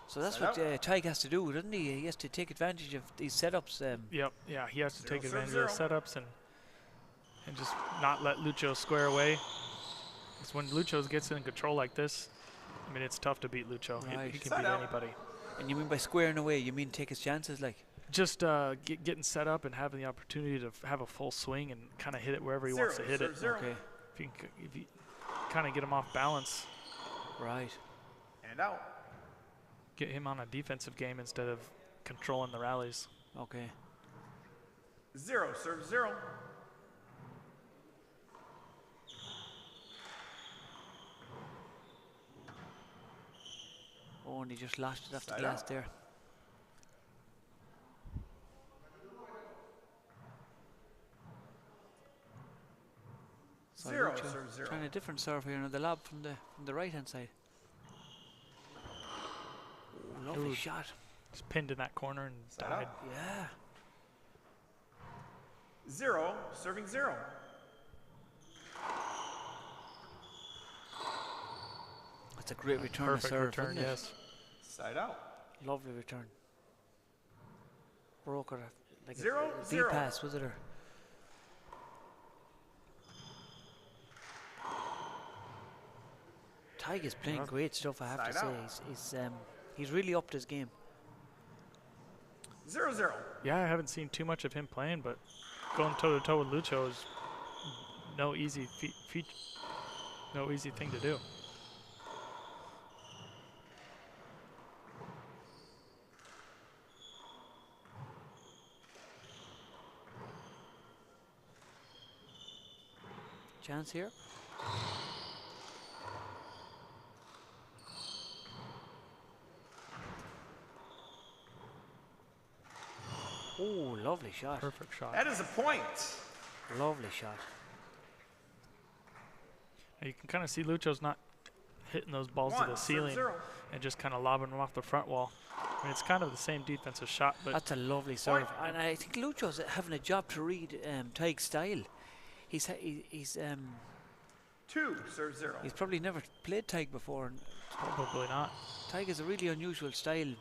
So that's what Tig has to do, doesn't he? He has to take advantage of these setups. Yep, yeah, he has to take advantage of the setups and just not let Lucho square away. Because when Lucho gets in control like this, I mean, it's tough to beat Lucho. Right. He can beat anybody. And you mean by squaring away, you mean take his chances, like? Just getting set up and having the opportunity to have a full swing and kind of hit it wherever he wants to hit it. Okay. If you kind of get him off balance. Right. And out. Get him on a defensive game instead of controlling the rallies. Okay. 0, serve 0. Oh, and he just lashed it off the glass there. So 0, serve 0. Trying a different serve here on the lob from the right hand side. Oh, lovely shot. Just pinned in that corner and died. Yeah. 0, serving 0. That's a great return. Perfect serve, return, yes. Side out. Lovely return. Broke her like 0, a 0. pass, was it? Or Tig is playing great stuff, I have to say. He's really upped his game. 0, 0. Yeah, I haven't seen too much of him playing, but going toe to toe with Lucho is no easy no easy thing to do. Chance here. Oh, lovely shot. Perfect shot. That is a point. Lovely shot. You can kind of see Lucho's not hitting those balls to the ceiling and just kind of lobbing them off the front wall. I mean, it's kind of the same defensive shot, but that's a lovely serve. And I think Lucho's having a job to read Tig's style. He's 2, serve 0. He's probably never played Tig before. Probably not. Tig is a really unusual style.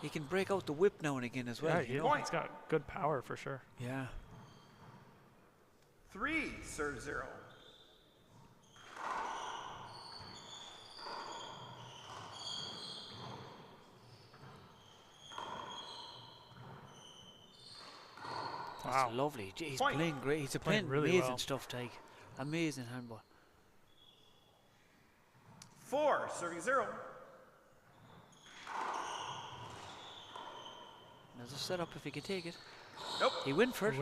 He can break out the whip now and again as well. Yeah, he's got good power for sure. Yeah. 3, serve 0. That's lovely. He's playing great. He's playing really amazing stuff, Tig. Amazing handball. 4, serving 0. There's a setup if he can take it. Nope. He went for it.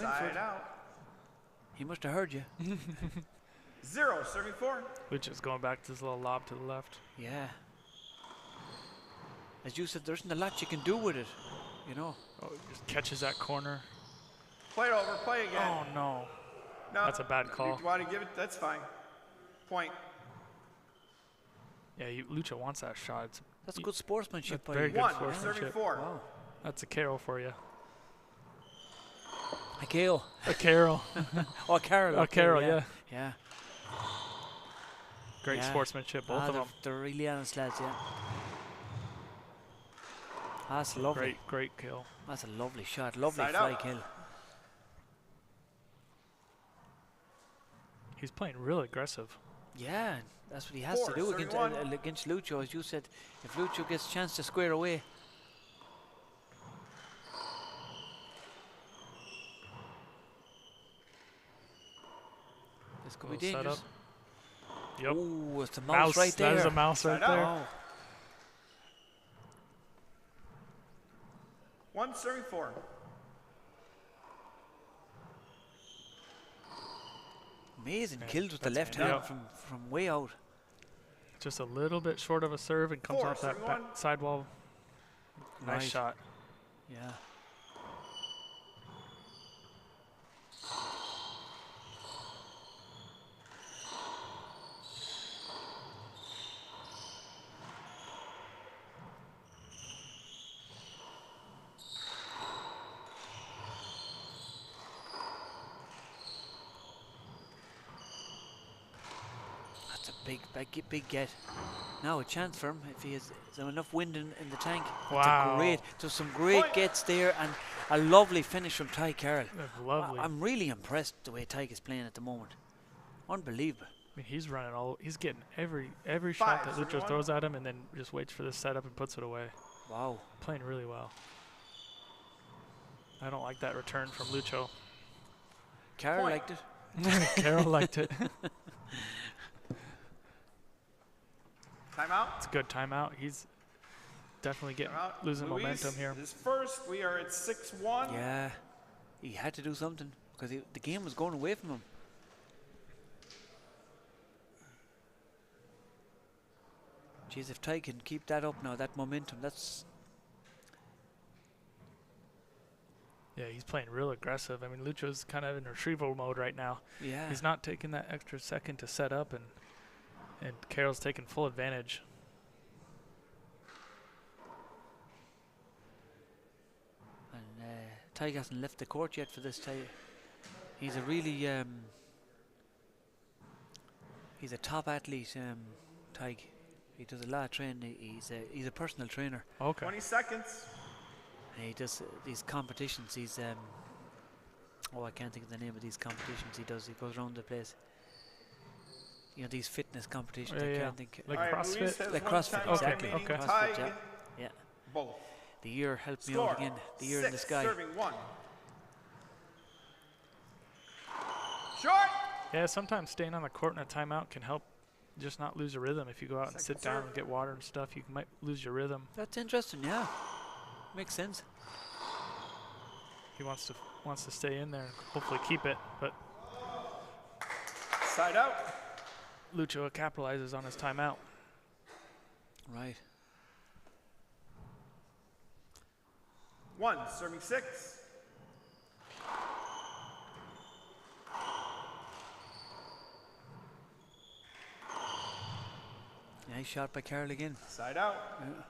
Side out. He must have heard you. 0, serving 4. Which is going back to this little lob to the left. Yeah. As you said, there isn't a lot you can do with it, you know. Oh, he just catches that corner. Play it over, play again. Oh, no. That's a bad call. You want to give it? That's fine. Point. Yeah, Lucho wants that shot. That's good sportsmanship. That's very good 1, sportsmanship. serving 4. Wow. That's a Carroll for you. A Carroll. A Carroll. Oh, Carroll. A Carroll, yeah. Yeah. Great sportsmanship, both of them. They're really honest lads, yeah. That's lovely. Great kill. That's a lovely shot. Lovely fly kill. He's playing real aggressive. Yeah, that's what he has to do against Lucho. As you said, if Lucho gets a chance to square away. This could be dangerous. Yep. Ooh, it's a mouse right there. That is a mouse right there. Oh. 1, serving 4. Amazing kills with the left hand from way out. Just a little bit short of a serve and comes off that sidewall. Nice shot. Yeah. big get. Now a chance for him if he has enough wind in the tank. Wow. There's some great gets there and a lovely finish from Ty Carroll. That's lovely. I'm really impressed the way Ty is playing at the moment. Unbelievable. I mean, he's running he's getting every shot that Lucho throws at him and then just waits for the setup and puts it away. Wow. Playing really well. I don't like that return from Lucho. Carroll liked it. Carroll liked it. Timeout. It's a good timeout. He's definitely losing momentum here. His first. We are at 6-1. Yeah. He had to do something because the game was going away from him. Jeez, if Ty can keep that up now, that momentum, that's... Yeah, he's playing real aggressive. I mean, Lucho's kind of in retrieval mode right now. Yeah. He's not taking that extra second to set up, and Carroll's taking full advantage. And Ty hasn't left the court yet for this Ty. He's a really... he's a top athlete, Ty. He does a lot of training. He's a personal trainer. Okay. 20 seconds. And he does these competitions. He's I can't think of the name of these competitions he does. He goes around the place. You know, these fitness competitions. I can't think. Like CrossFit. Like CrossFit, exactly. Okay. CrossFit, yeah. Both. The year helped me out again. The year in the sky. Serving 1. Short. Yeah, sometimes staying on the court in a timeout can help just not lose your rhythm. If you go out and sit down and get water and stuff, you might lose your rhythm. That's interesting, yeah. Makes sense. He wants to stay in there and hopefully keep it, but side out. Lucho capitalizes on his timeout. Right. 1, serving 6. Nice shot by Carroll again. Side out. Yeah.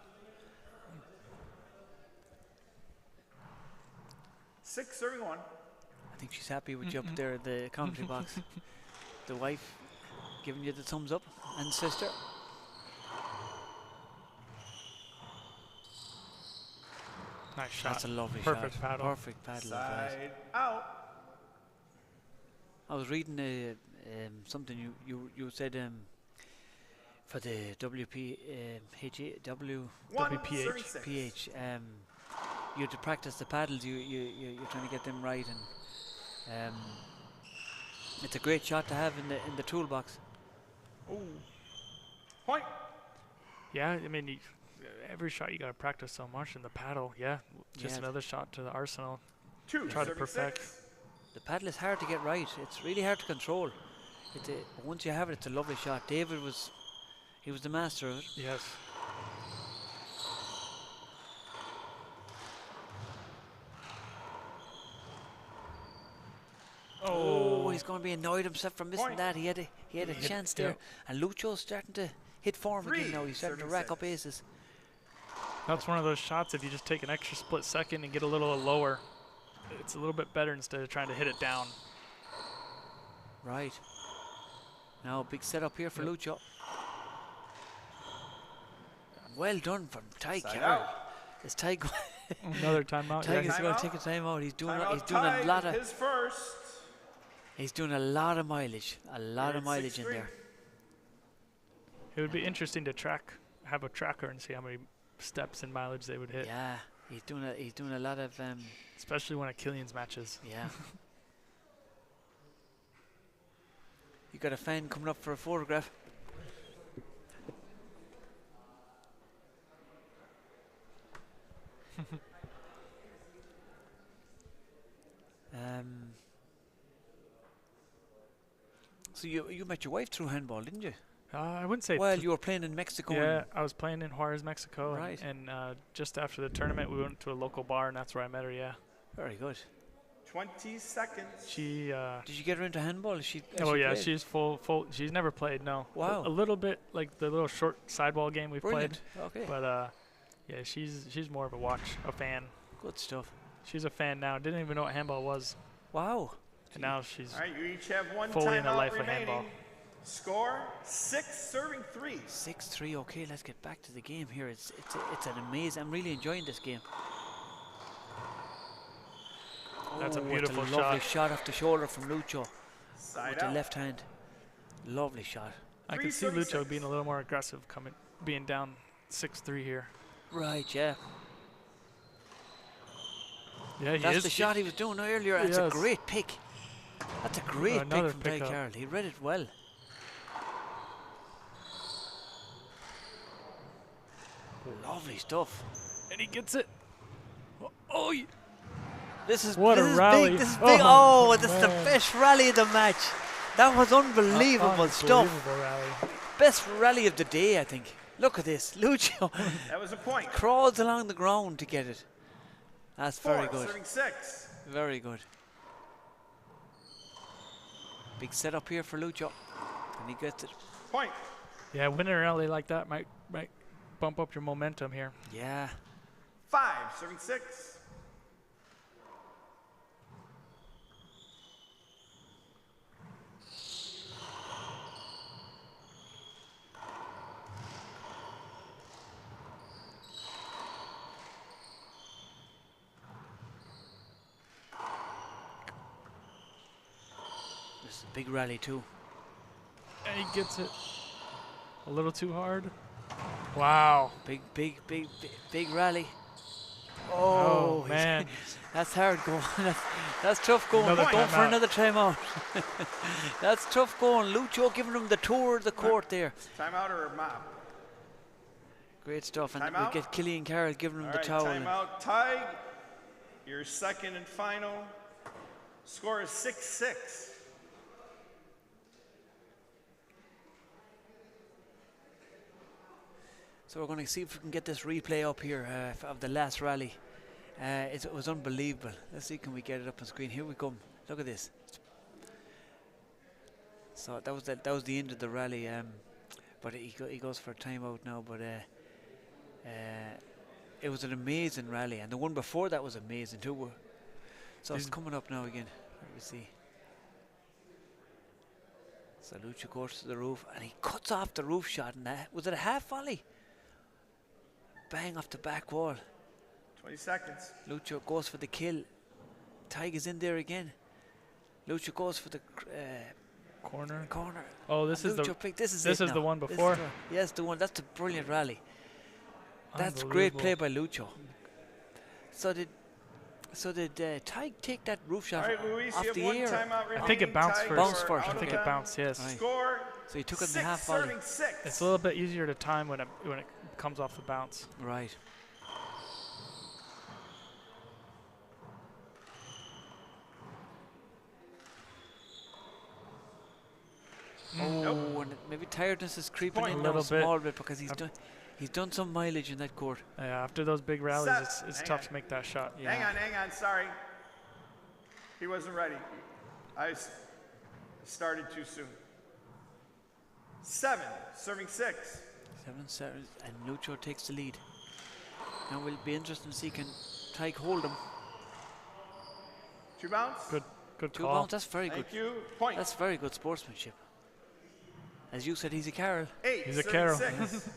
6, serving 1. I think she's happy with you up there in the commentary box. The wife giving you the thumbs up, and sister. Nice shot. That's a lovely Perfect shot. paddle. Perfect paddle. Side out. I was reading something you said for the WPH. You had to practice the paddles. You're trying to get them right, and it's a great shot to have in the toolbox. Ooh. Point. Yeah, I mean, every shot you got to practice so much in the paddle. Yeah, just another shot to the arsenal. 2, try to perfect. 6. The paddle is hard to get right. It's really hard to control. Once you have it, it's a lovely shot. David was the master of it. Yes. Oh, he's going to be annoyed himself for missing that. He had a chance there. And Lucho's starting to hit form again now. He's starting to rack up aces. That's one of those shots, if you just take an extra split second and get a little lower, it's a little bit better instead of trying to hit it down. Right. Now, big setup here for Lucho. Well done from Ty Carroll. Is Ty going? Another timeout. Ty is going to take a timeout. He's doing a lot of. His first. He's doing a lot of mileage. A lot of mileage in there. It would be interesting to have a tracker and see how many steps and mileage they would hit. Yeah, he's doing a lot of. Especially one of Killian's matches. Yeah. You got a fan coming up for a photograph. So you met your wife through handball, didn't you? I wouldn't say. Well, you were playing in Mexico. Yeah, I was playing in Juarez, Mexico. Right. And just after the tournament, we went to a local bar, and that's where I met her. Yeah. Very good. 20 seconds. She. Did you get her into handball? Is she? Yeah, she's full. She's never played. No. Wow. A little bit like the little short sideball game we've Brilliant. played. Okay. But yeah, she's more of a fan. Good stuff. She's a fan now. Didn't even know what handball was. Wow. And now she's All right, you each have one fully in the timeout life of remaining. handball. Score 6, serving 3. 6-3. Okay, let's get back to the game here. It's an amazing. I'm really enjoying this game. That's a beautiful shot. Lovely shot off the shoulder from Lucho with the left hand. Lovely shot. I can see Lucho being a little more aggressive, being down 6-3 here. Right, yeah. Yeah, that's the shot he was doing earlier. That's a great pick. That's a great pick from Carroll. He read it well. Lovely stuff. And he gets it. Oh, this is what this a is rally. Big. This is big. Oh, this is the best rally of the match. That was unbelievable stuff. Rally. Best rally of the day, I think. Look at this. Lucio that was a point. Crawls along the ground to get it. That's very good. Serving 6. Very good. Big setup here for Lucho. And he gets it. Point. Yeah, winning a rally like that might bump up your momentum here. Yeah. 5, serving 6. This is a big rally too. And he gets it a little too hard. Wow. Big rally. Oh man. That's hard going. That's tough going. Going for another timeout. That's tough going. Lucho giving him the tour of the court there. Timeout or a mop? Great stuff. And we get Killian Carroll giving him the towel. Timeout. Tig, your second and final. Score is 6-6. So we're going to see if we can get this replay up here of the last rally. It was unbelievable. Let's see, can we get it up on screen? Here we come. Look at this. So that was the end of the rally. But he goes for a timeout now. But it was an amazing rally, and the one before that was amazing too. So it's coming up now again. Let me see. So Lucho goes to the roof, and he cuts off the roof shot. And was it a half volley? Bang off the back wall. 20 seconds. Lucho goes for the kill. Tig is in there again. Lucho goes for the corner. Oh, this is the the one before. Yes, the one. That's a brilliant rally. That's great play by Lucho. So did Tig take that roof shot off the air? I think it bounced first. Bounced first. I think it bounced. Yes. Right. Score. So he took it in the half volley. It's a little bit easier to time when it comes off the bounce. Right. Oh, and maybe tiredness is creeping in a small bit because he's done some mileage in that court. Yeah, after those big rallies, it's tough to make that shot. Yeah. Hang on, sorry. He wasn't ready. I started too soon. 7, serving 6. 7, and Lucho takes the lead. Now we'll be interested to see can Tig hold him. 2 bounce. Good 2 call. bounce. That's very good. Thank you. Point. That's very good sportsmanship. As you said, he's a Carroll. 8, he's a Carroll. 6.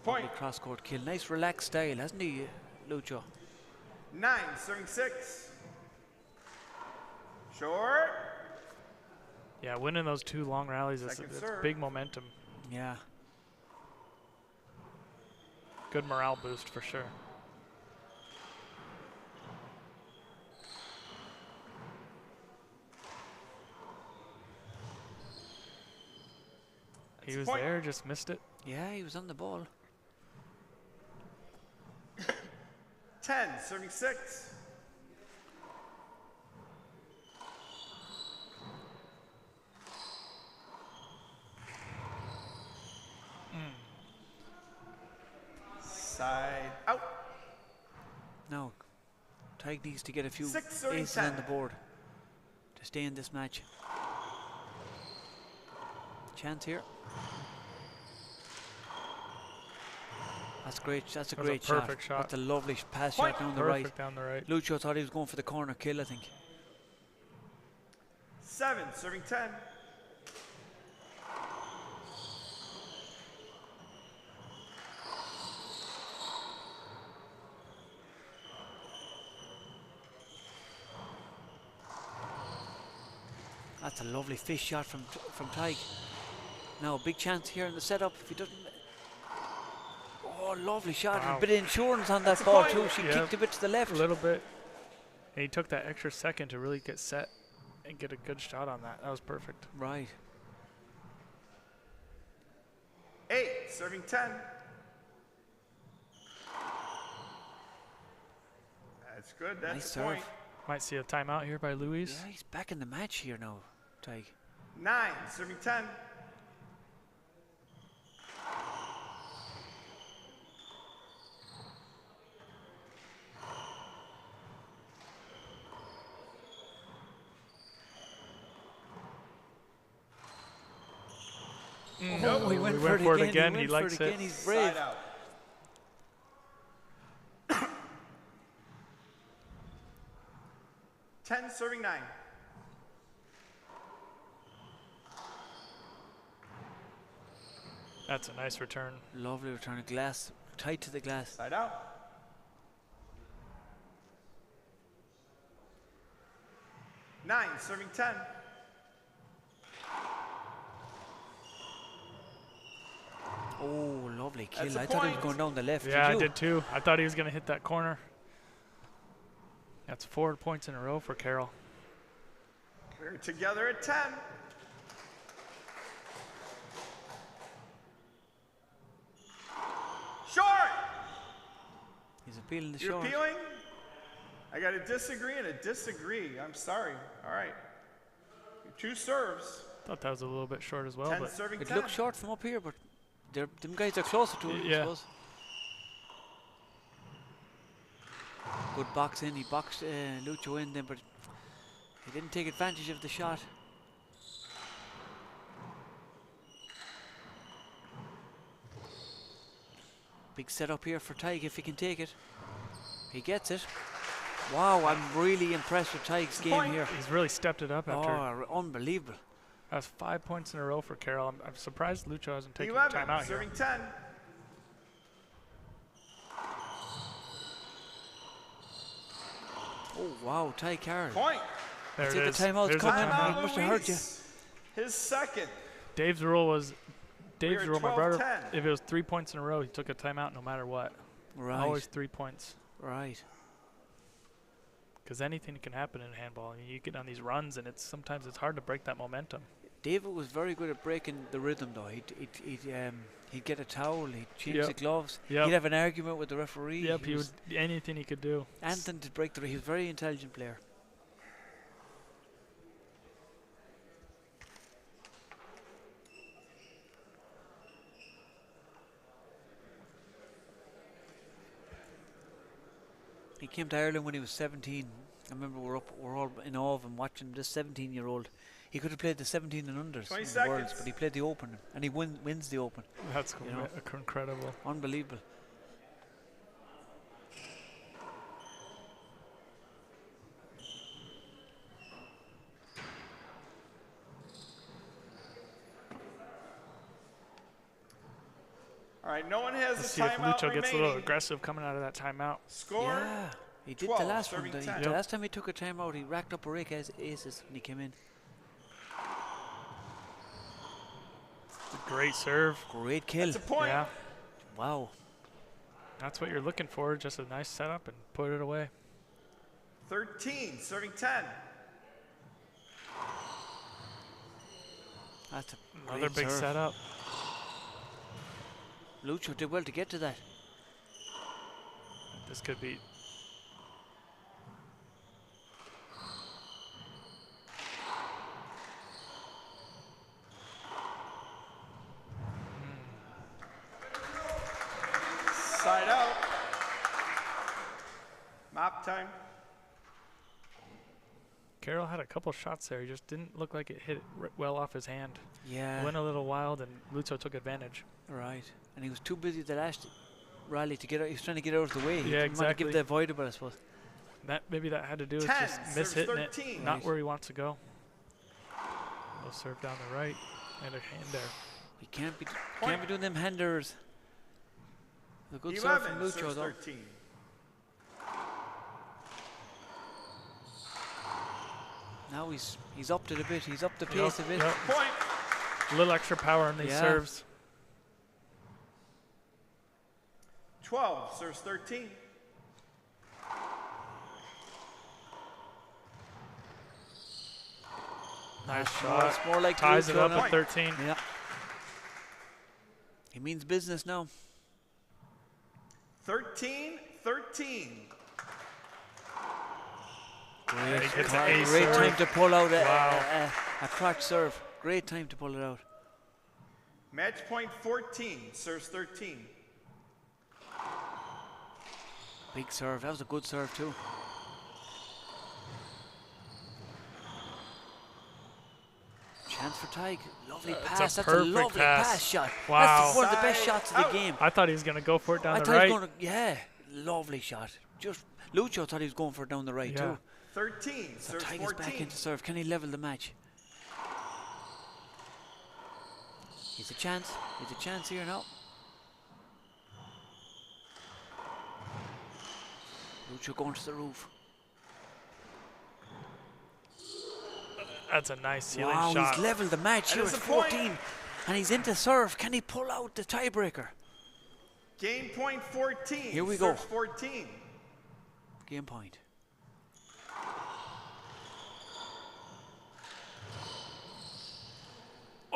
Point. Cross court kill. Nice relaxed style, hasn't he, Lucho? 9, serving 6. Short. Yeah, winning those 2 long rallies is big momentum. Yeah. Good morale boost for sure. He was there, just missed it. Yeah, he was on the ball. 10, serving 6. Side out. No. Tig needs to get a few 6, aces on the board to stay in this match. Chance here. That's great. That's a great shot. Perfect shot. That's a lovely pass Point. shot down the Perfect right. down the right. Lucio thought he was going for the corner kill, I think. 7, serving 10. That's a lovely fish shot from Tig. Now a big chance here in the setup if he doesn't. Oh, lovely shot. Wow. A bit of insurance on that ball too. She kicked a bit to the left. A little bit. And he took that extra second to really get set and get a good shot on that. That was perfect. Right. 8, serving 10. That's good. That's Nice a point. serve. Might see a timeout here by Louise. Yeah, he's back in the match here now, Tig. 9, serving 10. Oh, he went for it again. He likes it. He's brave. Side out. 10, serving 9. That's a nice return. Lovely return of glass. Tight to the glass. Side out. 9, serving 10. Oh, lovely kill. That's a I thought he was point. going down the left. Yeah, I you? did too. I thought he was going to hit that corner. That's 4 points in a row for Carroll. We're together at 10. Short! He's appealing the You're short. appealing? I got a disagree and a disagree. I'm sorry. All right. 2 serves. Thought that was a little bit short as well. 10 But serving It 10. looks short from up here, but them guys are closer to it, I Yeah. suppose. Good box in. He boxed Lucio in then, but he didn't take advantage of the shot. Big setup here for Tig if he can take it. He gets it. Wow, I'm really impressed with Tig's game here. he's really stepped it up after. Oh, unbelievable. That's 5 points in a row for Carroll. I'm surprised Lucio hasn't taken 11, time out here. serving 10. Oh, wow, Tig Carroll. Point. There See it the is. timeout's There's a coming. timeout. He must have heard you. His second. Dave's rule was, We're at my brother, 12-10. if it was 3 points in a row, he took a timeout no matter what. Right. Always 3 points. Right. Because anything can happen in handball. I mean, you get on these runs, and sometimes it's hard to break that momentum. David was very good at breaking the rhythm, though. He'd get a towel, he'd change the gloves, he'd have an argument with the referee. Yep, he would anything he could do. Anything to break the rhythm. He was a very intelligent player. He came to Ireland when he was 17. I remember we're all in awe of him watching this 17-year-old. He could have played the 17 and unders 20 in the seconds. Worlds, but he played the Open, and he wins the Open. That's You know. incredible. Unbelievable. All right, no one has Let's a see if timeout Lucio gets a little remaining. aggressive coming out of that timeout. Score. Yeah, he did 12, the last one. serving The 10. the last time he took a timeout, he racked up a rake as aces when he came in. A great serve. Great kill. That's a point. Yeah, Wow. that's what you're looking for. Just a nice setup and put it away. 13, serving 10. That's a Another great big serve. setup. Lucio did well to get to that. This could be. Side out. Mop time. Carroll had a couple shots there. He just didn't look like it hit well off his hand. Yeah. Went a little wild, and Lucio took advantage. Right. And he was too busy the last rally to get out. He was trying to get out of the way. Yeah, he exactly. Want to give the avoidable, I suppose. Maybe that had to do with 10, just mishitting it, right. not where he wants to go. He'll serve down the right and a hand there. He can't be doing them handers. The good serve from Lucho though. 13. Now he's upped it a bit. He's upped the pace a bit. Yep. Point. A little extra power in these serves. 12 serves 13. Nice shot. It's more like ties it up now. at 13. Yeah. He means business now. 13-13. Great time to pull out a cracked serve. Great time to pull it out. Match point 14 serves 13. Big serve. That was a good serve too. Chance for Tig. Lovely pass. That's a lovely pass shot. Wow. That's one of the best shots of the game. I thought he was going to go for it down the right. right. He was gonna, yeah, lovely shot. Just Lucho thought he was going for it down the right too. 13 So serves Tig 14. is back into serve. Can he level the match? He's a chance. He's a chance here now. Lucho going to the roof. That's a nice ceiling shot. Wow, he's leveled the match here at 14. And he's into serve. Can he pull out the tiebreaker? Game point 14. Here we go. 14. Game point.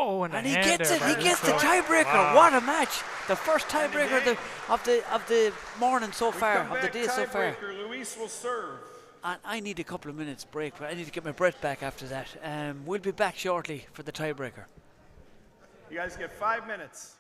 Oh, and he gets it. He gets the tiebreaker. Wow. What a match! The first tiebreaker of the morning so far, of the day so far. Luis will serve. And I need a couple of minutes break, but I need to get my breath back after that. We'll be back shortly for the tiebreaker. You guys get 5 minutes.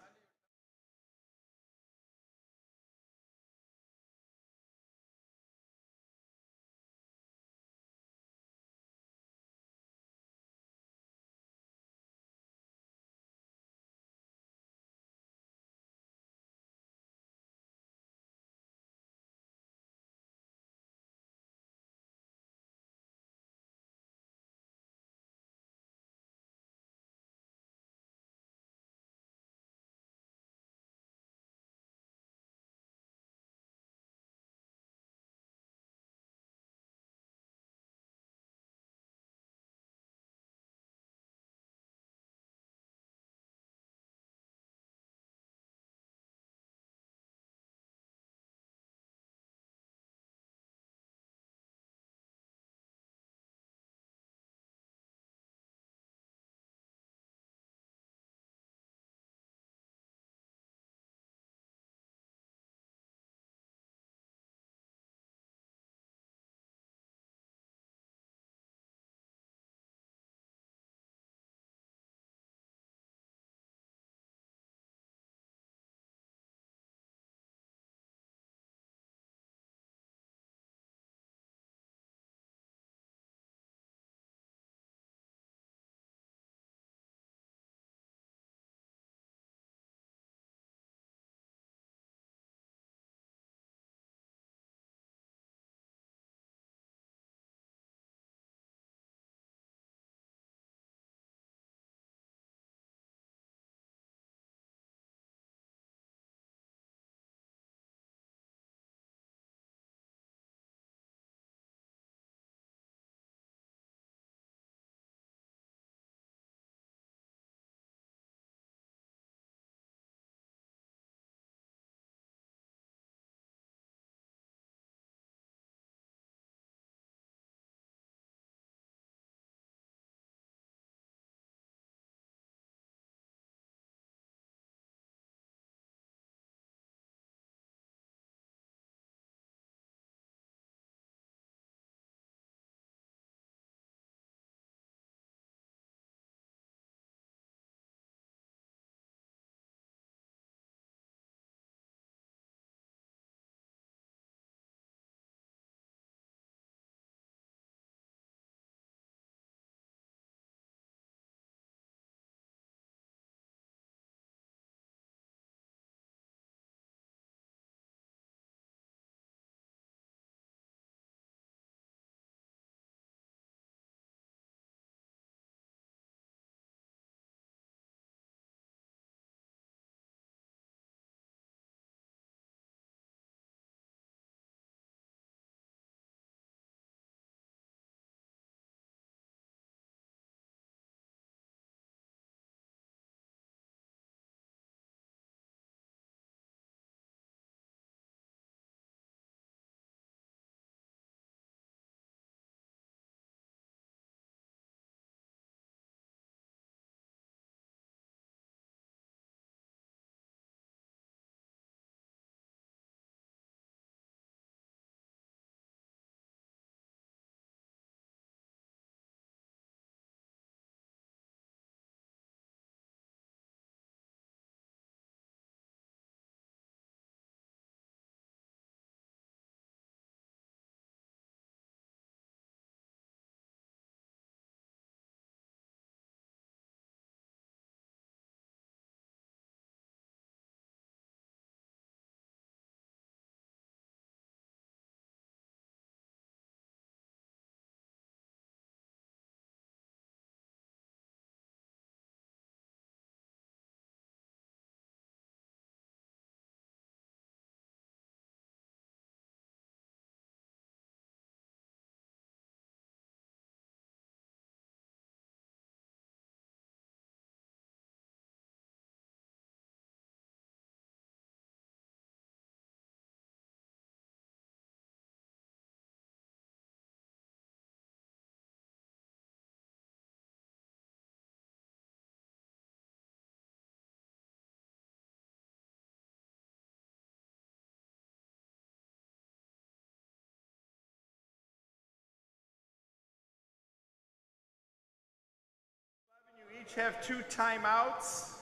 each have 2 timeouts.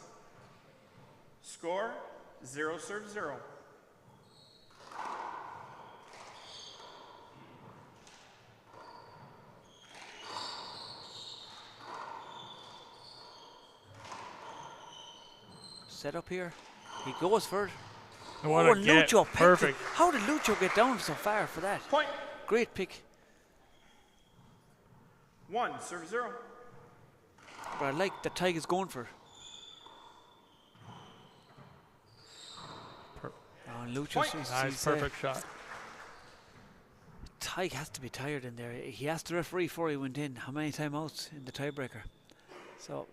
Score 0-0. Set up here. He goes for it. Oh, Lucho, perfect. How did Lucho get down so far for that? Point. Great pick. 1-0. But I like the Tigers going for it. Oh, Lucho's nice, perfect shot. Tig has to be tired in there. He asked the referee before he went in how many timeouts in the tiebreaker. So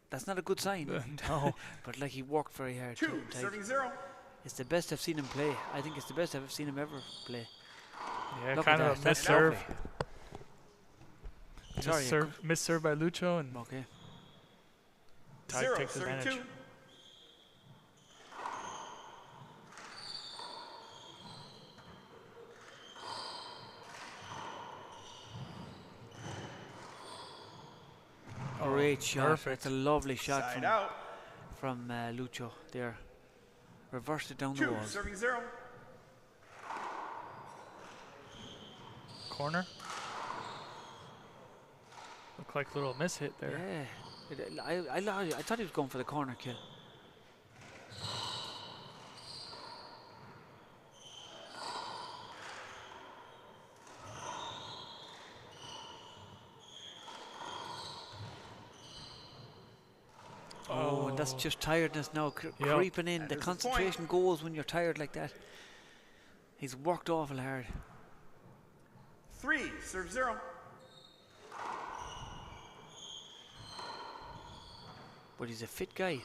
that's not a good sign. No. But like he worked very hard. 2-0. It's the best I've seen him play. I think it's the best I've seen him ever play. Yeah, Look kind of a missed serve. Sorry, missed serve by Lucho, and okay. Tig takes advantage. Great shot. Perfect. It's a lovely shot Side from Lucho there. Reversed it down the walls. 2-0. Corner. Looked like a little miss hit there. Yeah. I thought he was going for the corner kill. Oh, and that's just tiredness now creeping in. The concentration goes when you're tired like that. He's worked awful hard. 3-0. But he's a fit guy.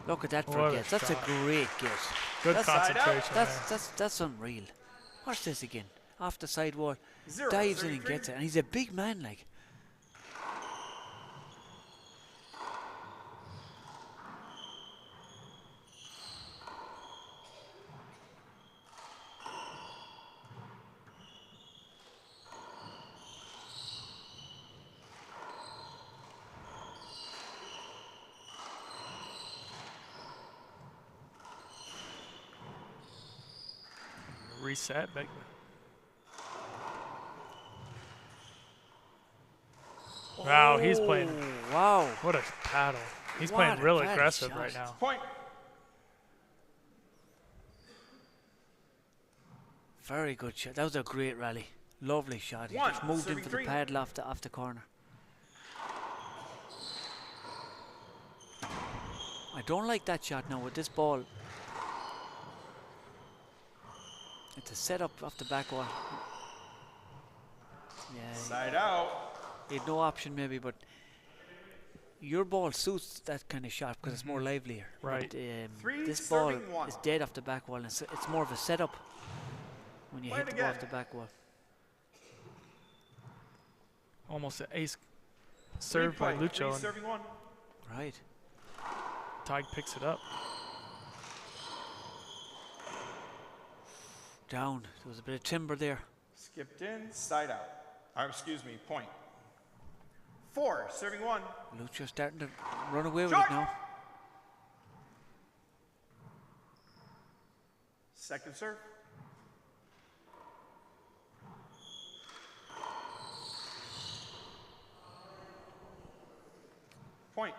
Look at that for a get. That's a great get. Good concentration. That's unreal. Watch this again. Off the side wall. Dives in and gets it. And he's a big man like. Reset. Wow, he's playing. Wow. What a paddle. He's playing real aggressive right now. Point. Very good shot. That was a great rally. Lovely shot. He just moved in for the paddle off the corner. I don't like that shot now with this ball. It's a setup off the back wall. Yeah. Side out. He had no option maybe, but your ball suits that kind of shot because it's more livelier. Right. But, this ball is dead off the back wall. And it's more of a setup when you hit the ball off the back wall. Almost an ace serve by Lucho. Right. Tig picks it up. Down. There was a bit of timber there. Skipped in, side out. Excuse me, point. 4-1. Lucho starting to run away with it now. Second serve. Point.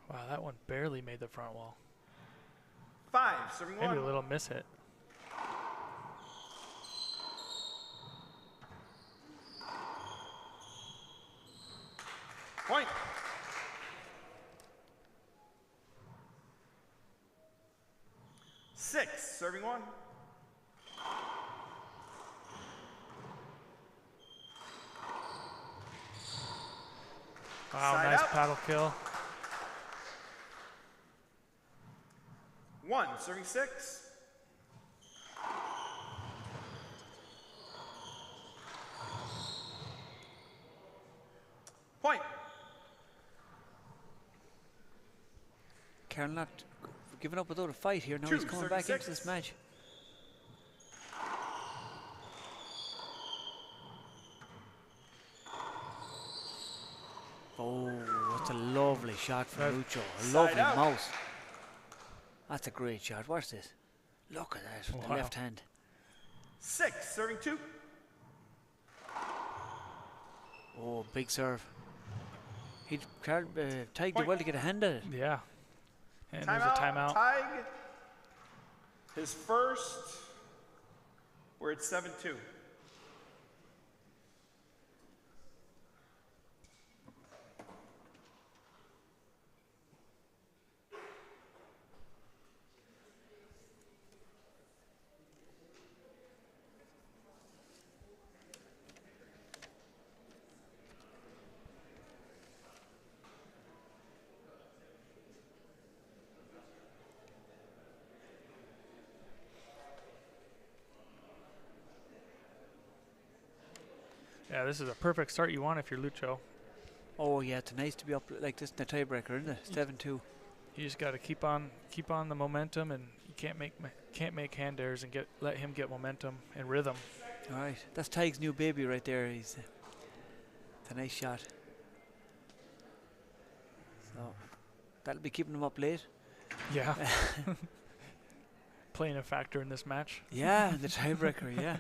Wow, that one barely made the front wall. 5-1. Maybe a little miss hit. Point. Six, serving one. Wow, nice paddle kill. 1, serving 6. Point. Carroll not giving up without a fight here. Now he's coming back into this match. Oh, that's a lovely shot from Lucho. A lovely mouse. That's a great shot. Watch this. Look at that with the left hand. 6, serving 2. Oh, big serve. He Tig did well to get a hand at it. Yeah. And there's a timeout. Tig, his first. We're at 7-2. Yeah, this is a perfect start you want if you're Lucho. Oh yeah, it's nice to be up like this in the tiebreaker, isn't it? 7-2. You just got to keep on the momentum, and you can't make hand errors and let him get momentum and rhythm. All right, that's Tig's new baby right there. It's a nice shot. So that'll be keeping him up late. Yeah. Playing a factor in this match. Yeah, the tiebreaker. Yeah.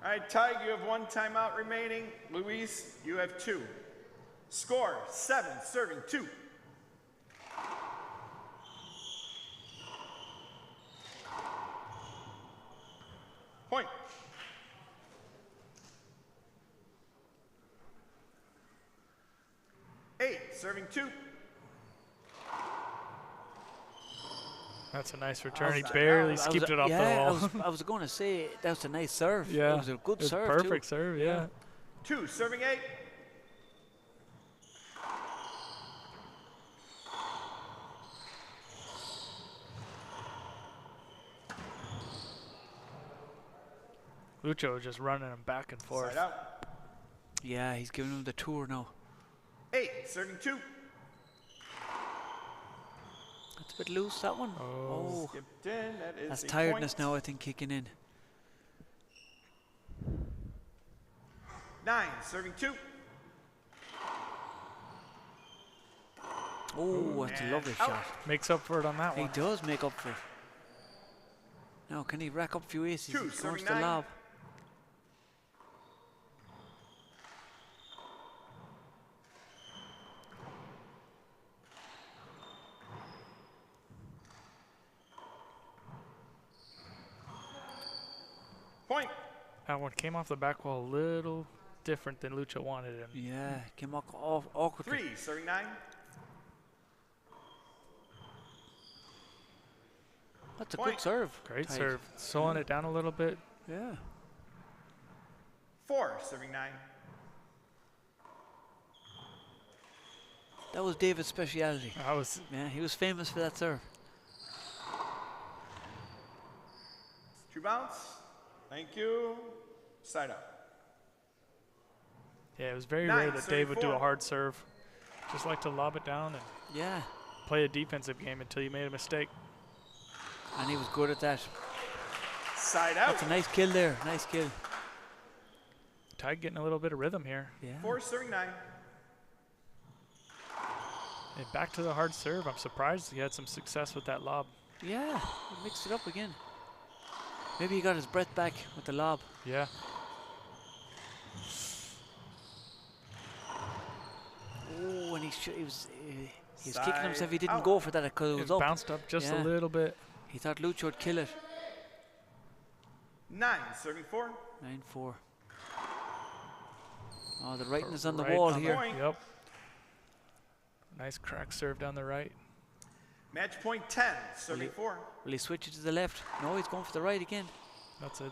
All right, Tig, you have 1 timeout remaining. Luis, you have 2. Score, 7, serving 2. Point. Eight, serving 2. That's a nice return. He barely skipped it off the wall. I was going to say that was a nice serve. Yeah, it was a good serve. Perfect serve. Yeah. 2, serving 8. Lucho just running him back and forth. Side out. Yeah, he's giving him the tour now. 8, serving 2. That's a bit loose, that one. Oh. Skipped in. That is that's tiredness now, I think, kicking in. 9, serving 2. Oh, that's a lovely shot. Makes up for it on that one. He does make up for it. Now, can he rack up a few aces? 2, He serving goes to 9. lob. Point. That one came off the back wall a little different than Lucho wanted him. Yeah, came off awkwardly. 3, serving 9. That's a good serve. Great serve. Slowing it down a little bit. Yeah. 4, serving 9. That was David's speciality. Yeah, he was famous for that serve. True bounce. Thank you. Side up. Yeah, it was very 9, rare that Dave would do 34. a hard serve. Just like to lob it down and play a defensive game until you made a mistake. And he was good at that. Side out. That's a nice kill there. Nice kill. Tig getting a little bit of rhythm here. Yeah. 4, serving 9. And back to the hard serve. I'm surprised he had some success with that lob. Yeah, he mixed it up again. Maybe he got his breath back with the lob. Yeah. Oh, and he was kicking himself. He didn't go for that because it was up. Bounced up just a little bit. He thought Lucho would kill it. 9, serving 4. 9-4. Oh, the writing is on the wall here. Yep. Nice crack serve down the right. Match point 10, serving 4. Will he switch it to the left? No, he's going for the right again. That's it.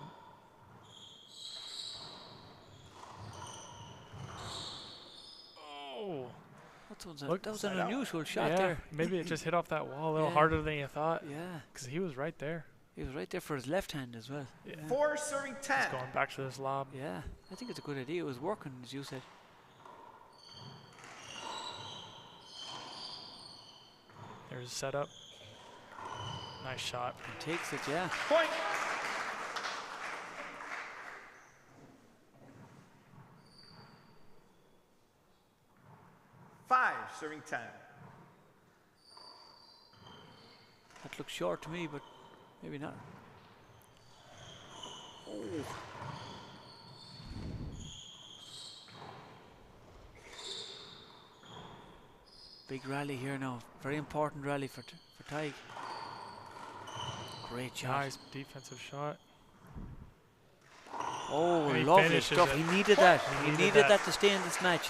Oh. That was an unusual shot there. Maybe it just hit off that wall a little harder than you thought. Yeah. Because he was right there. He was right there for his left hand as well. Yeah. 4, serving 10. He's going back to this lob. Yeah, I think it's a good idea. It was working, as you said. There's a setup. Nice shot. He takes it, yeah. Point. serving 10. That looks short to me, but maybe not. Oh. Big rally here now. Very important rally for Tig. Great shot. Nice defensive shot. Oh, And he lovely stuff. finishes He needed that. He He needed needed that. that to stay in this match.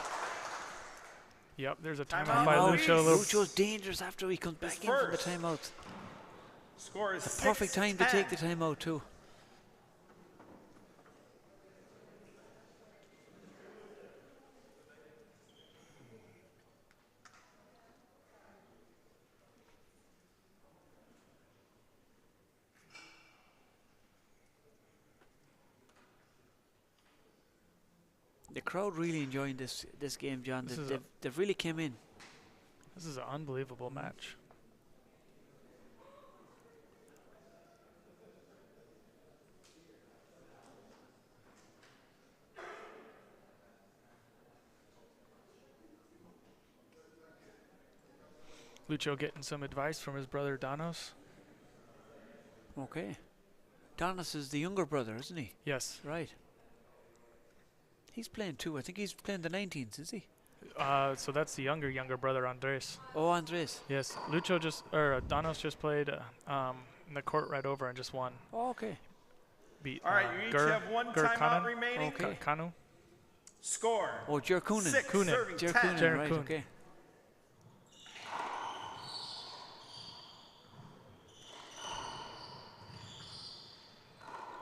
Yep, there's a Timeout. timeout by Lucho. Lucho's dangerous after he comes back in from the timeout. Score is The perfect time to take the timeout too. The crowd really enjoying this game, John. They've really came in. This is an unbelievable match. Lucho getting some advice from his brother Danos. Okay. Danos is the younger brother, isn't he? Yes. Right. He's playing too. I think he's playing the 19s, is he? So that's the younger brother Andres. Oh, Andres. Yes. Danos just played in the court right over and just won. Oh, okay. Beat. All right, you each have one timeout remaining. Okay. Kanu. Score. Oh, Jerome. 6 serving 10. Jerome, right, okay.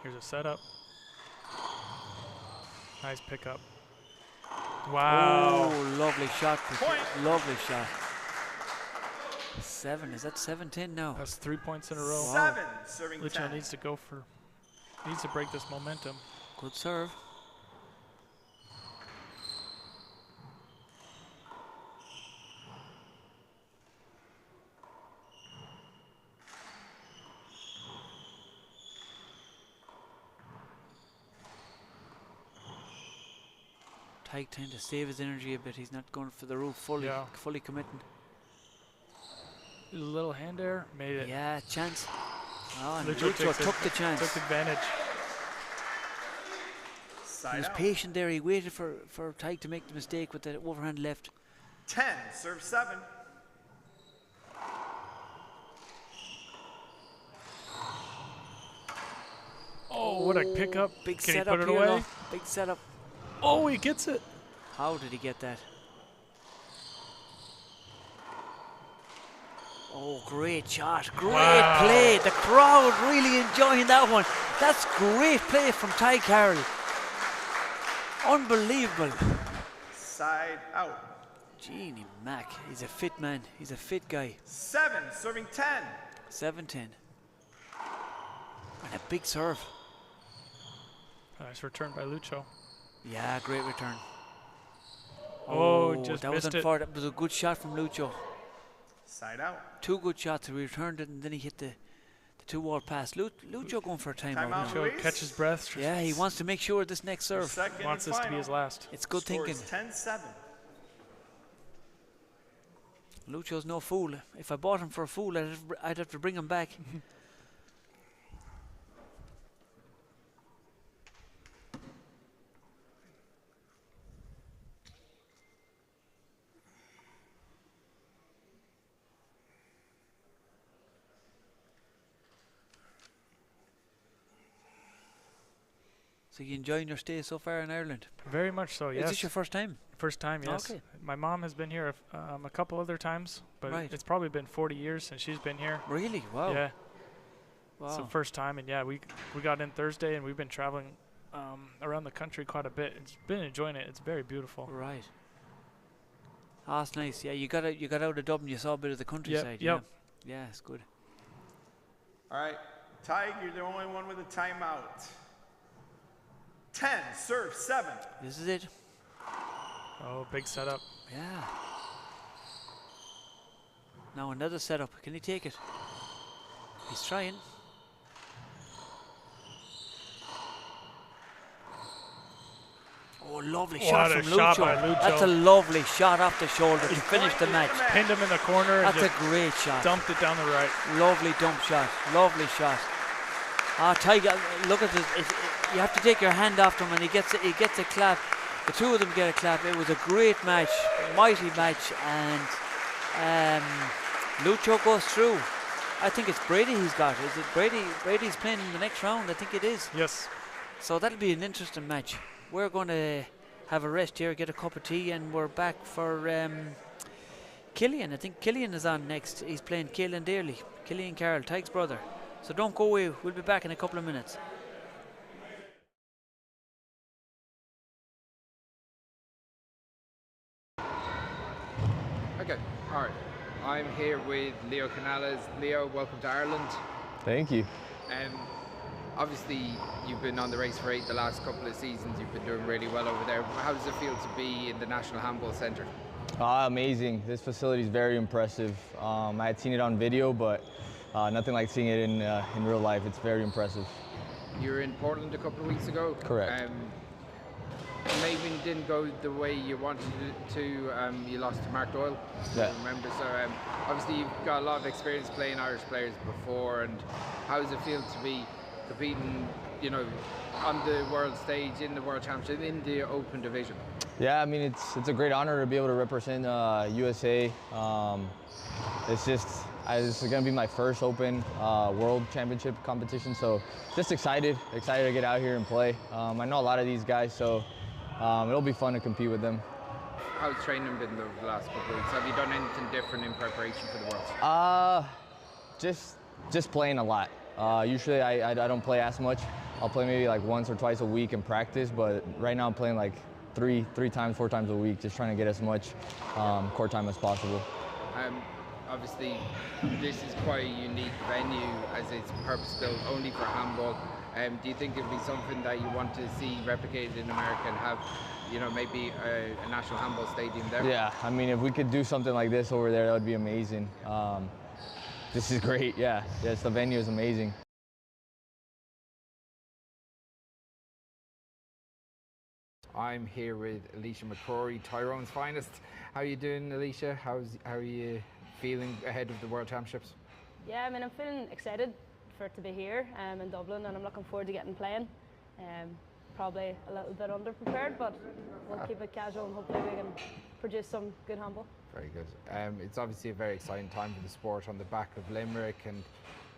Here's a setup. Nice pickup. Wow. Oh, lovely shot. Point. Lovely shot. 7. Is that 7-10 now? That's 3 points in a row. 7 serving Lucho 10. needs to break this momentum. Good serve. Tig trying to save his energy a bit. He's not going for the roof fully committing. Little hand there, made it. Yeah, chance. Oh, and Lucho Lucho took the chance. Took advantage. Side He was out. patient there. He waited for Tig to make the mistake with the overhand left. 10 serve 7. Oh, what a pickup. Big Can he setup put it here away? now. Big setup. Oh, he gets it. How did he get that? Oh, great shot. Great play. The crowd really enjoying that one. That's great play from Tig Carroll. Unbelievable. Side out. Genie Mac. He's a fit man. He's a fit guy. 7 serving 10. 7-10. And a big serve. Nice return by Lucho. Yeah, great return. Oh, just that missed wasn't it. far. That was a good shot from Lucho. Side out. 2 good shots. He returned it and then he hit the 2-wall pass. Lucho going for a timeout. Timeout. now. Lucho catches breath. Yeah, he wants to make sure this next serve. Second Wants and this to be final. his last. It's good Score thinking. is 10-7. Lucho's no fool. If I bought him for a fool, I'd have to bring him back. So you enjoying your stay so far in Ireland? Very much so, yes. Is this your first time? First time, yes. Okay. My mom has been here a couple other times, but Right. it's probably been 40 years since she's been here. Really? Wow. Yeah. Wow. So first time, and yeah, we got in Thursday, and we've been traveling around the country quite a bit. It's been enjoying it. It's very beautiful. Right. Oh, that's nice. Yeah, you got out of Dublin. You saw a bit of the countryside. Yep. Yeah, it's good. All right, Tig, you're the only one with a timeout. 10 serve 7. This is it. Oh, big setup. Yeah. Now another setup. Can he take it? He's trying. Oh, Oh, lovely What shot a from shot Lucho. by Lucho. That's a lovely shot off the sholoulder to finish the match. Pinned him in the corner. That's and a great shot. Dumped it down the right. Lovely dump shot. Lovely shot. Tiger, look at this. You have to take your hand off him, and he gets a clap. The two of them get a clap. It was a great match, mighty match, and Lucho goes through. I think it's Brady he's got. Is it Brady? Brady's playing in the next round. I think it is. Yes. So that'll be an interesting match. We're going to have a rest here, get a cup of tea, and we're back for Killian. I think Killian is on next. He's playing Killian Daly. Killian Carroll, Tig's brother. So don't go away. We'll be back in a couple of minutes. Okay, all right. I'm here with Leo Canales. Leo, welcome to Ireland. Thank you. Obviously, you've been on the race for 8 the last couple of seasons. You've been doing really well over there. How does it feel to be in the National Handball Centre? Amazing. This facility is very impressive. I had seen it on video, but nothing like seeing it in real life. It's very impressive. You were in Portland a couple of weeks ago. Correct. Maybe it didn't go the way you wanted it to. You lost to Mark Doyle, yeah. I remember. So obviously you've got a lot of experience playing Irish players before. And how does it feel to be competing, you know, on the world stage, in the World Championship, in the open division? Yeah, I mean, it's a great honor to be able to represent USA. This is going to be my first open world championship competition, so just excited to get out here and play. I know a lot of these guys, so it'll be fun to compete with them. How's training been the last couple of weeks? Have you done anything different in preparation for the Worlds? Just playing a lot. Usually I don't play as much. I'll play maybe like once or twice a week in practice, but right now I'm playing like three times, 4 times a week, just trying to get as much court time as possible. Obviously, this is quite a unique venue as it's purpose-built only for handball. Do you think it would be something that you want to see replicated in America and have, you know, maybe a national handball stadium there? Yeah, I mean, if we could do something like this over there, that would be amazing. This is great, yeah. Yes, the venue is amazing. I'm here with Alicia McCrory, Tyrone's finest. How are you doing, Alicia? How are you feeling ahead of the World Championships? Yeah, I mean, I'm feeling excited for it to be here in Dublin, and I'm looking forward to getting playing. Probably a little bit underprepared, but we'll keep it casual and hopefully we can produce some good handball. Very good. It's obviously a very exciting time for the sport on the back of Limerick, and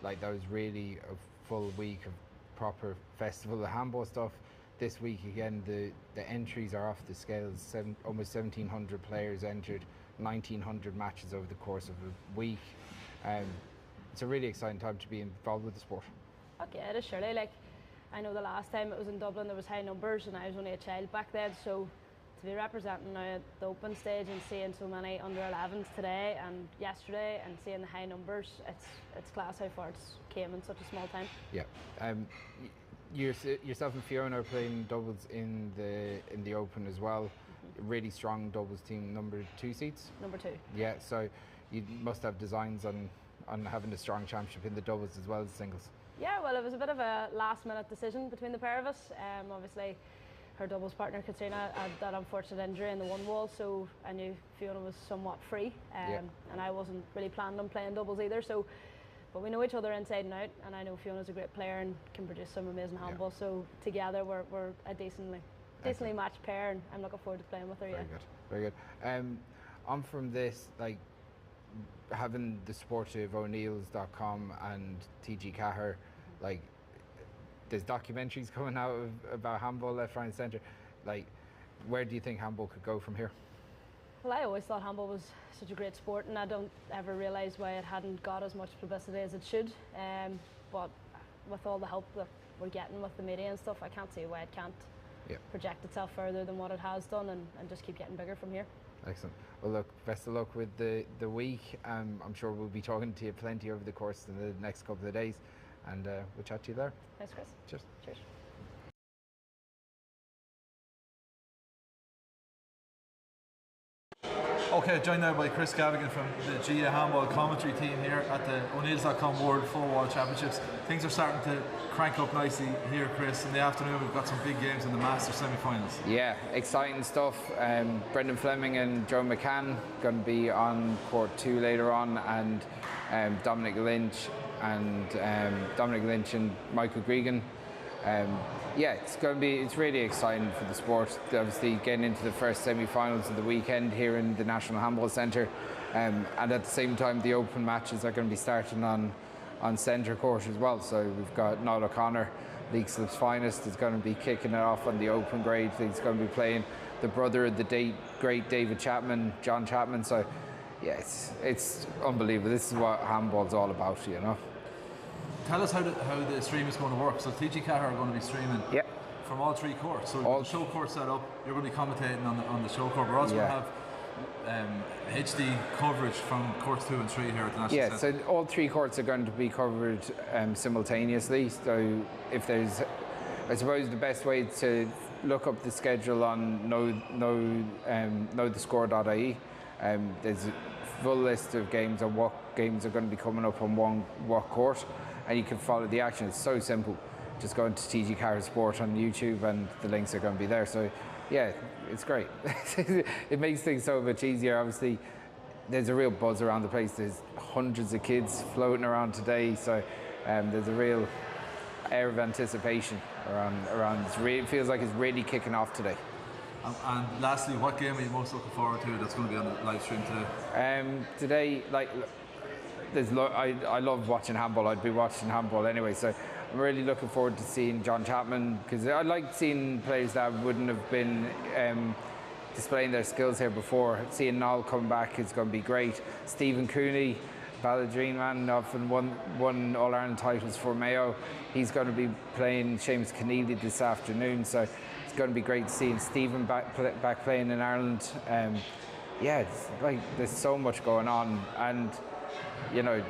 like that was really a full week of proper festival of handball stuff. This week again, the entries are off the scales. Almost 1,700 players entered, 1,900 matches over the course of a week. It's a really exciting time to be involved with the sport. Okay, it is surely. Like, I know the last time it was in Dublin there was high numbers and I was only a child back then, so to be representing now at the open stage and seeing so many under 11s today and yesterday and seeing the high numbers, it's class how far it's came in such a small time. Yeah. Yourself and Fiona are playing doubles in the Open as well. Mm-hmm. Really strong doubles team, number 2 seeds. Number 2. Yeah, so you must have designs on having a strong championship in the doubles as well as singles. Yeah, well, it was a bit of a last-minute decision between the pair of us. Obviously, her doubles partner Katrina had that unfortunate injury in the one wall, so I knew Fiona was somewhat free, and I wasn't really planning on playing doubles either. So. But we know each other inside and out, and I know Fiona's a great player and can produce some amazing handball. So together we're a decently matched pair, and I'm looking forward to playing with her. Very good. On from this, like having the support of O'Neills.com and TG4, like there's documentaries coming out about handball left, right, and centre. Like, where do you think handball could go from here? Well, I always thought handball was such a great sport, and I don't ever realise why it hadn't got as much publicity as it should. But with all the help that we're getting with the media and stuff, I can't see why it can't project itself further than what it has done and just keep getting bigger from here. Excellent. Well, look, best of luck with the week. I'm sure we'll be talking to you plenty over the course of the next couple of days, and we'll chat to you there. Thanks, Chris. Cheers. Cheers. Okay, joined now by Chris Gavigan from the GA Handball commentary team here at the O'Neills.com World Four-Wall Championships. Things are starting to crank up nicely here, Chris. In the afternoon, we've got some big games in the Masters semi-finals. Yeah, exciting stuff. Brendan Fleming and Joe McCann going to be on court 2 later on, and Dominic Lynch and Michael Gregan. Yeah, it's really exciting for the sport. Obviously, getting into the first semi-finals of the weekend here in the National Handball Centre, and at the same time, the open matches are going to be starting on Seinnteoir as well. So we've got Niall O'Connor, League Slip's finest, is going to be kicking it off on the open grade. He's going to be playing the brother of the great David Chapman, John Chapman. So yeah, it's unbelievable. This is what handball's all about, you know. Tell us how the stream is going to work. So TG4 are going to be streaming from all 3 courts. So the Showcourt set up, you're going to be commentating on the Showcourt. We're also going to have HD coverage from courts 2 and 3 here at the National Centre. So all 3 courts are going to be covered simultaneously. So if there's, I suppose the best way to look up the schedule on knowthescore.ie. There's a full list of games and what games are going to be coming up on what court, and you can follow the action. It's so simple. Just go into TG4 Sport on YouTube and the links are going to be there. So yeah, it's great. It makes things so much easier. Obviously, there's a real buzz around the place. There's hundreds of kids floating around today, so there's a real air of anticipation around. It feels like it's really kicking off today. And lastly, what game are you most looking forward to that's going to be on the live stream today? Today, I love watching handball. I'd be watching handball anyway, so I'm really looking forward to seeing John Chapman, because I like seeing players that wouldn't have been displaying their skills here before. Seeing Niall come back is going to be great. Stephen Cooney, Balladrine man, often won All-Ireland titles for Mayo. He's going to be playing Seamus Keneally this afternoon, so it's going to be great seeing Stephen back playing in Ireland. Yeah, it's like there's so much going on, and you know,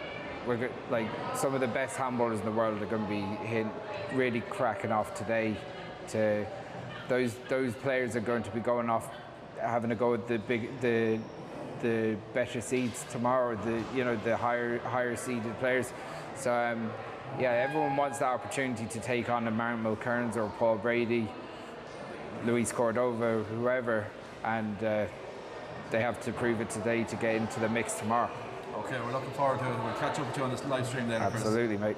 like some of the best handballers in the world are going to be really cracking off today. Those players are going to be going off, having a go at the better seeds tomorrow. The higher seeded players. So yeah, everyone wants that opportunity to take on a Mulkerrins or Paul Brady, Luis Cordova, whoever, and they have to prove it today to get into the mix tomorrow. Okay, we're looking forward to it. We'll catch up with you on this live stream later. Absolutely, mate.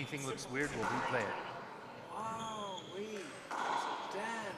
anything looks weird, we'll replay it. Wow, damn.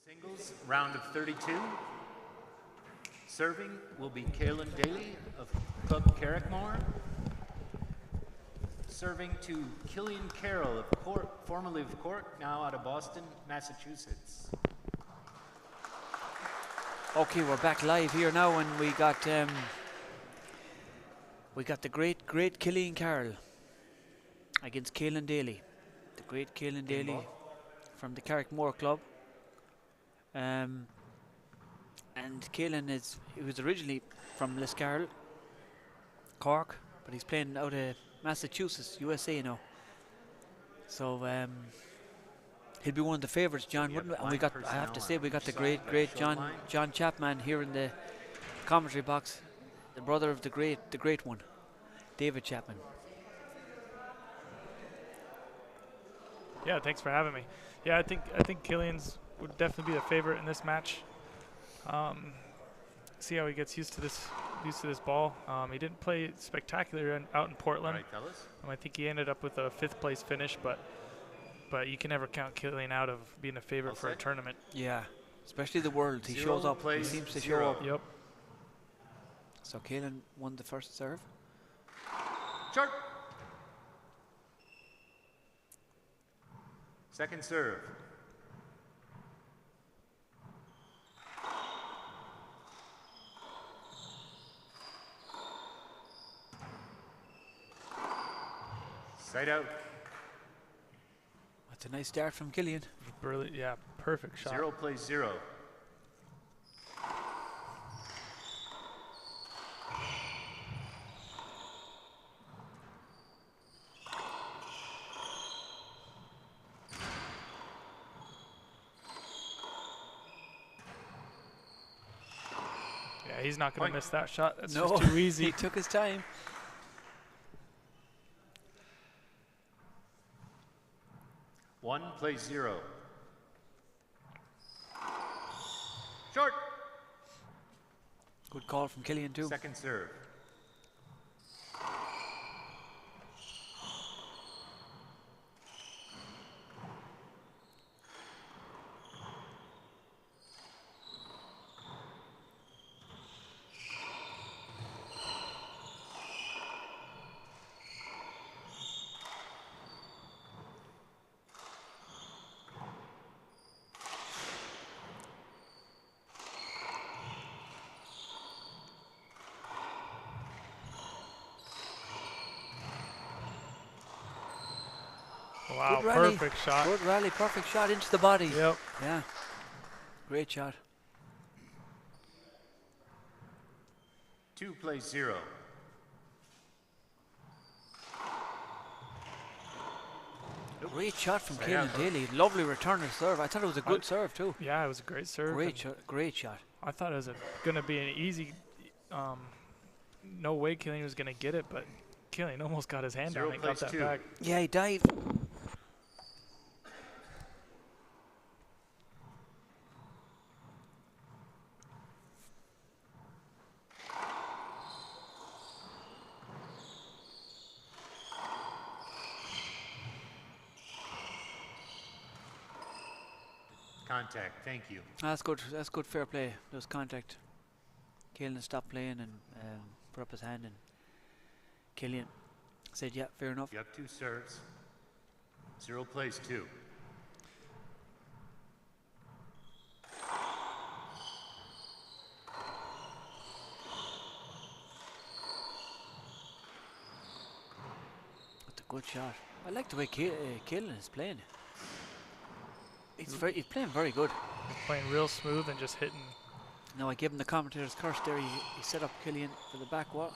Singles, round of 32. Serving will be Kayin Daly of Club Carrickmore. Serving to Killian Carroll of Court, formerly of Court, now out of Boston, Massachusetts. Okay, we're back live here now, and we got the great Killian Carroll against Kayin Daly, the great Kayin Daly from the Carrickmore Club. And Kayin he was originally from Liscarroll, Cork, but he's playing out of Massachusetts, USA now. So he'll be one of the favourites, John. Wouldn't we? And we got, I have to say, we got the great John Chapman here in the commentary box, the brother of the great one, David Chapman. Yeah, thanks for having me. Yeah, I think Killian's would definitely be the favorite in this match. See how he gets used to this ball. He didn't play spectacular out in Portland. All right, fellas. I think he ended up with a 5th place finish, but you can never count Killian out of being a favorite for a tournament. Yeah, especially the world. He shows up. He seems to show up. Yep. So Killian won the first serve. Short. Second serve. Side out. That's a nice start from Killian. Brilliant, yeah, perfect shot. 0 plays 0. Yeah, he's not going to miss that shot. That's just too easy. He took his time. 1 plays 0. Short. Good call from Killian too. Second serve. Wow, perfect shot. Good rally, perfect shot into the body. Yep. Yeah, great shot. 2 plays 0. Great shot from Kayin Daly. Lovely return of serve. I thought it was a good serve too. Yeah, it was a great serve. Great shot. I thought it was going to be an easy. No way Killian was going to get it, but Killian almost got his hand down and got that back. Yeah, he dived. Contact, thank you. That's good. That's good. Fair play. There was contact. Killian stopped playing and put up his hand, and Killian said, "Yeah, fair enough." You have 2 serves. 0 plays 2. That's a good shot. I like the way Killian is playing. He's playing very good. He's playing real smooth and just hitting. Now I give him the commentator's curse there. He set up Killian for the back wall.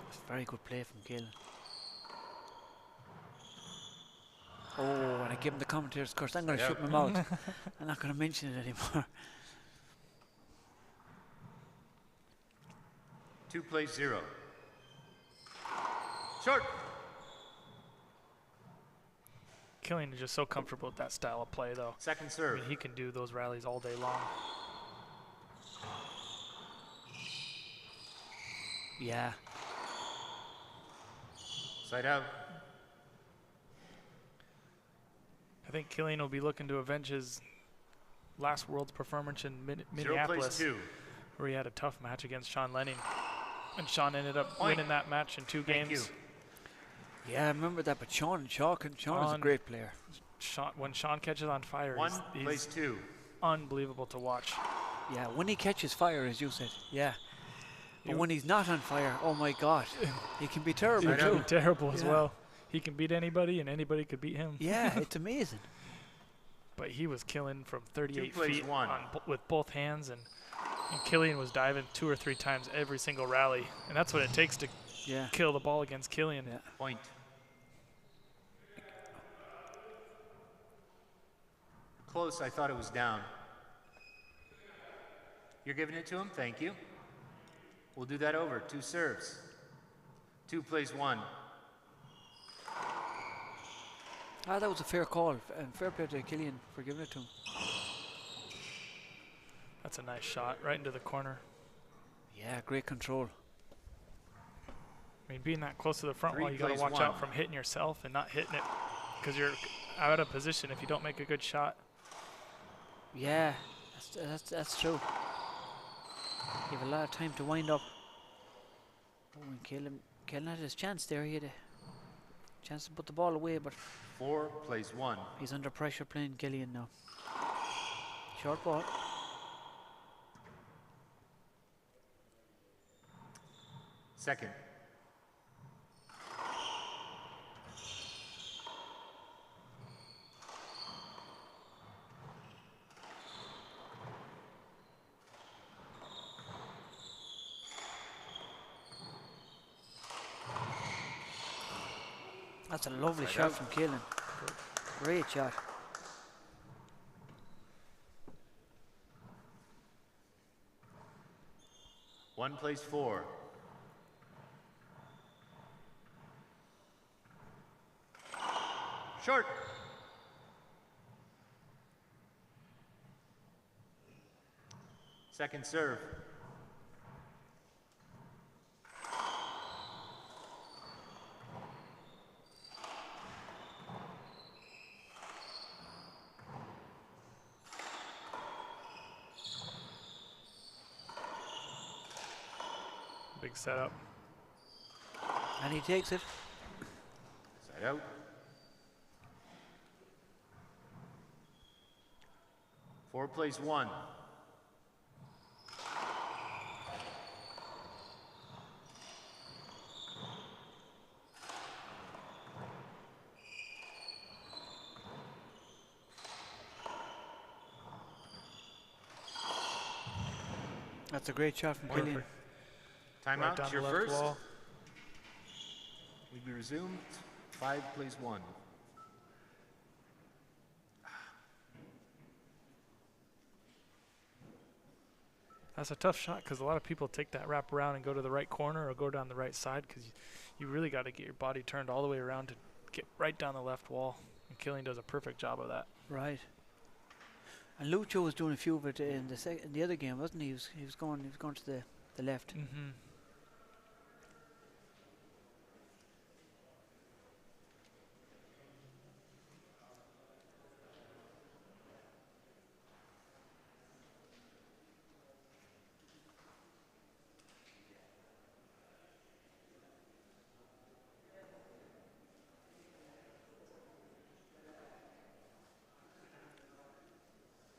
It's very good play from Killian. Oh, and I give him the commentator's curse. I'm going to shut my mouth. I'm not going to mention it anymore. 2 plays 0. Short. Killian is just so comfortable with that style of play, though. Second serve. I mean, he can do those rallies all day long. Yeah. Side out. I think Killian will be looking to avenge his last Worlds performance in Minneapolis, where he had a tough match against Sean Lenning. And Sean ended up winning that match in 2 games. Yeah, I remember that, but Sean is a great player. When Sean catches on fire, he's unbelievable to watch. Yeah, when he catches fire, as you said, yeah. But when he's not on fire, oh my God, he can be terrible He can be terrible as well. He can beat anybody, and anybody could beat him. Yeah, it's amazing. But he was killing from 38 feet with both hands, and Killian was diving 2 or 3 times every single rally, and that's what it takes to kill the ball against Killian. Yeah. Point. Close, I thought it was down. You're giving it to him? Thank you. We'll do that over. 2 serves. 2 plays 1. That was a fair call, and fair play to Killian for giving it to him. That's a nice shot, right into the corner. Yeah, great control. I mean, being that close to the front wall, you got to watch out from hitting yourself and not hitting it, because you're out of position if you don't make a good shot. Yeah, that's true. You have a lot of time to wind up. Oh, and Killian had his chance there. He had a chance to put the ball away, but 4 plays 1. He's under pressure playing Killian now. Short ball. Second. That's a lovely shot from Killian. Great shot. One plays 4. Short. Second serve. Big setup. And he takes it. Side out. 4 plays 1. That's a great shot from Killian. Timeout, Right your down the left first. wall. We be resumed. 5 plays 1. That's a tough shot because a lot of people take that wrap around and go to the right corner or go down the right side, because you really got to get your body turned all the way around to get right down the left wall. And Killian does a perfect job of that. Right. And Lucho was doing a few of it in the other game, wasn't he? He was going to the left. Mm-hmm.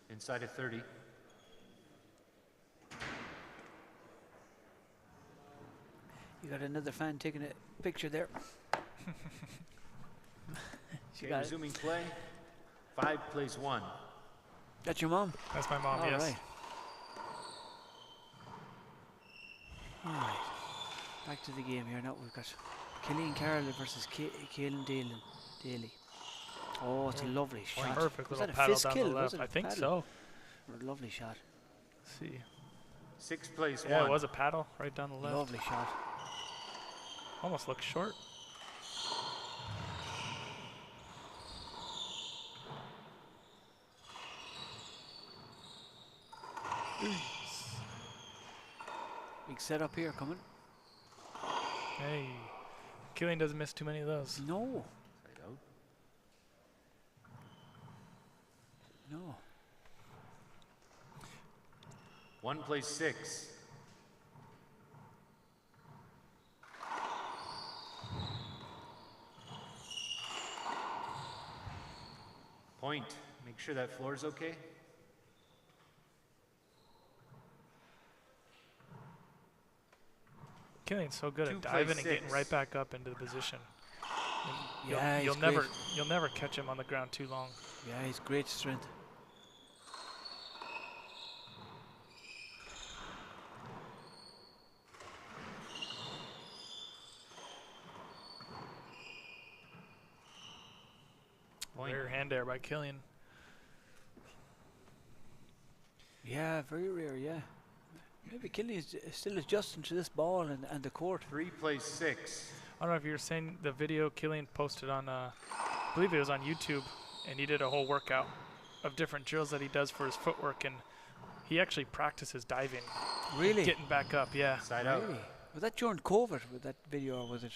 Inside of 30. You got another fan taking a picture there. Okay, resuming play. 5 plays 1. That's your mom? That's my mom, All yes. right. All right. Back to the game here now. We've got Killian Carroll versus Kayin Daly. Oh, it's a lovely shot. Perfect Was little that a paddle fist down kill? the left. Was it I think paddle? so. A lovely shot. Let's see. 6 plays 1. Yeah, it was a paddle right down the left. Lovely shot. Almost looks short. Big setup here coming. Hey. Killian doesn't miss too many of those. No. Side out. No. 1 plays 6. Point. Make sure that floor is okay. Killian's so good 2 at diving plays and getting 6. right back up into the position. Yeah, you'll he's great. never catch him on the ground too long. Yeah, he's great strength. Rare hand there by Killian. Yeah, very rare, yeah. Maybe Killian's still adjusting to this ball and the court. 3 plays 6. I don't know if you were saying the video Killian posted on, I believe it was on YouTube, and he did a whole workout of different drills that he does for his footwork, and he actually practices diving. Really? Getting back up, yeah. Side out. Really? Was that during COVID with that video, or was it?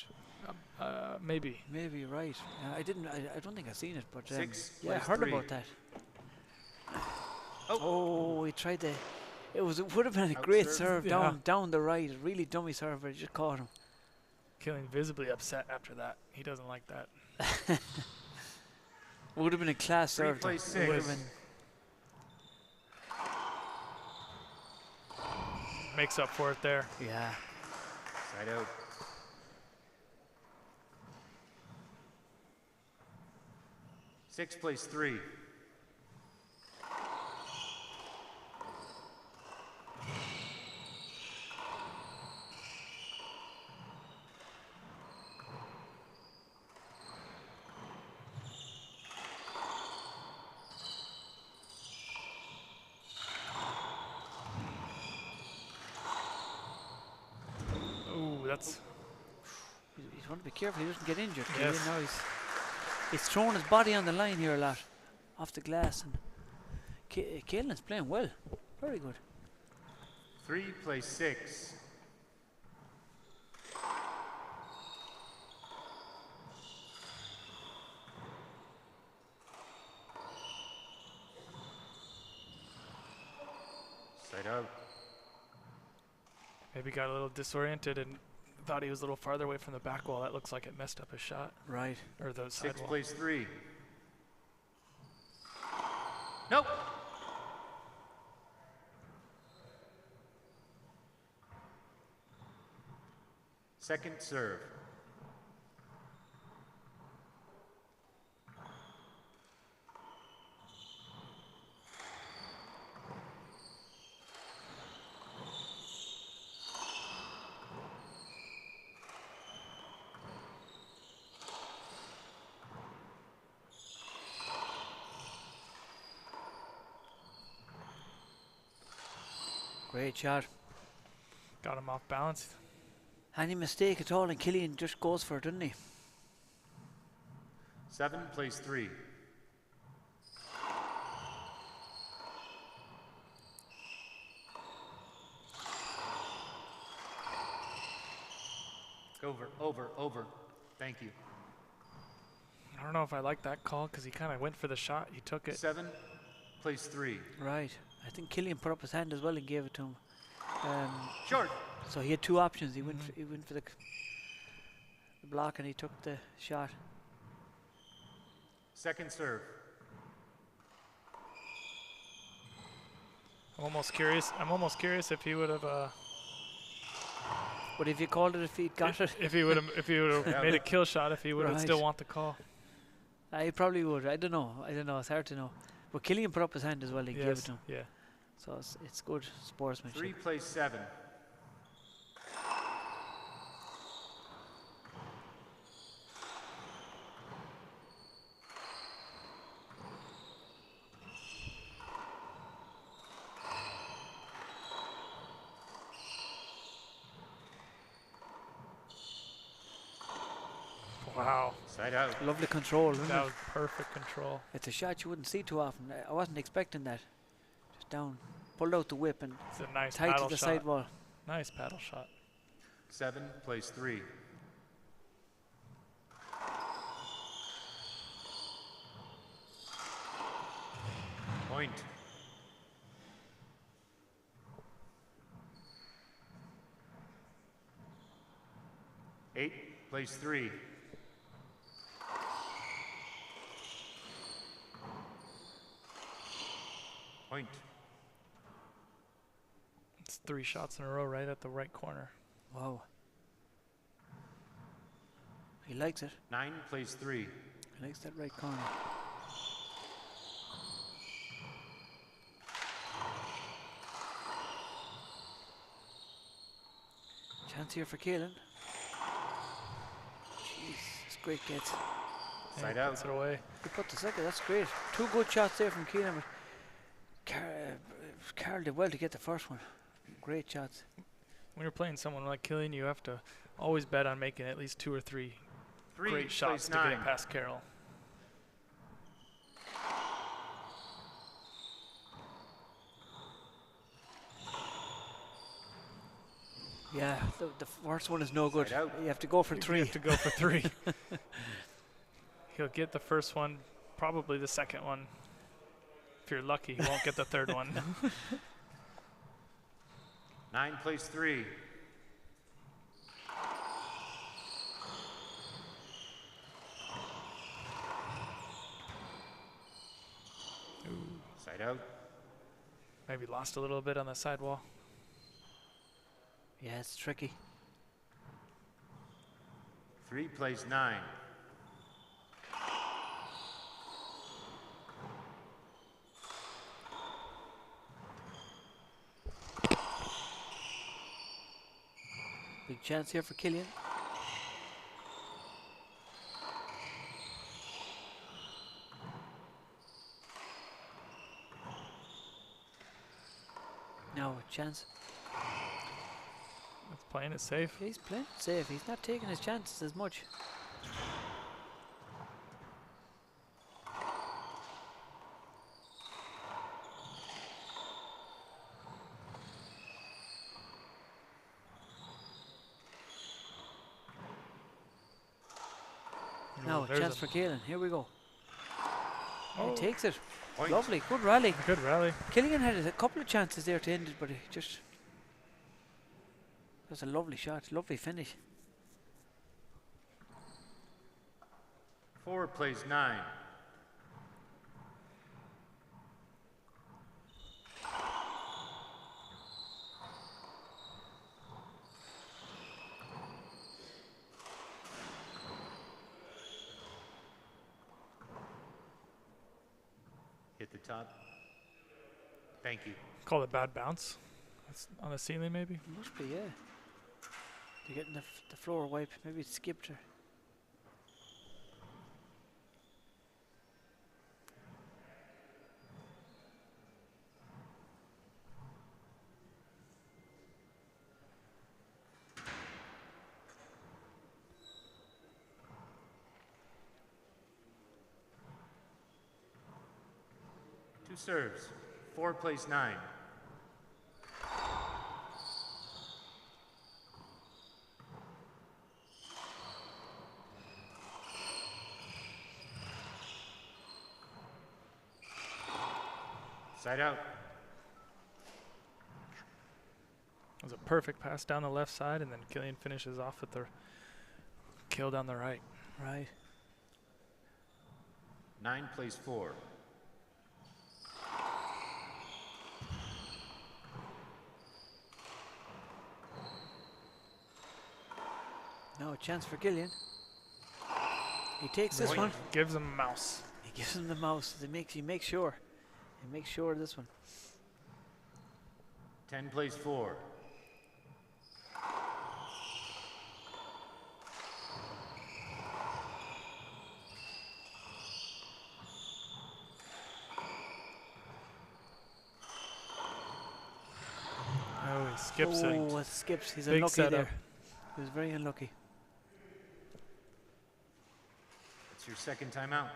Maybe. Maybe, right. I don't think I've seen it, but 6 yeah, I plays heard 3. about that. Oh. Oh, he tried to. It would have been a Out great serve. serve down the right. Really dummy serve, but it just caught him. Killian visibly upset after that. He doesn't like that. Would have been a class 3 serve. plays It would have 6. been. Makes up for it there. Yeah. Side out. Six plays 3. Ooh, that's. He's want to be careful he doesn't get injured. Yes. You know, he's throwing his body on the line here a lot, off the glass, and Killian's playing well, very good. 3 plays 6. Side out. Maybe got a little disoriented and thought he was a little farther away from the back wall. That looks like it messed up his shot. Right. Or the 6 sidewall. plays 3. Nope. Second serve. Great shot. Got him off balance. Any mistake at all, and Killian just goes for it, doesn't he? 7 plays 3. Over. Thank you. I don't know if I like that call because he kind of went for the shot. He took it. 7 plays 3. Right. I think Killian put up his hand as well and gave it to him. Short. So he had two options. He went for the block and he took the shot. Second serve. I'm almost curious if he would have. What if you called it if he got it? If he would have made a kill shot, if he would have Right. still want the call. He probably would. I don't know. It's hard to know. But Killian put up his hand as well. He gave it to him. Yeah. So it's good sportsmanship. 3 plays 7. Wow. Side out. Lovely control, isn't That it? was perfect control. It's a shot you wouldn't see too often. I wasn't expecting that. Just down. Pulled out the whip and It's a nice tight paddle to the shot. sidewall. Nice paddle shot. 7 plays 3. Point. Eight, plays 3. Point. It's 3 shots in a row right at the right corner. Wow. He likes it. 9, plays 3. He likes that right corner. Chance here for Killian. Jeez, it's great gets. Side out. Puts it away. He put the second, that's great. 2 good shots there from Killian. Carroll did well to get the first one. Great shots. When you're playing someone like Killian, you have to always bet on making at least 2 or 3 great shots to get it past Carroll. Yeah, the first one is no good. You have to go for 3. You have to go for 3. He'll get the first one, probably the second one. If you're lucky, he won't get the third one. 9, plays 3. Side out. Maybe lost a little bit on the sidewall. Yeah, it's tricky. 3, plays 9. Big chance here for Killian. Now a chance. That's playing it safe. He's playing it safe. He's not taking his chances as much. Now a chance for Kayin. Here we go. Oh. He takes it. Point. Lovely. Good rally. Good rally. Killian had a couple of chances there to end it, but he just... That's a lovely shot. Lovely finish. 4, plays 9. Hit the top. Thank you. Call it bad bounce. That's on the ceiling, maybe. Must be, yeah. They're getting the floor wipe. Maybe it skipped her. Two serves. 4, plays 9. Side out. It was a perfect pass down the left side, and then Killian finishes off with the kill down the right. Right. 9, plays 4. Now a chance for Killian. He takes this one. Gives him a mouse. He gives him the mouse. He makes sure. He makes sure of this one. 10, plays 4. Oh, he skips it. Oh, it skips. He's Big unlucky setup. there. He was very unlucky. It's your second timeout.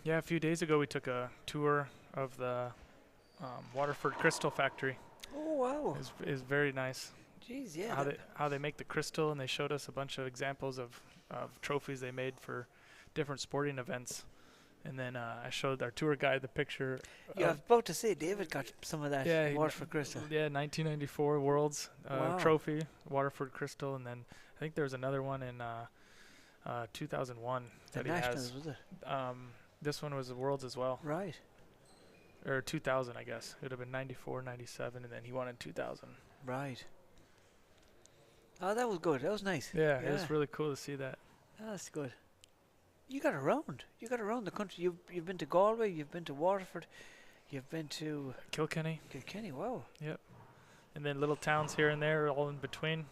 Yeah, a few days ago we took a tour of the Waterford Crystal Factory. Oh, wow. It was very nice. Jeez, yeah. How they make the crystal, and they showed us a bunch of examples of trophies they made for different sporting events. And then I showed our tour guide the picture. Yeah, I was about to say David got some of that Waterford Crystal. Yeah, 1994 Worlds trophy, Waterford Crystal, and then I think there's another one in 2001 The that he Nationals, has. was it? This one was the Worlds as well. Right. Or 2000, I guess. It would have been 94, 97, and then he won in 2000. Right. Oh, that was good. That was nice. Yeah, it was really cool to see that. That's good. You got around. You got around the country. You've been to Galway. You've been to Waterford. You've been to Kilkenny. Kilkenny. Wow. Yep. And then little towns here and there, all in between.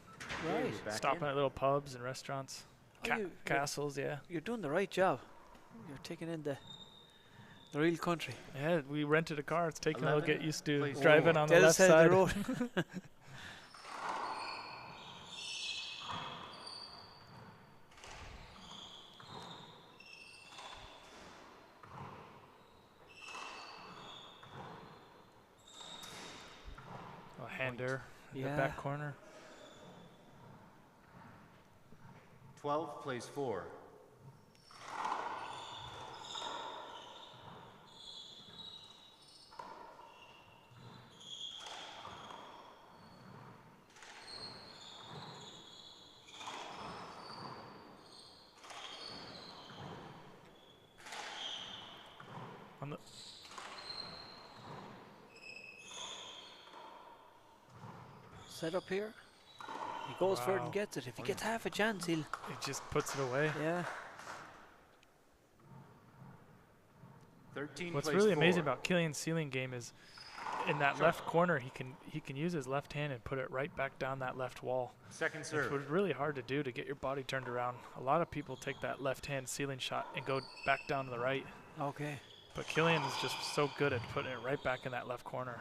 Right. Stopping at little pubs and restaurants, castles. Yeah. You're doing the right job. You're taking in the real country. Yeah, we rented a car. It's taking a little get used to driving on the left side of the road. Hander in the back corner. 12 plays 4. On the set up here. He goes for it and gets it. If he gets half a chance, he just puts it away. Yeah. 13 What's plays really 4. amazing about Killian's ceiling game is in that left corner he can use his left hand and put it right back down that left wall. Second serve. It's really hard to do to get your body turned around. A lot of people take that left hand ceiling shot and go back down to the right. Okay. But Killian is just so good at putting it right back in that left corner.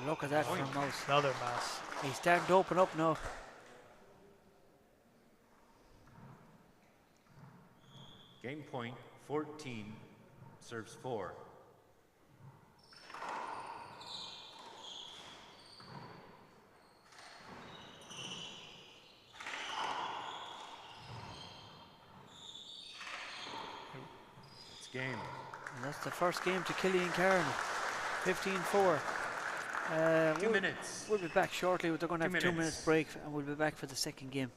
Look at that for a mouse. Another mouse. He's starting to open up now. Game point, 14, serves 4. It's game. And that's the first game to Killian Carroll. 15-4. 2 minutes. We'll be back shortly. They're going to have a 2 minutes break, and we'll be back for the second game.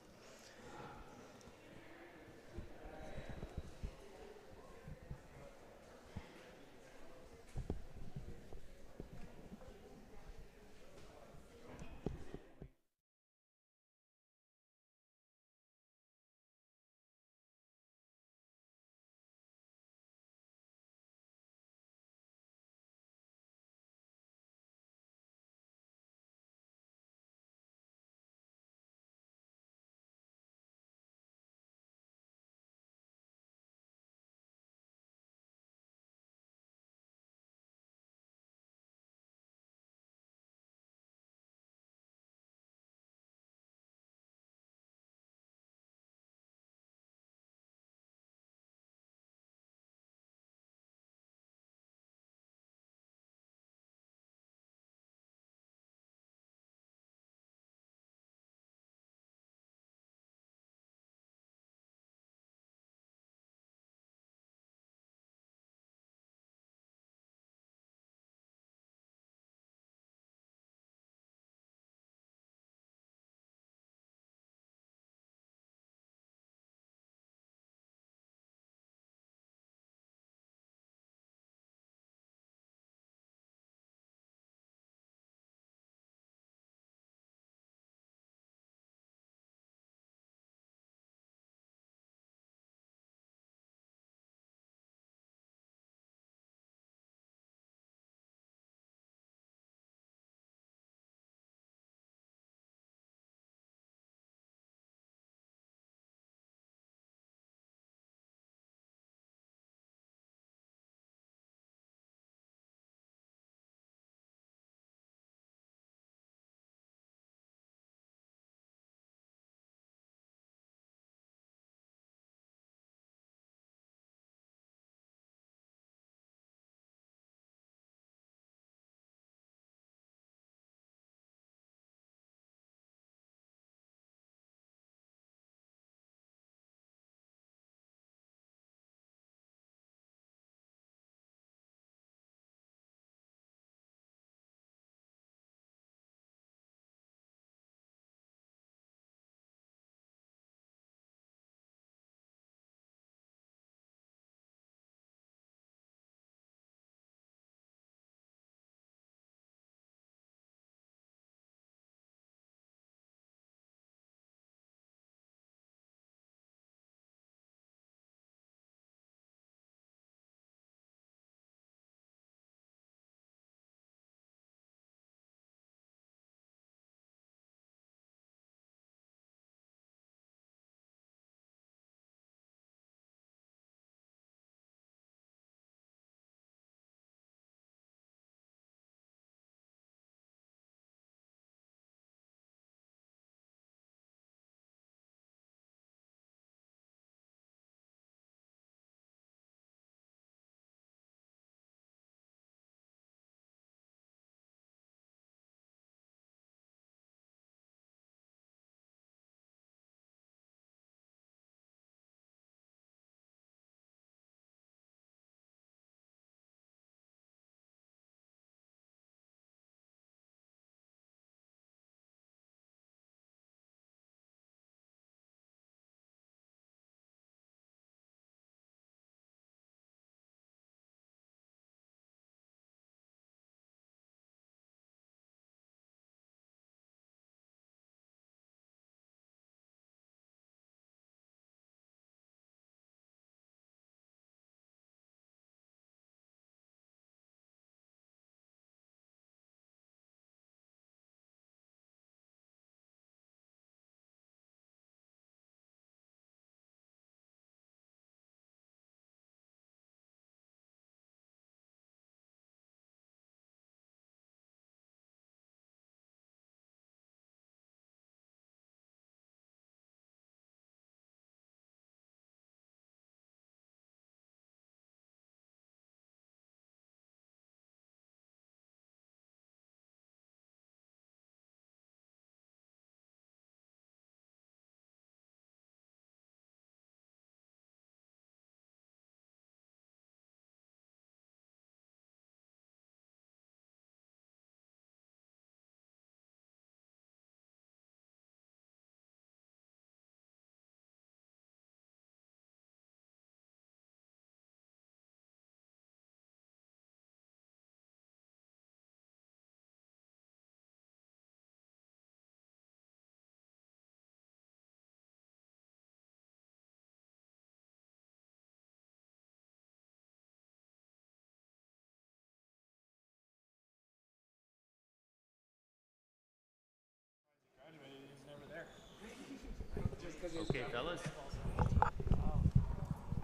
Okay, fellas.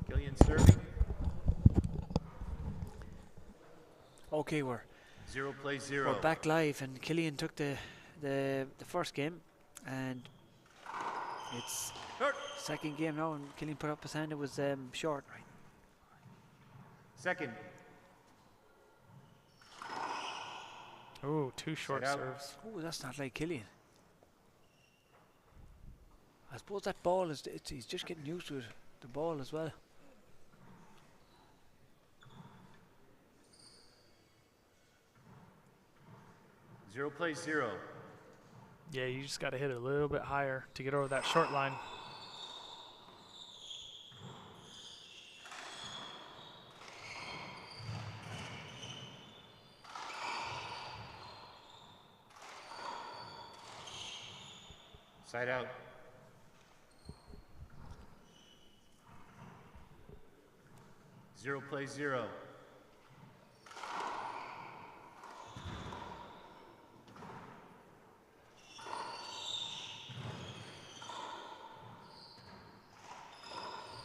Killian serving. Okay, we're 0 plays 0. We're back live, and Killian took the first game, and it's second game now, and Killian put up his hand. It was short. Second. Ooh, 2 short serves. Oh, that's not like Killian. I suppose that ball is, he's just getting used to it, the ball as well. Zero plays 0. Yeah, you just got to hit it a little bit higher to get over that short line. Side out. Zero plays 0.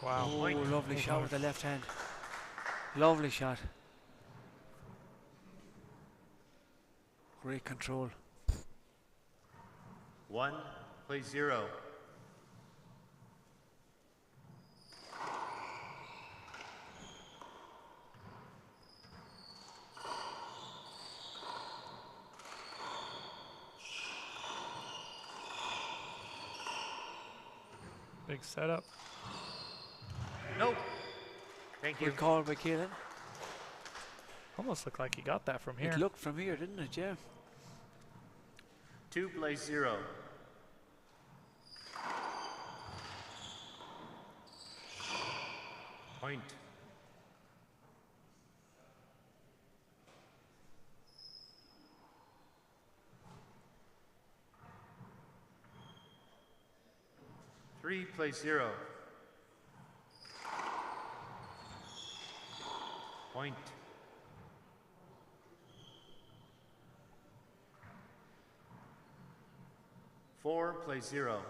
Wow. Oh, lovely shot with the left hand. Lovely shot. Great control. 1 plays 0. Big setup. Nope. Thank you. Good call by Kayin. Almost looked like he got that from here. It looked from here, didn't it? Yeah. 2 plays 0. Point. Three plays 0. Point. Four plays 0.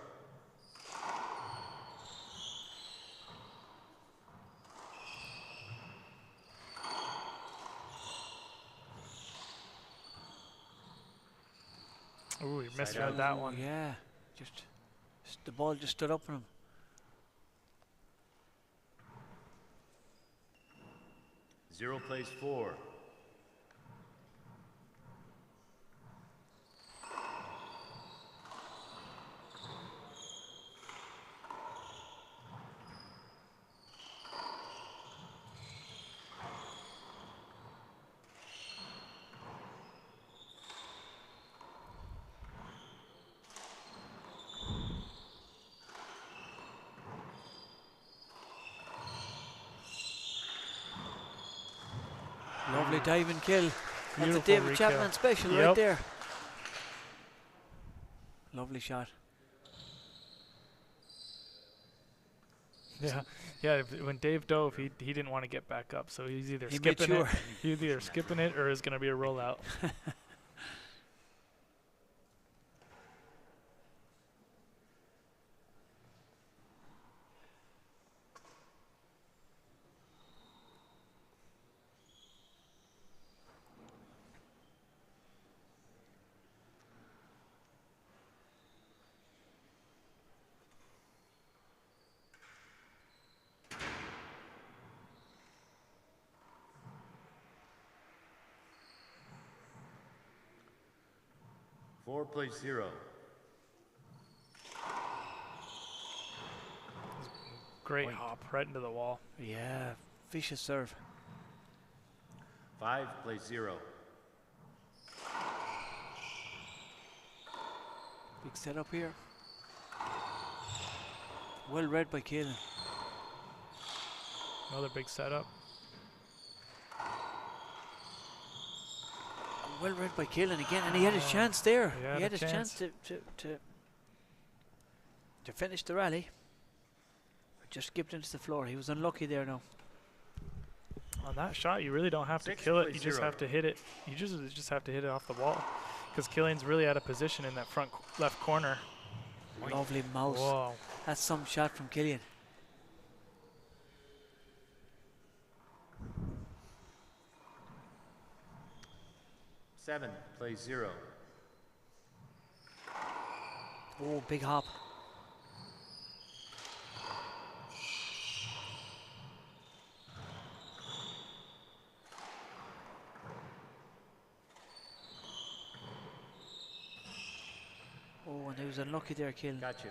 Ooh, he misread that one. Yeah, just the ball just stood up on him. Zero plays 4. Lovely dive and kill. That's a Beautiful David rekill. Chapman special right there. Lovely shot. Yeah, yeah. When Dave dove, he didn't want to get back up, so he's either He made skipping sure. it, he's either skipping it, or it's going to be a rollout. Four plays 0. Great Point. hop right into the wall. Yeah, vicious serve. 5 plays 0. Big setup here. Well read by Kayin. Another big setup. Well read by Killian again, and he had his chance there. Yeah, He had his chance to finish the rally. Just skipped into the floor. He was unlucky there now. On that shot, you really don't have to 6 kill it. plays You just 0. have to hit it. You just have to hit it off the wall, because Killian's really out of position in that front left corner. Lovely mouse. Whoa. That's some shot from Killian. Seven plays 0. Oh, big hop. Oh, and he was unlucky there, Killian. Got you.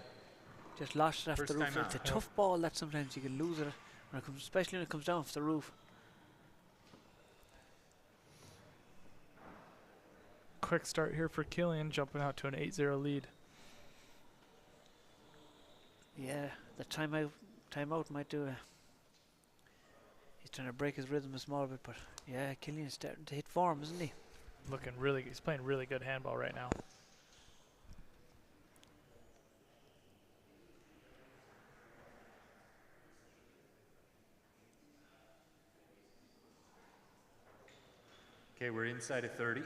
Just lost it off the roof. It's a tough ball that sometimes you can lose it when it comes, especially when it comes down off the roof. Quick start here for Killian, jumping out to an 8-0 lead. Yeah, the timeout might do it. He's trying to break his rhythm a small bit, but yeah, Killian's starting to hit form, isn't he? Looking really, he's playing really good handball right now. Okay, we're inside of 30.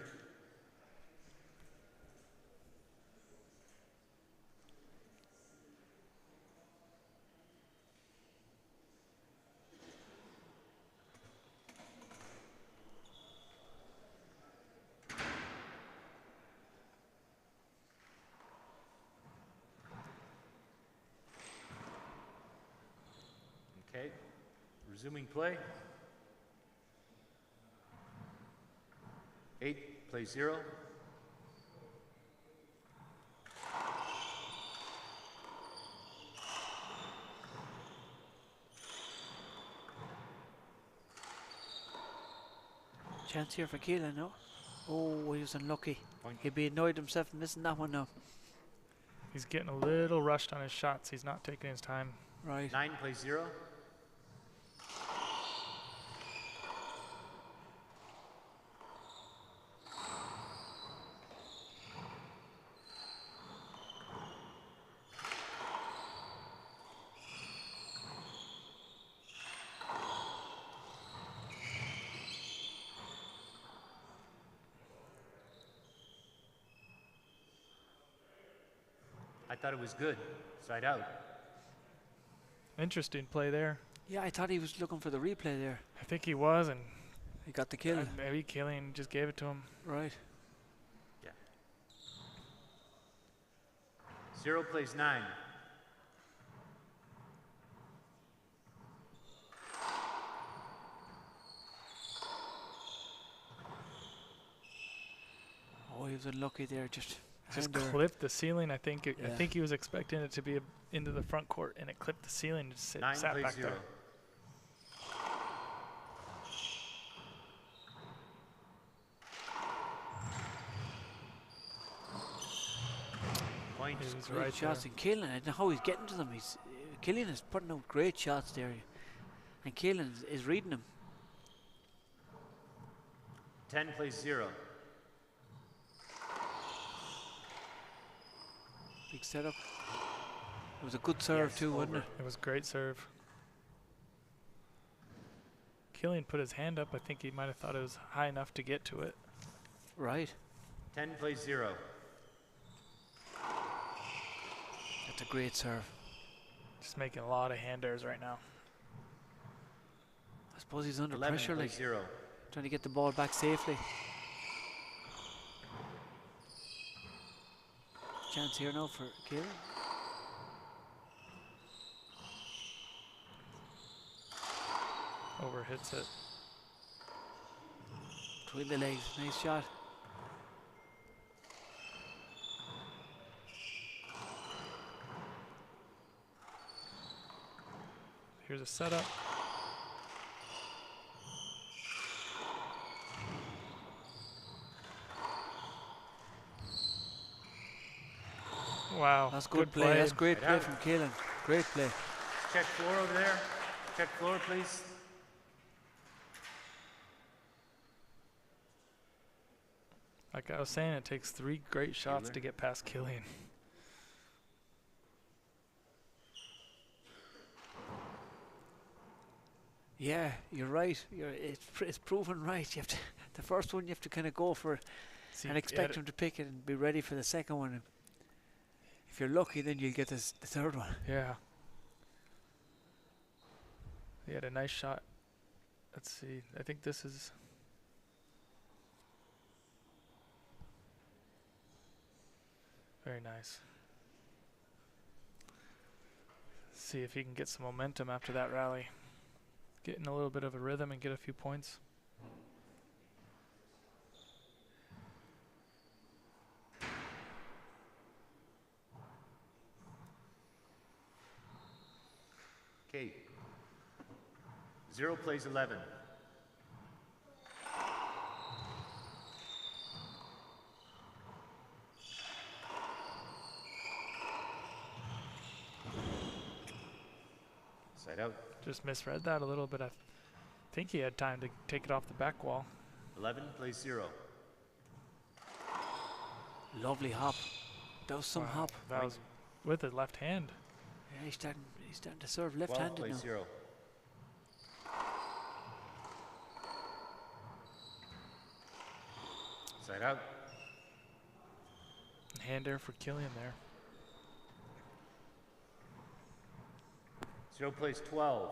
Okay, resuming play. 8 plays 0. Chance here for Killian, no? Oh, he was unlucky. He'd be annoyed himself missing that one now. He's getting a little rushed on his shots. He's not taking his time. Right. 9 plays 0. I thought it was good. Side out. Interesting play there. Yeah, I thought he was looking for the replay there. I think he was, and he got the kill. Maybe Killian just gave it to him. Right. Yeah. 0 plays 9. Oh, he was unlucky there. Just clipped the ceiling. I think he was expecting it to be into the front court, and it clipped the ceiling and just sat back 0. there. Point. He's right shots and Killian. I don't know how he's getting to them. Killian is putting out great shots there, and Killian is reading them. 10 plays 0. Big setup. It was a good serve too, wasn't it? It was a great serve. Killian put his hand up. I think he might have thought it was high enough to get to it. Right. 10 plays 0. That's a great serve. Just making a lot of hand airs right now. I suppose he's under 11 pressure, plays 0. Trying to get the ball back safely. Chance here now for Killian. Overhits it. Between the legs, nice shot. Here's a setup. Wow, that's good play. That's great play from Killian. Great play. Check floor over there. Check floor, please. Like I was saying, it takes 3 great shots to get past Killian. Yeah, you're right. It's proven right. You have to, the first one you have to kind of go for and expect him to pick it and be ready for the second one. If you're lucky, then you'll get this, the third one. Yeah. He had a nice shot. Let's see. I think this is... Very nice. See if he can get some momentum after that rally. Get in a little bit of a rhythm and get a few points. Okay. 0 plays 11. Side out. Just misread that a little bit. I think he had time to take it off the back wall. 11 plays 0. Lovely hop. That was some hop. That was with his left hand. Yeah, he's starting to serve left-handed now. 12 plays 0. Side out. Hand air for Killian there. 0 plays 12.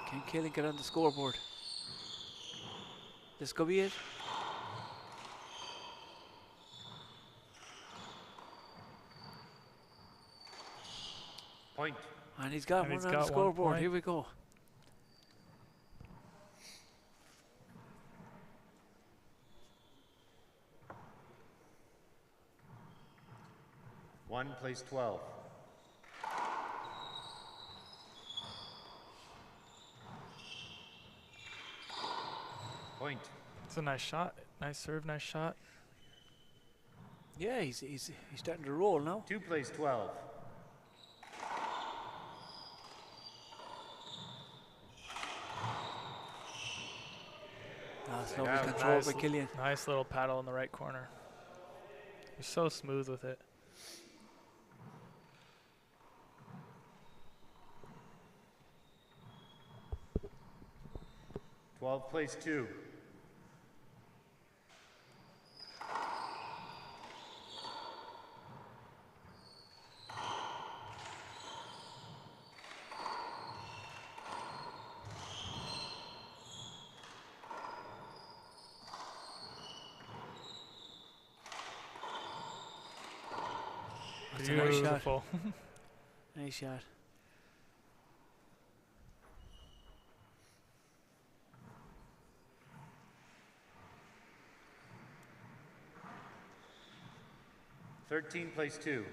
Can Killian get on the scoreboard? This could be it. Point. And he's got one on the scoreboard. Here we go. One plays 12. Point. It's a nice shot. Nice serve, nice shot. Yeah, he's starting to roll now. 2 plays 12. That's lovely control by Killian. Nice little paddle in the right corner. He's so smooth with it. Twelve plays 2. Beautiful. Nice shot. Thirteen plays 2.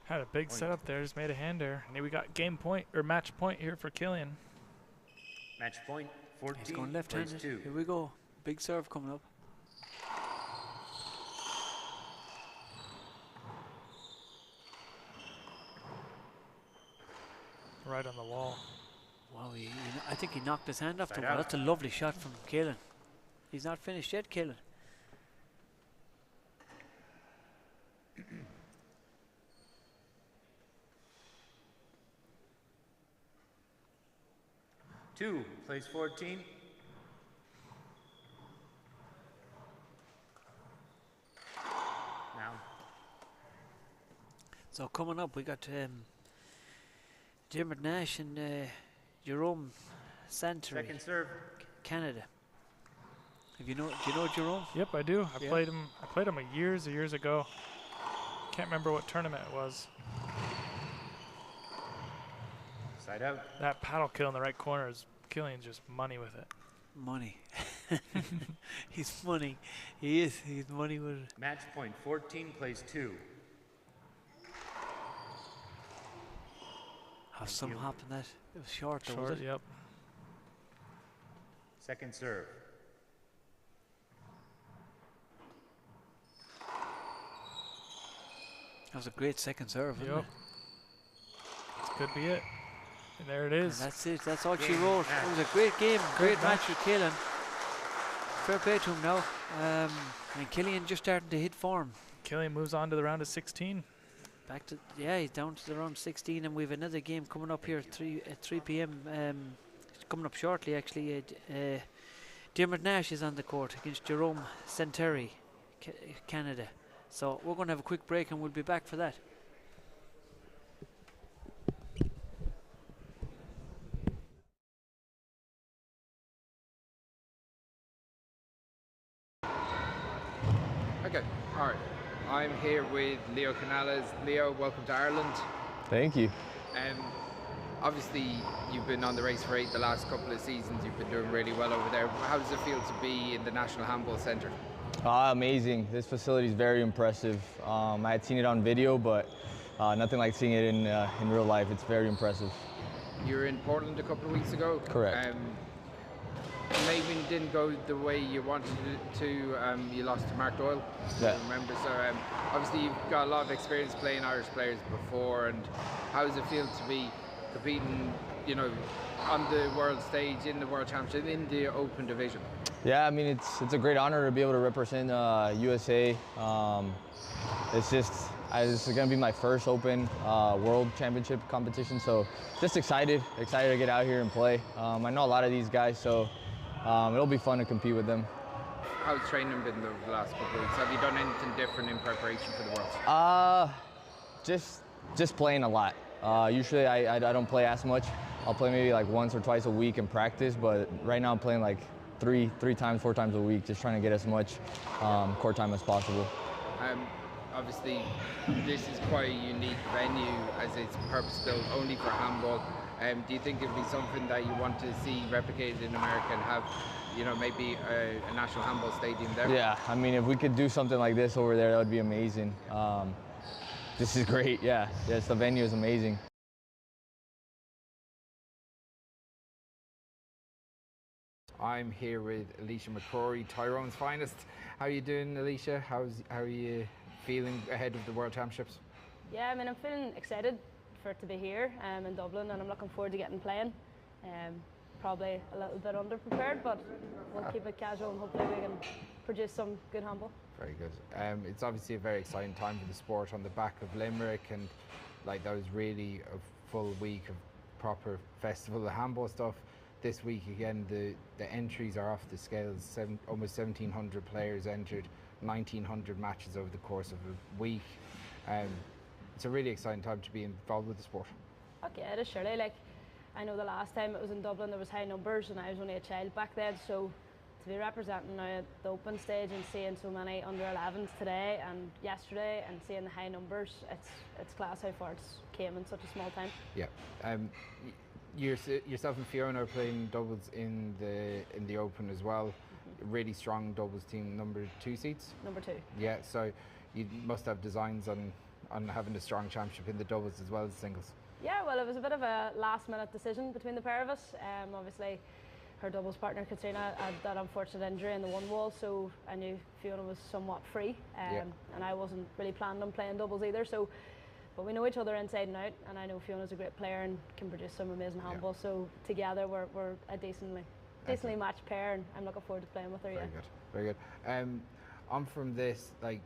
Had a big setup there, just made a hand air. And we got game point or match point here for Killian. Match point. 14 He's going left-handed. plays 2. Here we go. Big serve coming up. Right on the wall. Wow, I think he knocked his hand off the wall. That's a lovely shot from Kayin. He's not finished yet, Kayin. Two plays 14. Now. So coming up, we got Dermot, Nash and Jerome, Seinnteoir. Second serve. Canada. Do you know Jerome? Yep, I do. I played him years ago. Can't remember what tournament it was. Side out. That paddle kill in the right corner is Killian's just money with it. Money. He's money. He is. He's money with it. Match point. 14 plays 2. Have some hop in that. It was short, though, was it? Yep. Second serve. That was a great second serve, wasn't it? This could be it. And there it is. And that's it. That's all she wrote. It was a great game. Great match with Killian. Fair play to him now. And Killian just starting to hit form. Killian moves on to the round of 16. Back to he's down to the round 16, and we've another game coming up here at 3 p.m. Coming up shortly, actually. Dermot Nash is on the court against Jerome, Seinnteoir, Canada. So we're going to have a quick break and we'll be back for that. Okay, all right. I'm here with Leo Canales. Leo, welcome to Ireland. Thank you. Obviously, you've been on the race for 8 the last couple of seasons. You've been doing really well over there. How does it feel to be in the National Handball Centre? Amazing. This facility is very impressive. I had seen it on video, but nothing like seeing it in real life. It's very impressive. You were in Portland a couple of weeks ago. Correct. Maybe didn't go the way you wanted it to. You lost to Mark Doyle, yeah. I remember. So obviously you've got a lot of experience playing Irish players before. And how does it feel to be competing, you know, on the world stage, in the World Championship, in the open division? Yeah, I mean, it's a great honor to be able to represent USA. This is going to be my first open World Championship competition, so just excited to get out here and play. I know a lot of these guys, so it'll be fun to compete with them. How's training been the last couple of weeks? Have you done anything different in preparation for the Worlds? Just playing a lot. Usually I don't play as much. I'll play maybe like once or twice a week in practice, but right now I'm playing like three times, 4 times a week, just trying to get as much court time as possible. Obviously, this is quite a unique venue as it's purpose-built only for handball. Do you think it would be something that you want to see replicated in America and have, you know, maybe a national handball stadium there? Yeah, I mean, if we could do something like this over there, that would be amazing. This is great, yeah. Yes, the venue is amazing. I'm here with Alicia McCrory, Tyrone's finest. How are you doing, Alicia? How are you feeling ahead of the World Championships? Yeah, I mean, I'm feeling excited for it to be here in Dublin, and I'm looking forward to getting playing. Probably a little bit underprepared, but we'll keep it casual and hopefully we can produce some good handball. Very good. It's obviously a very exciting time for the sport on the back of Limerick, and like that was really a full week of proper festival of handball stuff. This week again, the entries are off the scales. Almost 1,700 players entered, 1,900 matches over the course of a week. It's a really exciting time to be involved with the sport. Okay, it is surely. Like, I know the last time it was in Dublin there was high numbers and I was only a child back then, so to be representing now at the open stage and seeing so many under 11s today and yesterday and seeing the high numbers, it's class how far it's came in such a small time. Yeah. Yourself and Fiona are playing doubles in the Open as well. Mm-hmm. Really strong doubles team, number 2 seats? Number 2. Yeah, so you must have designs on having a strong championship in the doubles as well as singles. Yeah, well, it was a bit of a last-minute decision between the pair of us. Obviously, her doubles partner, Katrina, had that unfortunate injury in the one wall, so I knew Fiona was somewhat free, and I wasn't really planning on playing doubles either. So, but we know each other inside and out, and I know Fiona's a great player and can produce some amazing handball. So together we're a decently matched pair, and I'm looking forward to playing with her. Very good. On from this, like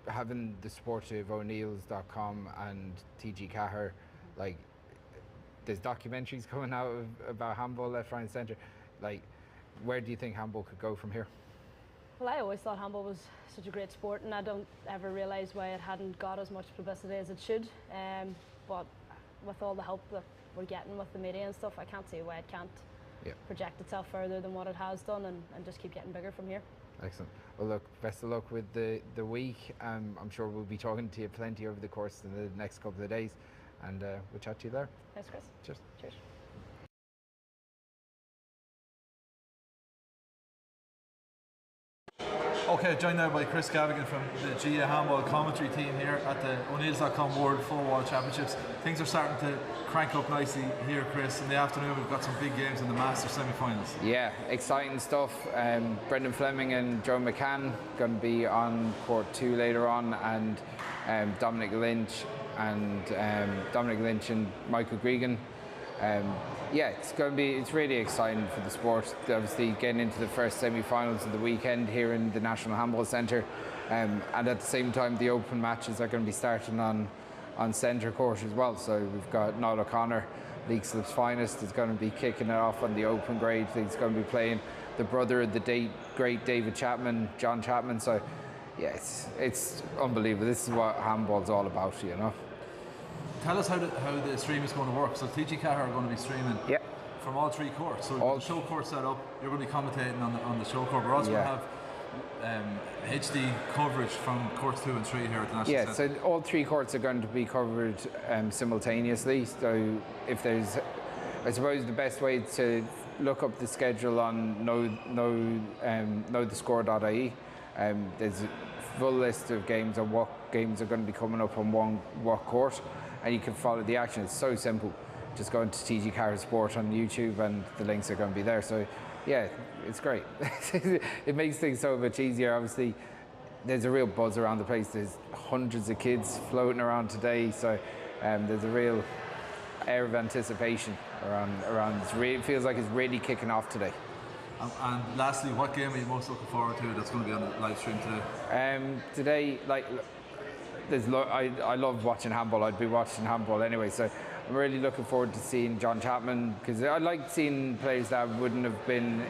having the Spórt of O'Neill's.com and TG4, like there's documentaries coming out about handball left, right, and centre. Like, where do you think handball could go from here? Well, I always thought handball was such a great sport, and I don't ever realise why it hadn't got as much publicity as it should. But with all the help that we're getting with the media and stuff, I can't see why it can't project itself further than what it has done and just keep getting bigger from here. Excellent. Well, look, best of luck with the week. I'm sure we'll be talking to you plenty over the course of the next couple of days, and we'll chat to you there. Thanks, Chris. Cheers. Cheers. Okay, joined now by Chris Gavigan from the GA Handball commentary team here at the O'Neill's.com World 4 World Championships. Things are starting to crank up nicely here, Chris. In the afternoon, we've got some big games in the Masters semi-finals. Yeah, exciting stuff. Brendan Fleming and Joe McCann going to be on court 2 later on, and Dominic Lynch and Michael Gregan. Yeah, it's really exciting for the sport. Obviously, getting into the first semi-finals of the weekend here in the National Handball Centre, and at the same time, the open matches are going to be starting on centre court as well. So we've got Niall O'Connor, League Slip's finest, is going to be kicking it off on the open grade. He's going to be playing the brother of the great David Chapman, John Chapman. So yeah, it's unbelievable. This is what handball's all about, you know. Tell us how the stream is going to work. So TG4 are going to be streaming from all 3 courts. So the Showcourt set up, you're going to be commentating on the Showcourt. We're also going to have HD coverage from courts 2 and 3 here at the National Yeah, so all 3 courts are going to be covered simultaneously. So if there's, I suppose the best way to look up the schedule on knowthescore.ie. There's a full list of games and what games are going to be coming up on what court, and you can follow the action. It's so simple. Just go into TG4 Sport on YouTube and the links are going to be there. So yeah, it's great. It makes things so much easier. Obviously, there's a real buzz around the place. There's hundreds of kids floating around today, so there's a real air of anticipation around. It feels like it's really kicking off today. And lastly, what game are you most looking forward to that's going to be on the live stream today? Today, like, I love watching handball. I'd be watching handball anyway, so I'm really looking forward to seeing John Chapman, because I like seeing players that wouldn't have been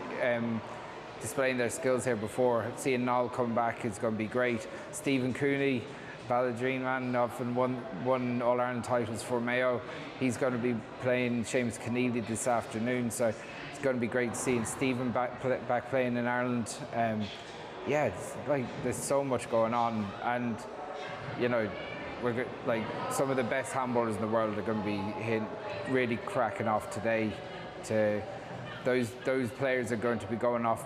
displaying their skills here before. Seeing Niall come back is going to be great. Stephen Cooney, Balladrine man, often won All-Ireland titles for Mayo. He's going to be playing Seamus Keneally this afternoon, so it's going to be great to see Stephen back playing in Ireland. Yeah, it's like there's so much going on, and you know, we're like some of the best handballers in the world are going to be really cracking off today. Those players are going to be going off,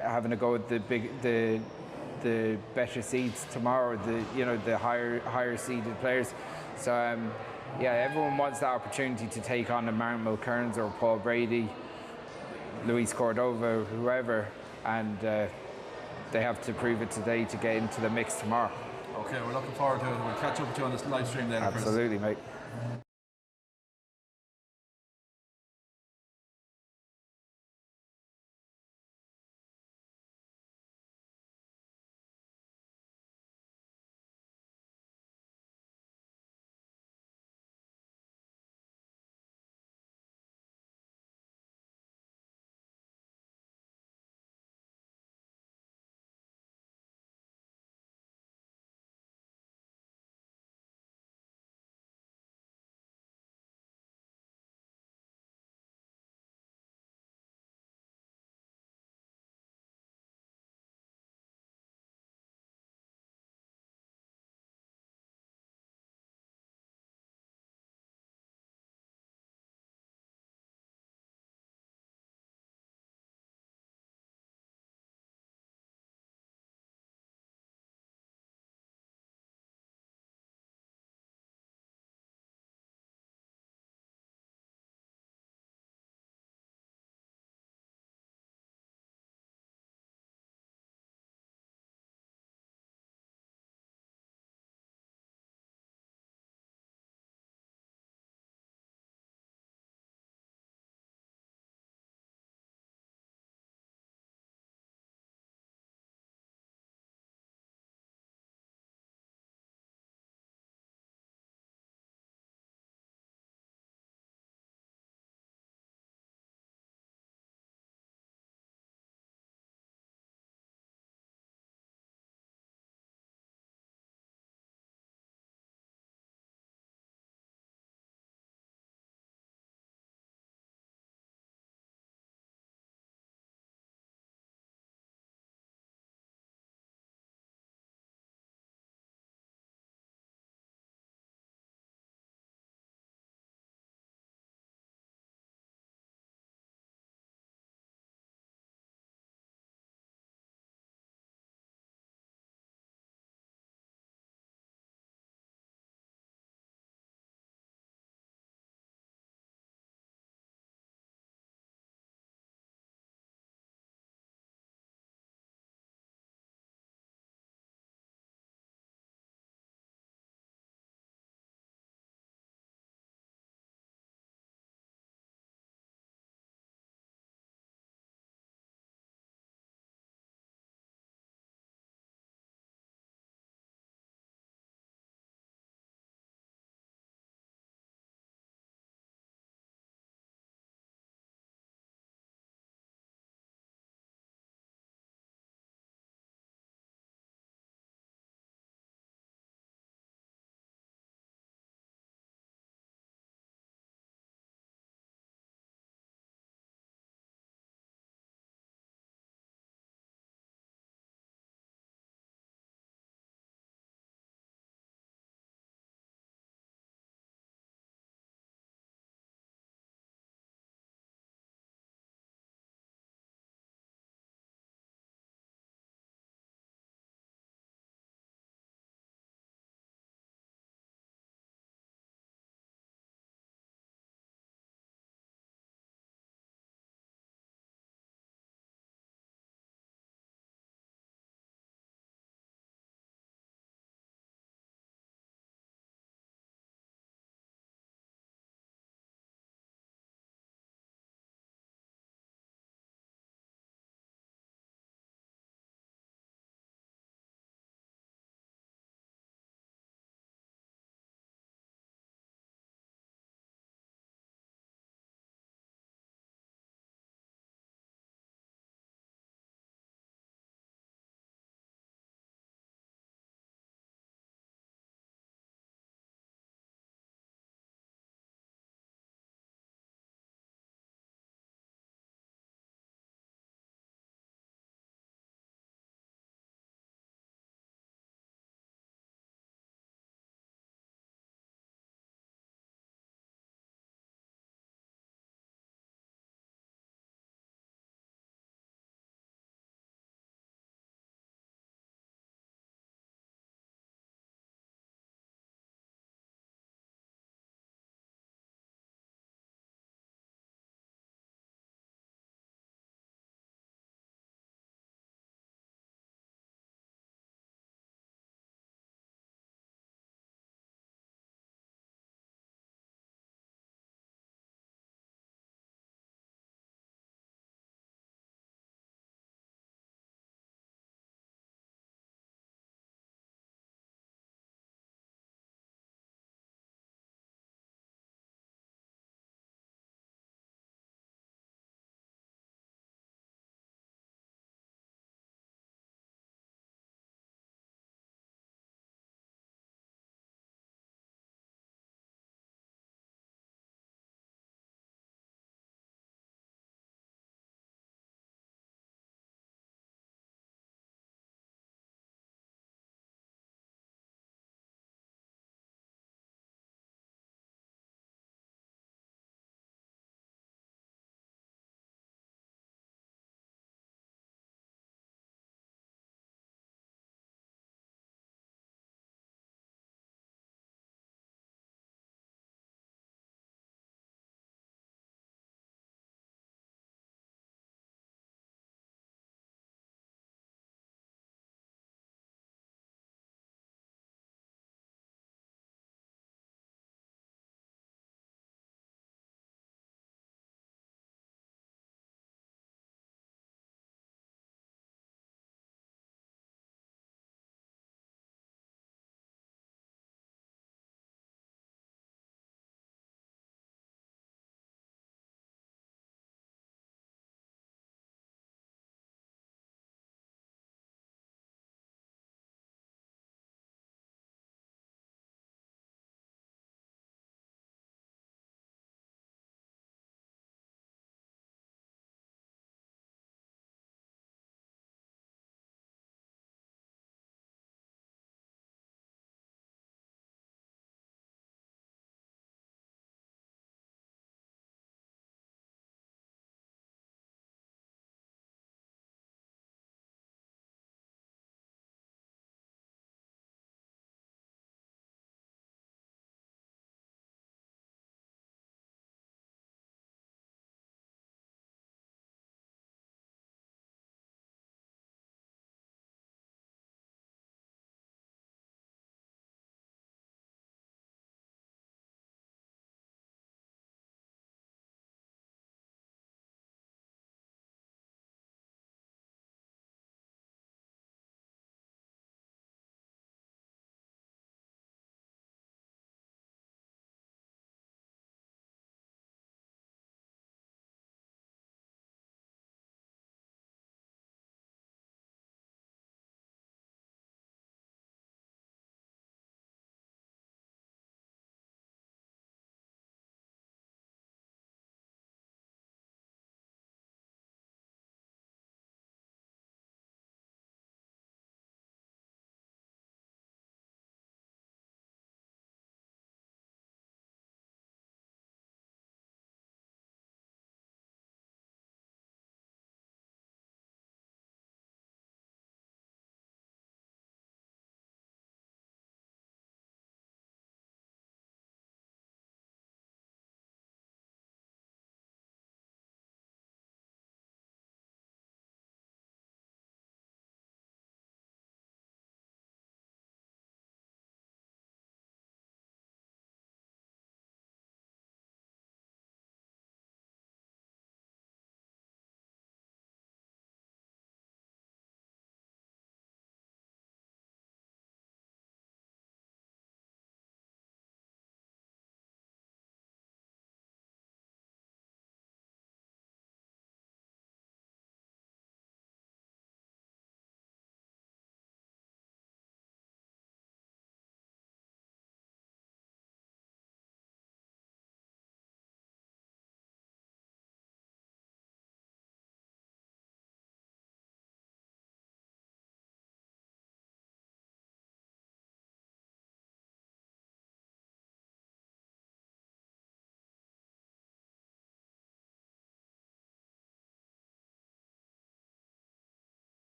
having a go at the better seeds tomorrow. The higher seeded players. So yeah, everyone wants that opportunity to take on a Mulkerrins or Paul Brady, Luis Cordova, whoever, and they have to prove it today to get into the mix tomorrow. Okay, we're looking forward to it. We'll catch up with you on this live stream later, Chris. Absolutely, mate.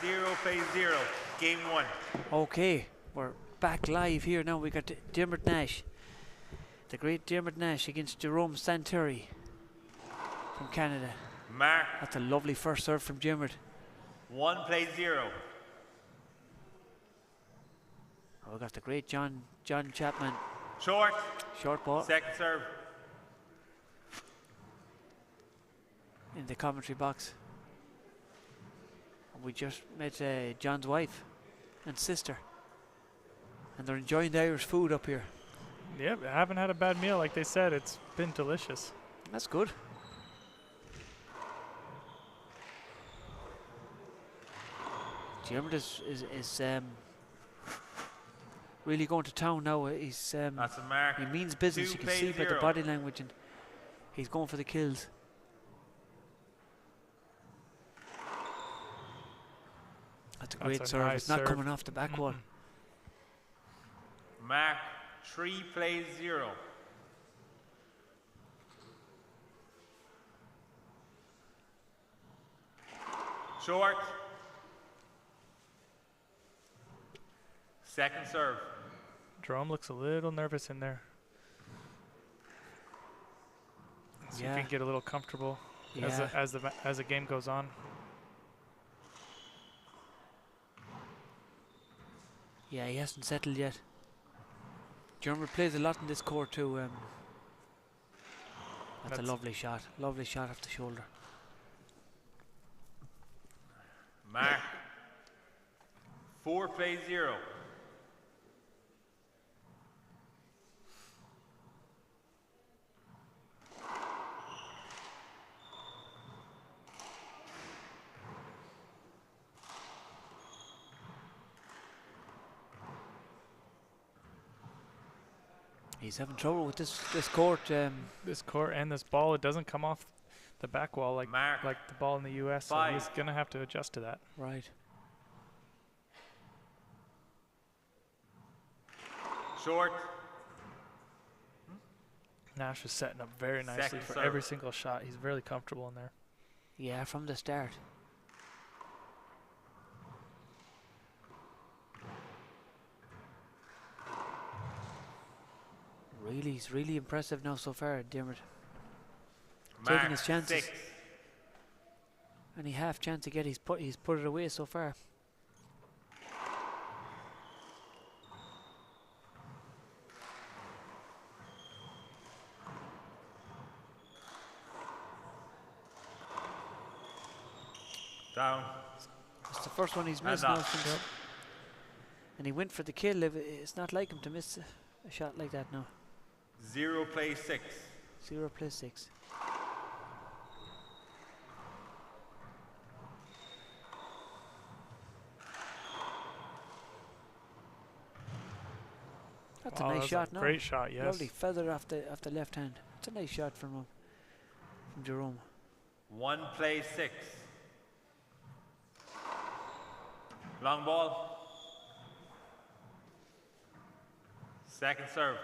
0 plays 0. Game 1. Okay, we're back live here now. We got Dermot Nash, the great Dermot Nash against Jerome Seinnteoir from Canada. Mark. That's a lovely first serve from Dermot. 1 plays 0. Oh, we got the great John Chapman. Short. Short ball. Second serve. In the commentary box. We just met John's wife and sister, and they're enjoying the Irish food up here. Yep, I haven't had a bad meal. Like they said, it's been delicious. That's good. Dermot is really going to town now. He's That's a mark. he means business. You can see by the body language, and he's going for the kills. That's a great serve. Nice It's not serve. coming off the back wall. Mark. 3 plays 0. Short. Second serve. Jerome looks a little nervous in there. So Yeah. you can get a little comfortable Yeah. as the game goes on. Yeah, he hasn't settled yet. Jerome plays a lot in this court too. That's a lovely shot. Lovely shot off the shoulder. Mark. 4 plays 0. He's having trouble with this court. This court and this ball, it doesn't come off the back wall like the ball in the US. So he's gonna have to adjust to that. Right. Short. Nash is setting up very nicely Second for serve. every single shot. He's really comfortable in there. Yeah, from the start. He's really impressive now so far, Dermot. Taking his chances. 6. Any half chance to get, he's put it away so far. Down. It's the first one he's missed now since. And he went for the kill. It's not like him to miss a shot like that now. 0 plays 6. 0 plays 6. That's a nice shot now. Great shot, yes. Lovely feather off the left hand. It's a nice shot from Jerome. 1 plays 6. Long ball. Second serve.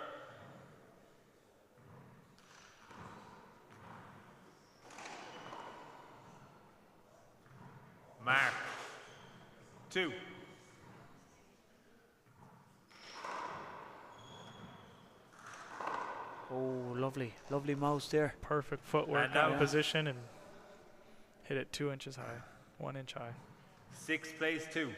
Mark. 2. Oh, lovely mouse there. Perfect footwork And out now- of position and hit it 2 inches high, 1 inch high. 6 plays 2.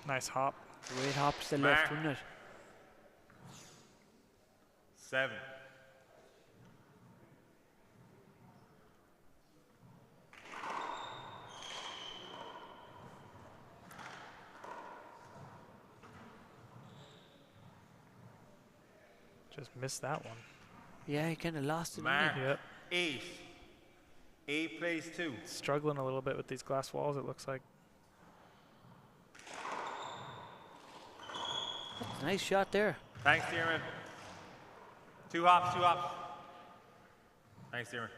Nice hop. Great hop to the left, wasn't it? 7. Just missed that one. Yeah, he kind of lost it. Mark. Yep. 8. 8 plays 2. Struggling a little bit with these glass walls, it looks like. That's a nice shot there. Thanks, Dermot. 2 hops, 2 hops. Thanks, Dermot.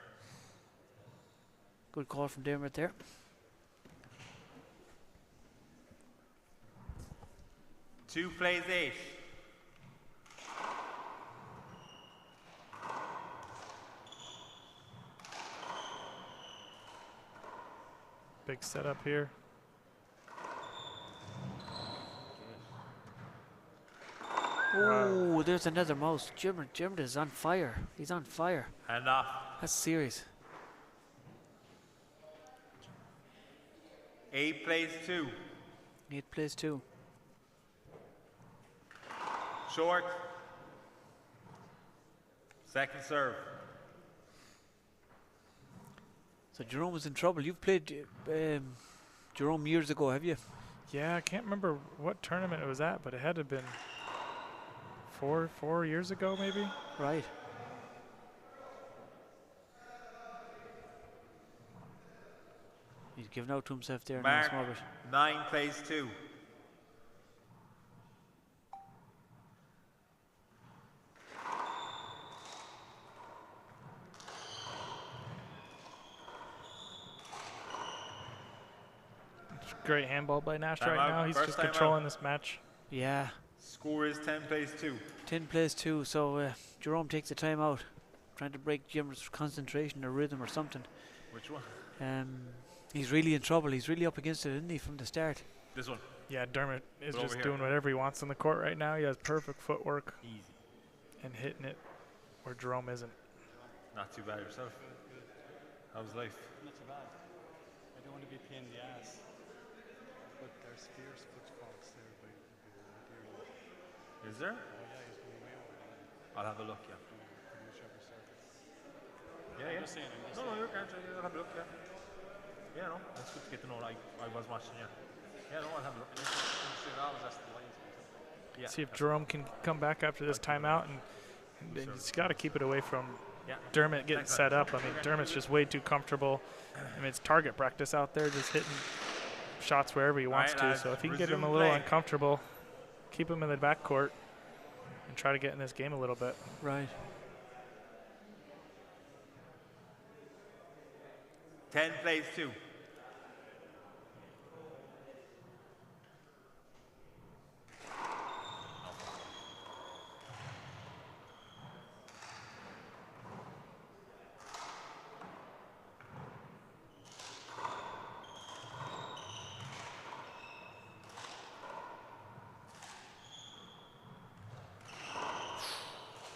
Good call from Dermot there. Two plays 8. Big setup here. Oh, there's another mouse. Jerome is on fire. He's on fire. Hand off. That's serious. 8 plays 2. 8 plays 2. Short. Second serve. So Jerome was in trouble. You've played Jerome years ago, have you? Yeah, I can't remember what tournament it was at, but it had to have been four years ago, maybe. Right. He's giving out to himself there. Mark, 9 plays 2. Great handball by Nash right now. He's just controlling this match. Yeah. Score is 10 plays 2. 10 plays 2. So Jerome takes the time out, trying to break Jim's concentration or rhythm or something. Which one? He's really in trouble. He's really up against it, isn't he, from the start? This one. Yeah, Dermot is just doing whatever he wants on the court right now. He has perfect footwork. Easy. And hitting it where Jerome isn't. Not too bad yourself. How's life? Not too bad. I don't want to be a pain in the ass. But there's fierce pitch faults there by Is there? Oh yeah, he's going way over there. I'll have a look, yeah. Yeah, I'm just saying. No, you're can't. I'll have a look, yeah. Yeah, no, that's good to get to know. I was watching, yeah. Yeah, no, I'll have a look. Yeah. See if Jerome can come back after this timeout, and he's got to keep it away from Dermot getting set up. I mean, Dermot's just way too comfortable. I mean, it's target practice out there, just hitting shots wherever he wants to. So if he can get him a little uncomfortable, keep him in the backcourt, and try to get in this game a little bit. Right. 10 plays 2.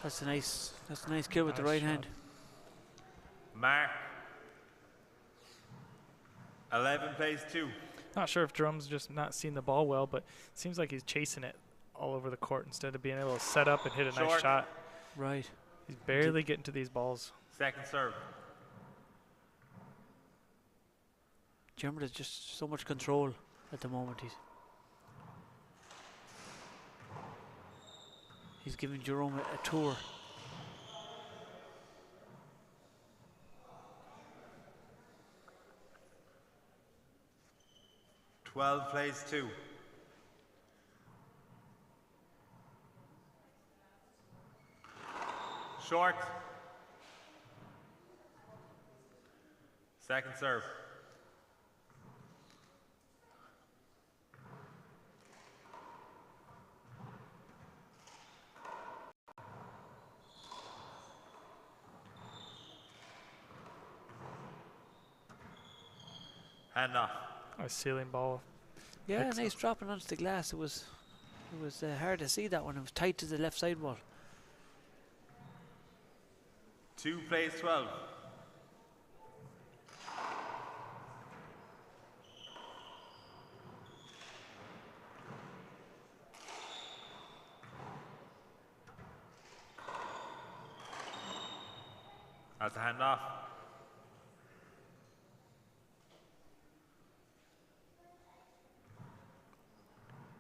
That's a nice kill with the right hand. Mark. 11 plays 2. Not sure if Jerome's just not seeing the ball well, but it seems like he's chasing it all over the court instead of being able to set up and hit a nice shot. Right. He's barely getting to these balls. Second serve. Jerome has just so much control at the moment. He's giving Jerome a tour. Twelve plays 2. Short. Second serve. Hand off. A ceiling ball. Yeah, Excellent. nice dropping onto the glass. It was hard to see that one. It was tight to the left side wall. 2 plays 12. That's a hand off.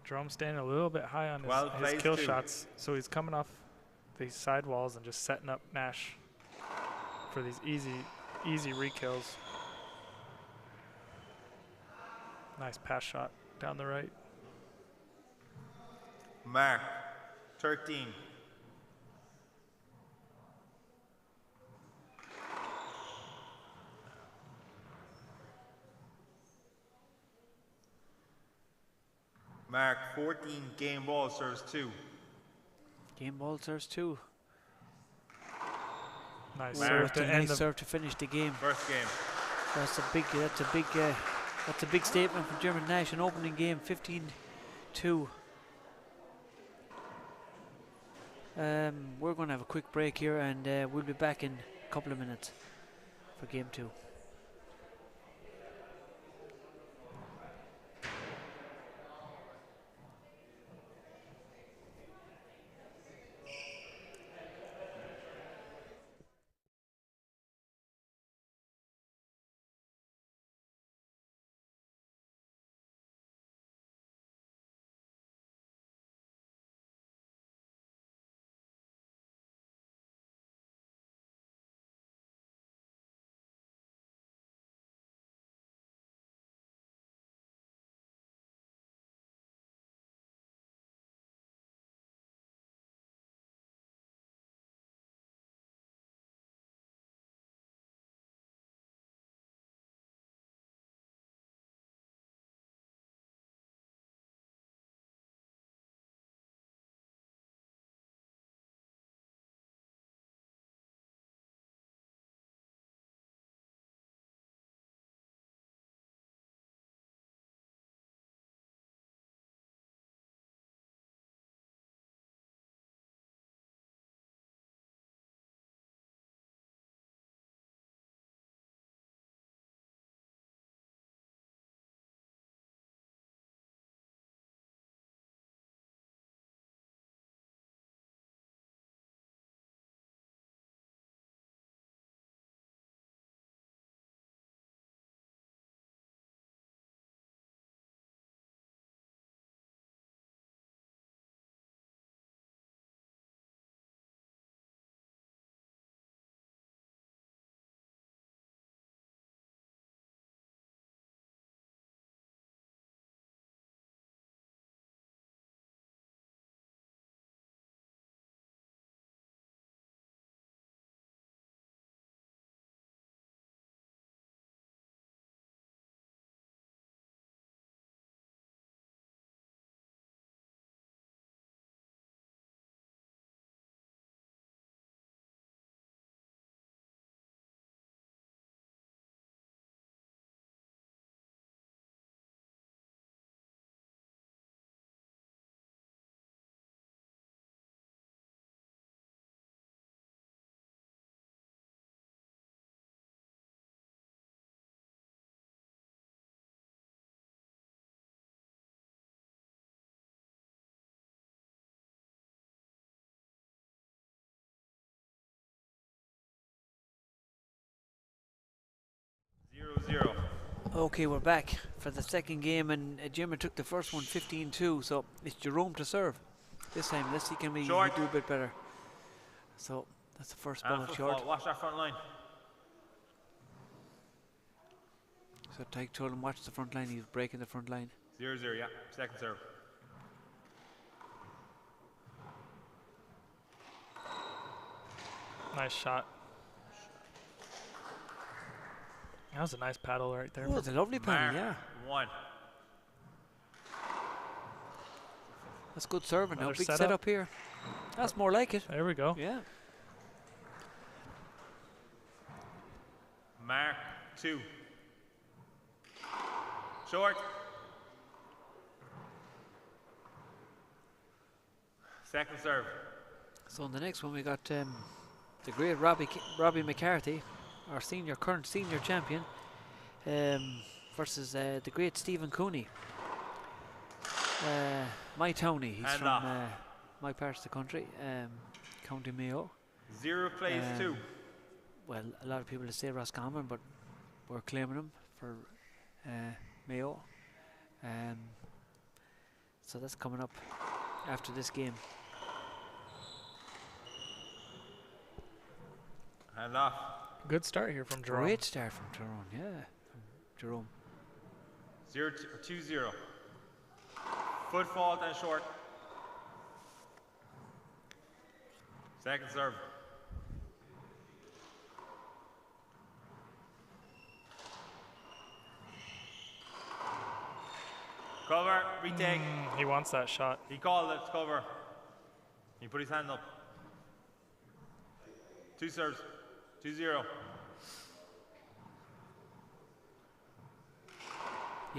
Jerome's standing a little bit high on his kill shots, so he's coming off these side walls and just setting up Nash for these easy re-kills. Nice pass shot down the right. Mark, 13. Mark, 14, game ball, serves 2. Game ball serves 2. Nice serve to finish the game. First game. That's a big That's a big statement from Jerome Nash in opening game, 15-2. We're going to have a quick break here, and we'll be back in a couple of minutes for game 2. Okay, we're back for the second game, and Jerome took the first one 15-2, so it's Jerome to serve this time. Let's see, can we do a bit better. So that's the first ball short. Watch that front line. So Tyke told him watch the front line. He was breaking the front line. 0-0, yeah. Second serve. Nice shot. That was a nice paddle right there. Oh, it's a lovely paddle, yeah. 1. That's good serving. Now, big setup. setup here. That's more like it. There we go. Yeah. Mark 2. Short. Second serve. So in the next one we got the great Robbie McCarthy, our current senior champion, versus the great Stephen Cooney. My Tony, he's from my part of the country, County Mayo. 0 plays 2. Well, a lot of people say Roscommon, but we're claiming him for Mayo. So that's coming up after this game. Hand off. Good start here from Jerome. Great start from Jerome, yeah. Jerome. 2-0. Foot fault and short. Second serve. Cover, retake. He wants that shot. He called it, cover. He put his hand up. 2 serves. 2-0.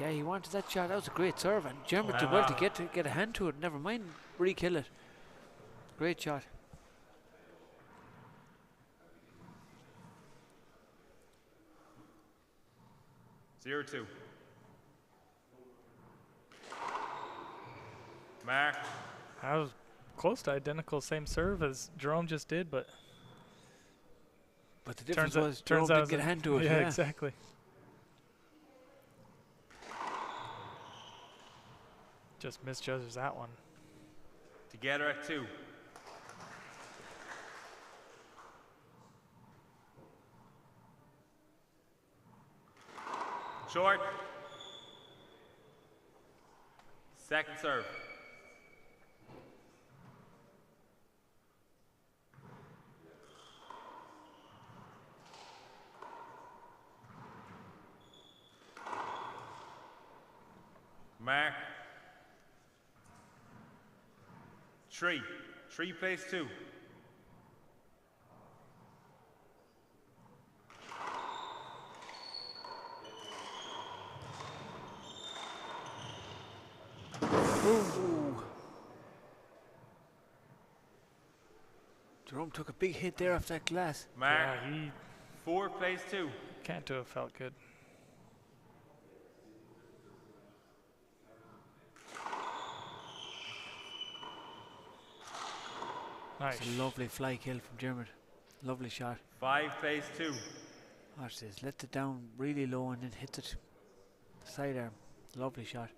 Yeah, he wanted that shot. That was a great serve, and Jerome did well to get a hand to it. Never mind re-kill it. Great shot. Zero two. Mark. That was close to identical, same serve as Jerome just did, but the difference was Jerome didn't get a hand to it. Yeah, exactly. Just misjudges that one. Together at 2. Short. Second serve. Mark. 3. 3 plays 2. Ooh. Jerome took a big hit there off that glass. Mark. Yeah, he 4 plays 2. can't have felt good. Nice. It's a lovely fly kill from Dermot. Lovely shot. 5 plays 2. Watch this. Lets it down really low and then hits it. Sidearm. Lovely shot.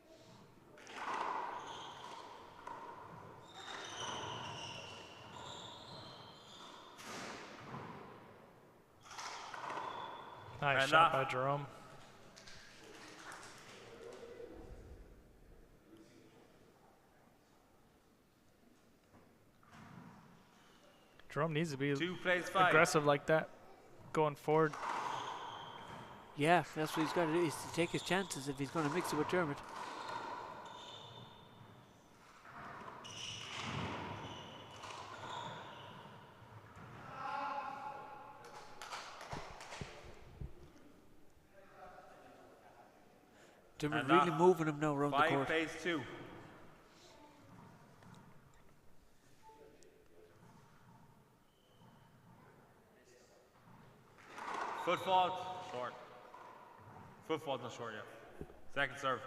Nice shot by Jerome. Jerome needs to be 2 plays 5. aggressive like that, going forward. Yeah, that's what he's got to do, is to take his chances if he's going to mix it with Dermot. Dermot really moving him now around the court. 5 plays 2. Foot fault, short. Foot fault, not short yet. Second serve.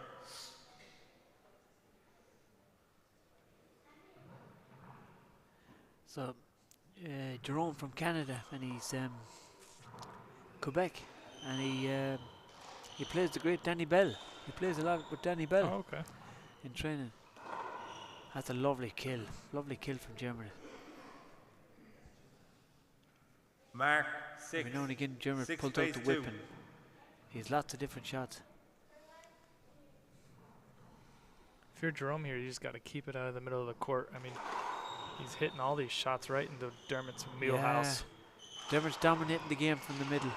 So, Jerome from Canada, and he's Quebec, and he plays the great Danny Bell. He plays a lot with Danny Bell. Oh, okay. In training. That's a lovely kill from Germany. Mark 6. Every now and again, Jerome pulled out the whip, and he has lots of different shots. If you're Jerome here, you just got to keep it out of the middle of the court. I mean, he's hitting all these shots right into Dermot's wheelhouse. Yeah. Dermot's dominating the game from the middle.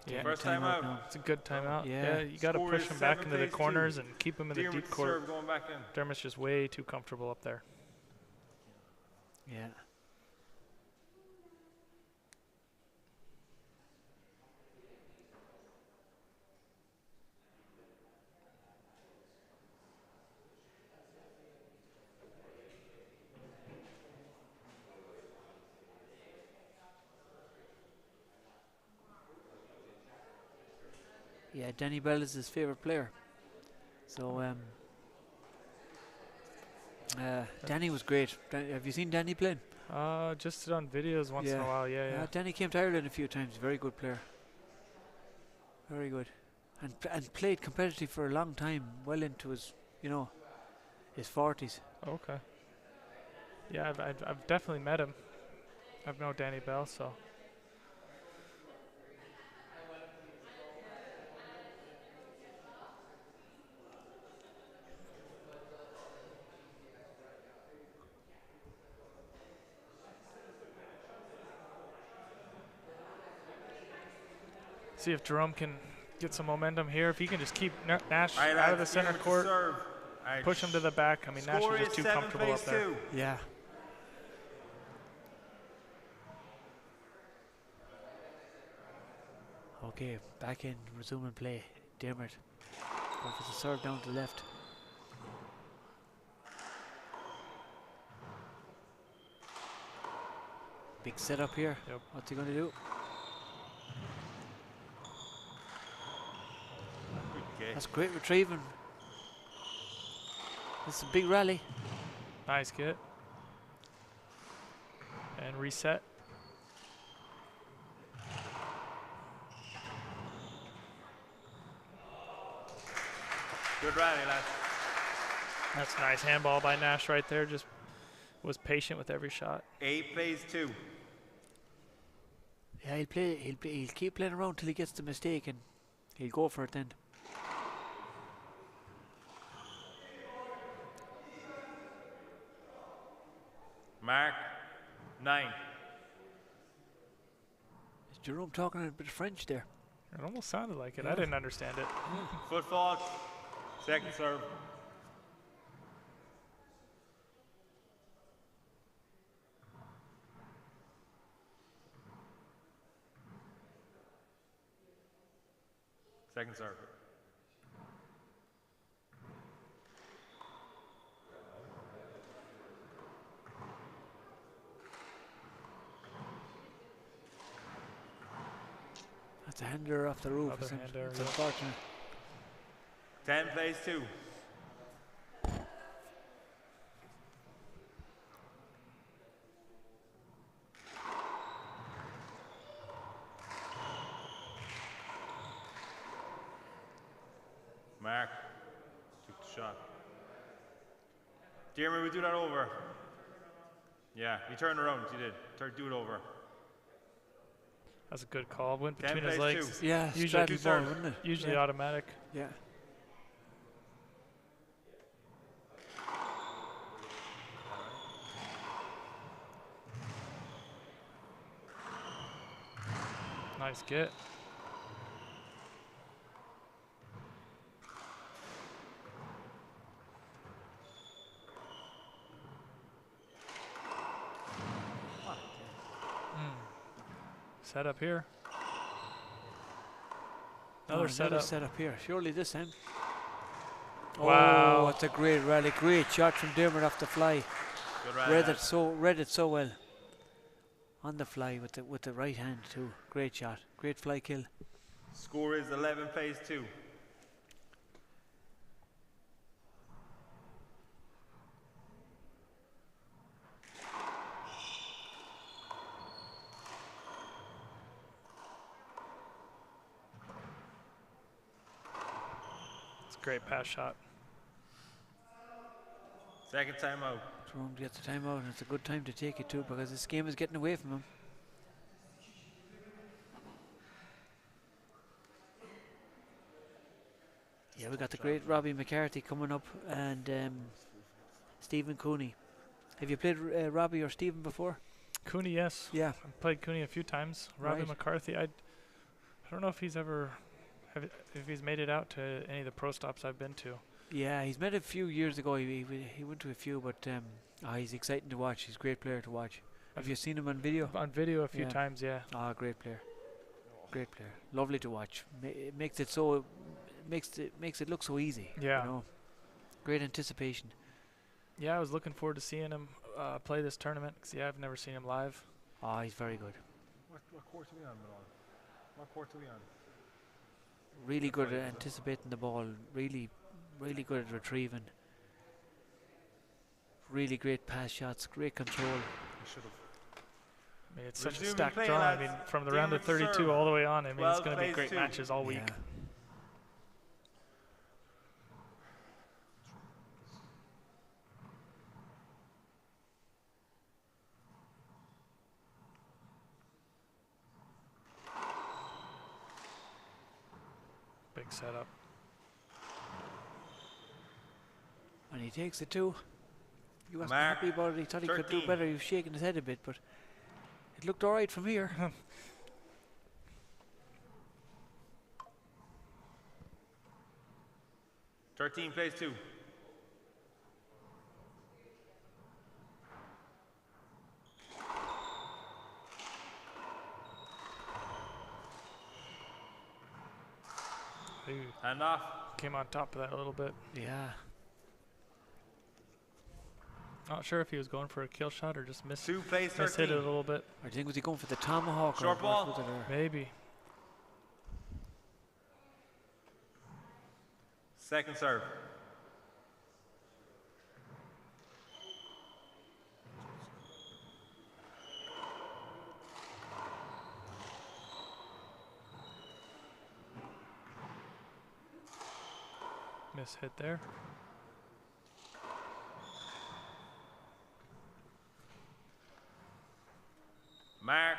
Yeah, first time out. It's a good timeout. Yeah, you got to push him back into the corners and keep him in the deep court. Going back in. Dermot's just way too comfortable up there. Yeah. Yeah, Danny Bell is his favorite player. So, Danny was great. Have you seen Danny playing? Just on videos once in a while, yeah. Danny came to Ireland a few times. Very good player. Very good. And played competitively for a long time, well into his, his 40s. Okay. Yeah, I've definitely met him. I've known Danny Bell, so. See if Jerome can get some momentum here. If he can just keep Nash out of the center court, push him to the back. I mean, Nash is just too comfortable up there. Yeah. Okay, back in, resuming play. Dermot. Going for the serve down to the left. Big setup here. Yep. What's he going to do? Okay. That's great retrieving. This is a big rally. Nice get. And reset. Good rally, lads. That's a nice handball by Nash right there. Just was patient with every shot. 8 plays 2. Yeah, he'll play. He'll keep playing around till he gets the mistake, and he'll go for it then. Mark 9. Is Jerome talking a bit of French there? It almost sounded like it. Yeah. I didn't understand it. Foot fault. Second serve. Second serve. That's a hander off the roof. Another hander, It's yeah. unfortunate. 10 plays 2. Mark took the shot. Jeremy, we do that over. Yeah, he turned around. He did. Do it over. That's a good call. Went 10 between his plays legs. 2. Yeah, Usually straddle two ball, serves. wouldn't it? Usually Yeah. automatic. Yeah. Nice get. Set up here. Another setup. Here. Surely this time. Wow. Oh, it's a great rally. Great shot from Dermot off the fly. Good rally, Read lads. it so well. On the fly with the right hand too. Great shot. Great fly kill. Score is 11 plays 2. It's a great pass shot. Second timeout. Jerome gets the timeout, and it's a good time to take it too, because this game is getting away from him. Yeah, we got the great Robbie McCarthy coming up, and Stephen Cooney. Have you played Robbie or Stephen before? Cooney, yes. Yeah. I've played Cooney a few times. Robbie Right. McCarthy, I don't know if he's ever if he's made it out to any of the pro stops I've been to. Yeah, he's met a few years ago. He went to a few, but he's exciting to watch. He's a great player to watch. Have you seen him on video? On video a few Yeah. times, yeah. Ah, great player. Great player. Lovely to watch. It makes it so makes it look so easy. Yeah. You know? Great anticipation. Yeah, I was looking forward to seeing him play this tournament, because I've never seen him live. Ah, he's very good. What court are we on, Milan? What court are we on? Really good at anticipating the ball. Really good at retrieving. Really great pass shots. Great control. We should have. I mean, it's such a Resuming stacked play, draw. I lads. mean, from the round of Dermot 32 serve. all the way on. I mean, it's 12 going to be plays great 2. matches all week. Yeah. Big setup. And he takes it too. He wasn't Mark, happy about it. He thought he could do 13. better. He was shaking his head a bit, but it looked all right from here. 13 plays 2. And off. Came on top of that a little bit. Yeah. Not sure if he was going for a kill shot or just mishit it a 13. little bit. I think was he going for the tomahawk? Short or ball. was it a- Maybe. Second serve. Mishit there. Mark.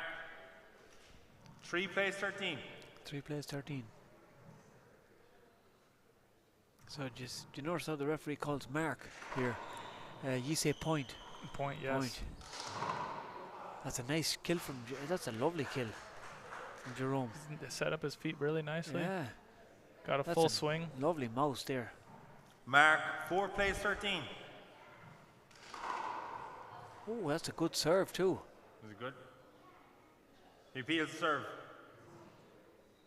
3 plays 13. 3 plays 13. So just, do you notice how the referee calls mark here? You say point. Point, yes. Point. That's a nice kill from, that's a lovely kill from Jerome. Set up his feet really nicely. Yeah. Got a That's full swing. Lovely mouse there. Mark. 4 plays 13. Oh, that's a good serve too. Was it good? He appeals the serve.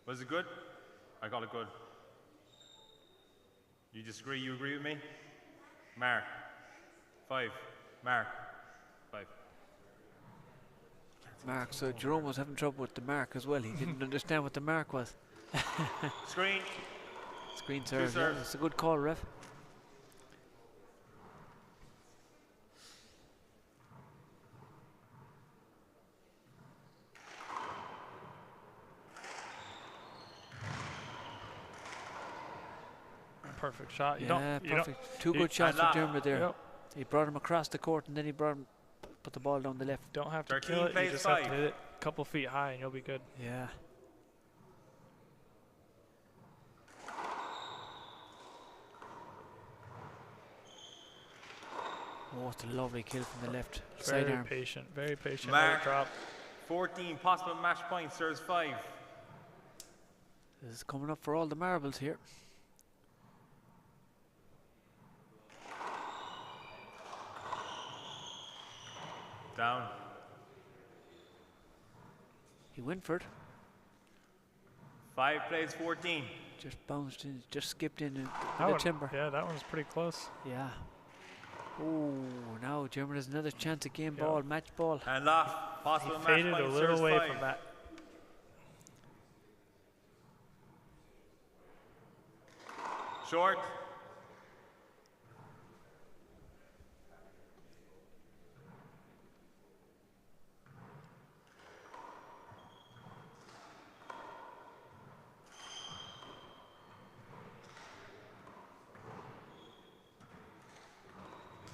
Was it good? I got it good. You disagree? You agree with me? Mark. 5. Mark. 5. Mark, so Jerome was having trouble with the mark as well. He didn't understand what the mark was. Screen. Screen serve. Yeah, serves. it's a good call, ref. Perfect shot. Yeah, perfect. Two good shots for Dermot there. Yep. He brought him across the court and then he brought him, put the ball down the left. Don't have to kill it. You just have to hit it a couple feet high and you'll be good. Yeah. Oh, it's a lovely kill from the left side arm. Very patient. Mark. Drop. 14 possible match points. Serves 5. This is coming up for all the marbles here. Down. He went for it. 5 plays 14. Just bounced in, just skipped in That the one, timber. yeah, that one's pretty close. Yeah. Oh, now Jerome has another chance at game ball, match ball. And off. Possible He match faded point. a little Serves way 5. from that. Short.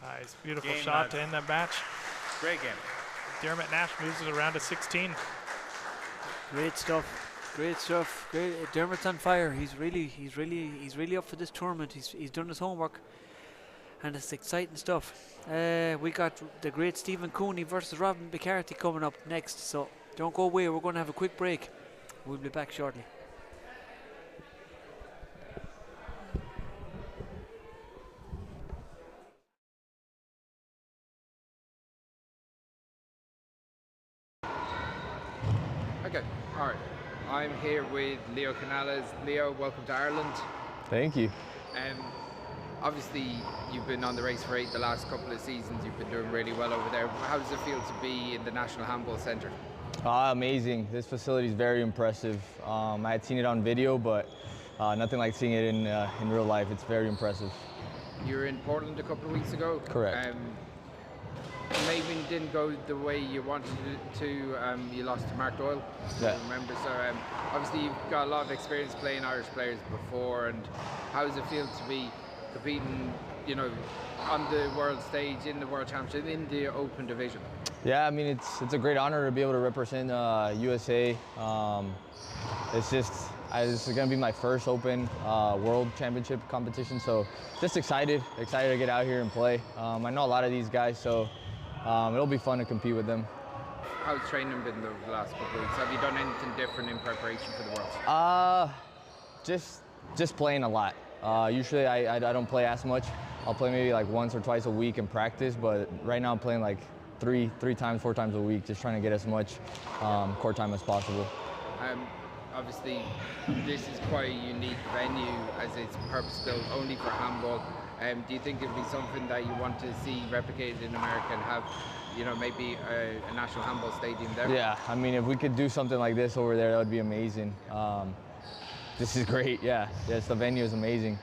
Nice, beautiful Game, shot lads. to end that match. Great game. Dermot Nash moves it around to 16. Great stuff. Great stuff. Great. Dermot's on fire. He's really up for this tournament. He's done his homework, and it's exciting stuff. We got the great Stephen Cooney versus Robin McCarthy coming up next. So don't go away. We're going to have a quick break. We'll be back shortly. Okay, all right. I'm here with Leo Canales. Leo, welcome to Ireland. Thank you. Obviously, you've been on the race for 8 the last couple of seasons. You've been doing really well over there. How does it feel to be in the National Handball Centre? Amazing. This facility is very impressive. I had seen it on video, but nothing like seeing it in real life. It's very impressive. You were in Portland a couple of weeks ago. Correct. Maybe it didn't go the way you wanted it to. You lost to Mark Doyle, yeah. I remember. So obviously you've got a lot of experience playing Irish players before. And how does it feel to be competing, you know, on the world stage, in the World Championship, in the open division? Yeah, I mean, it's a great honor to be able to represent USA. This is going to be my first Open World Championship competition, so just excited to get out here and play. I know a lot of these guys, so it'll be fun to compete with them. How's training been the last couple of weeks? Have you done anything different in preparation for the Worlds? Just playing a lot. Usually I don't play as much. I'll play maybe like once or twice a week in practice, but right now I'm playing like four times a week, just trying to get as much court time as possible. obviously this is quite a unique venue as it's purpose-built only for handball. Do you think it would be something that you want to see replicated in America and have, you know, maybe a national handball stadium there? Yeah, I mean, if we could do something like this over there, that would be amazing. This is great, yeah. Yes, the venue is amazing.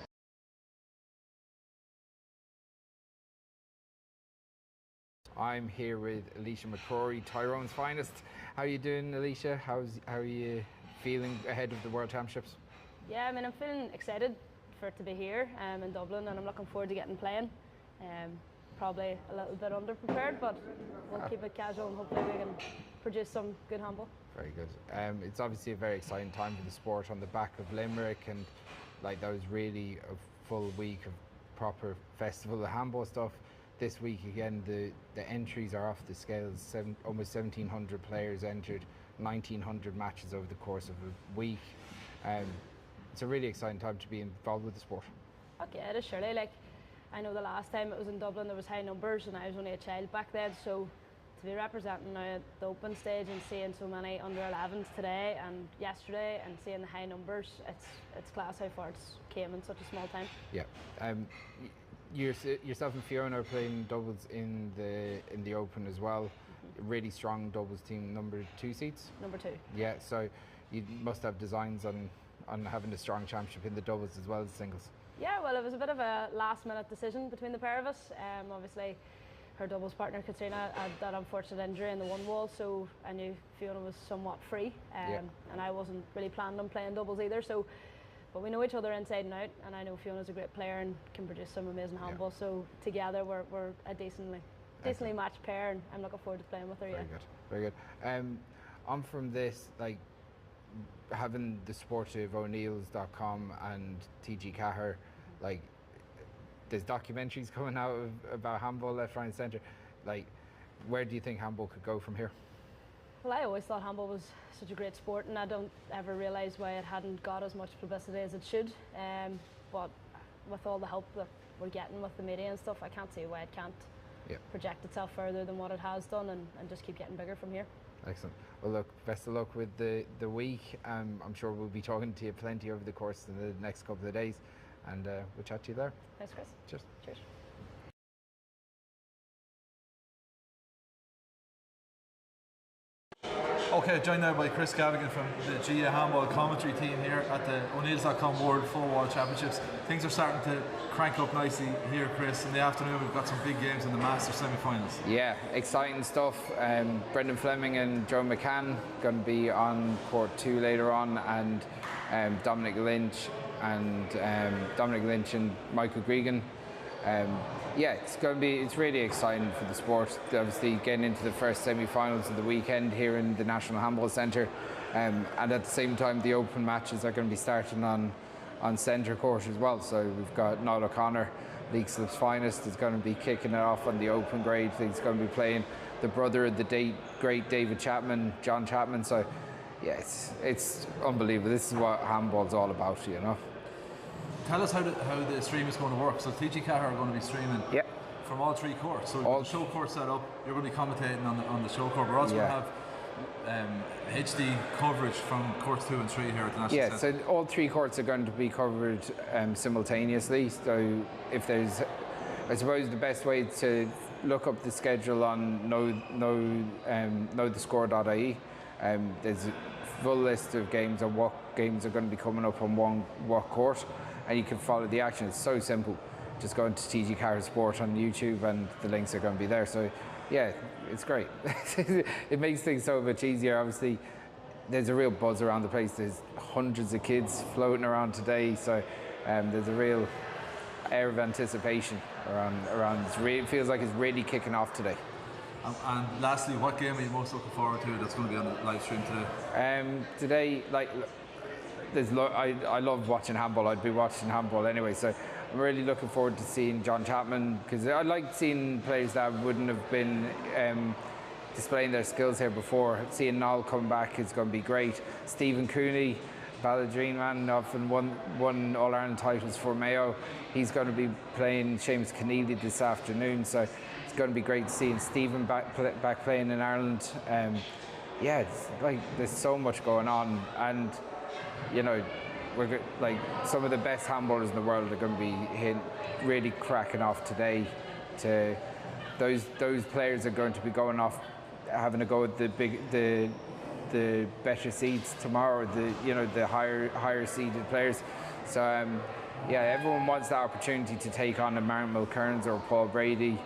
I'm here with Alicia McCrory, Tyrone's finest. How are you doing, Alicia? How are you feeling ahead of the World Championships? Yeah, I mean, I'm feeling excited for it to be here in Dublin, and I'm looking forward to getting playing. Probably a little bit underprepared, but we'll keep it casual and hopefully we can produce some good handball. Very good. It's obviously a very exciting time for the sport on the back of Limerick, and like that was really a full week of proper festival of handball stuff. This week again, the entries are off the scales. Almost 1,700 players entered, 1,900 matches over the course of a week. It's a really exciting time to be involved with the sport. Okay, it is surely. Like, I know the last time it was in Dublin there was high numbers and I was only a child back then, so to be representing now at the open stage and seeing so many under 11s today and yesterday and seeing the high numbers, it's class how far it's came in such a small time. Yeah. Yourself and Fiona are playing doubles in the Open as well. Really strong doubles team, number 2 seeds. Number 2. Yeah, so you must have designs on having a strong championship in the doubles as well as singles. Yeah, well, it was a bit of a last-minute decision between the pair of us. Obviously, her doubles partner Katrina had that unfortunate injury in the one wall, so I knew Fiona was somewhat free, and I wasn't really planning on playing doubles either. So. But we know each other inside and out, and I know Fiona's a great player and can produce some amazing handball. So together we're a decently matched pair, and I'm looking forward to playing with her. Very good, very good. On from this, like having the Spórt of O'Neill's.com and TG4, like there's documentaries coming out about handball left, right, and centre. Like, where do you think handball could go from here? Well, I always thought handball was such a great sport, and I don't ever realise why it hadn't got as much publicity as it should. But with all the help that we're getting with the media and stuff, I can't see why it can't project itself further than what it has done and just keep getting bigger from here. Excellent. Well, look, best of luck with the week. I'm sure we'll be talking to you plenty over the course of the next couple of days, and we'll chat to you there. Thanks, Chris. Cheers. Cheers. Okay, joined now by Chris Gavigan from the GA Handball commentary team here at the O'Neills.com World 4-Wall Championships. Things are starting to crank up nicely here, Chris. In the afternoon, we've got some big games in the Masters semi-finals. Yeah, exciting stuff. Brendan Fleming and Jerome going to be on court 2 later on, and Dominic Lynch and Michael Gregan. Yeah, it's really exciting for the sport. Obviously, getting into the first semi-finals of the weekend here in the National Handball Centre, and at the same time, the open matches are going to be starting on Seinnteoir as well. So we've got Niall O'Connor, League Slip's finest, is going to be kicking it off on the open grade. He's going to be playing the brother of the great David Chapman, John Chapman. So yeah, it's unbelievable. This is what handball's all about, you know. Tell us how the stream is going to work. So TG4 are going to be streaming from all 3 courts. So the Showcourt set up, you're going to be commentating on the Showcourt. We're also going to have HD coverage from courts 2 and 3 here at the National Centre. So all 3 courts are going to be covered simultaneously. So if there's, I suppose the best way to look up the schedule on knowthescore.ie. There's a full list of games and what games are going to be coming up on what court, and you can follow the action. It's so simple. Just go into TG4 Sport on YouTube and the links are going to be there. So yeah, it's great. It makes things so much easier. Obviously, there's a real buzz around the place. There's hundreds of kids floating around today, so there's a real air of anticipation around. It feels like it's really kicking off today. And lastly, what game are you most looking forward to that's going to be on the live stream today? Today, like, I love watching handball. I'd be watching handball anyway, so I'm really looking forward to seeing John Chapman, because I like seeing players that wouldn't have been displaying their skills here before. Seeing Niall come back is going to be great. Stephen Cooney, Balladrine man, often won All-Ireland titles for Mayo. He's going to be playing Seamus Keneally this afternoon, so it's going to be great seeing Stephen back playing in Ireland. Yeah, it's like there's so much going on, and you know, like some of the best handballers in the world are going to be really cracking off today. To those players are going to be going off, having a go at the better seeds tomorrow. The higher seeded players. So yeah, everyone wants the opportunity to take on a Mulkerrins or Paul Brady,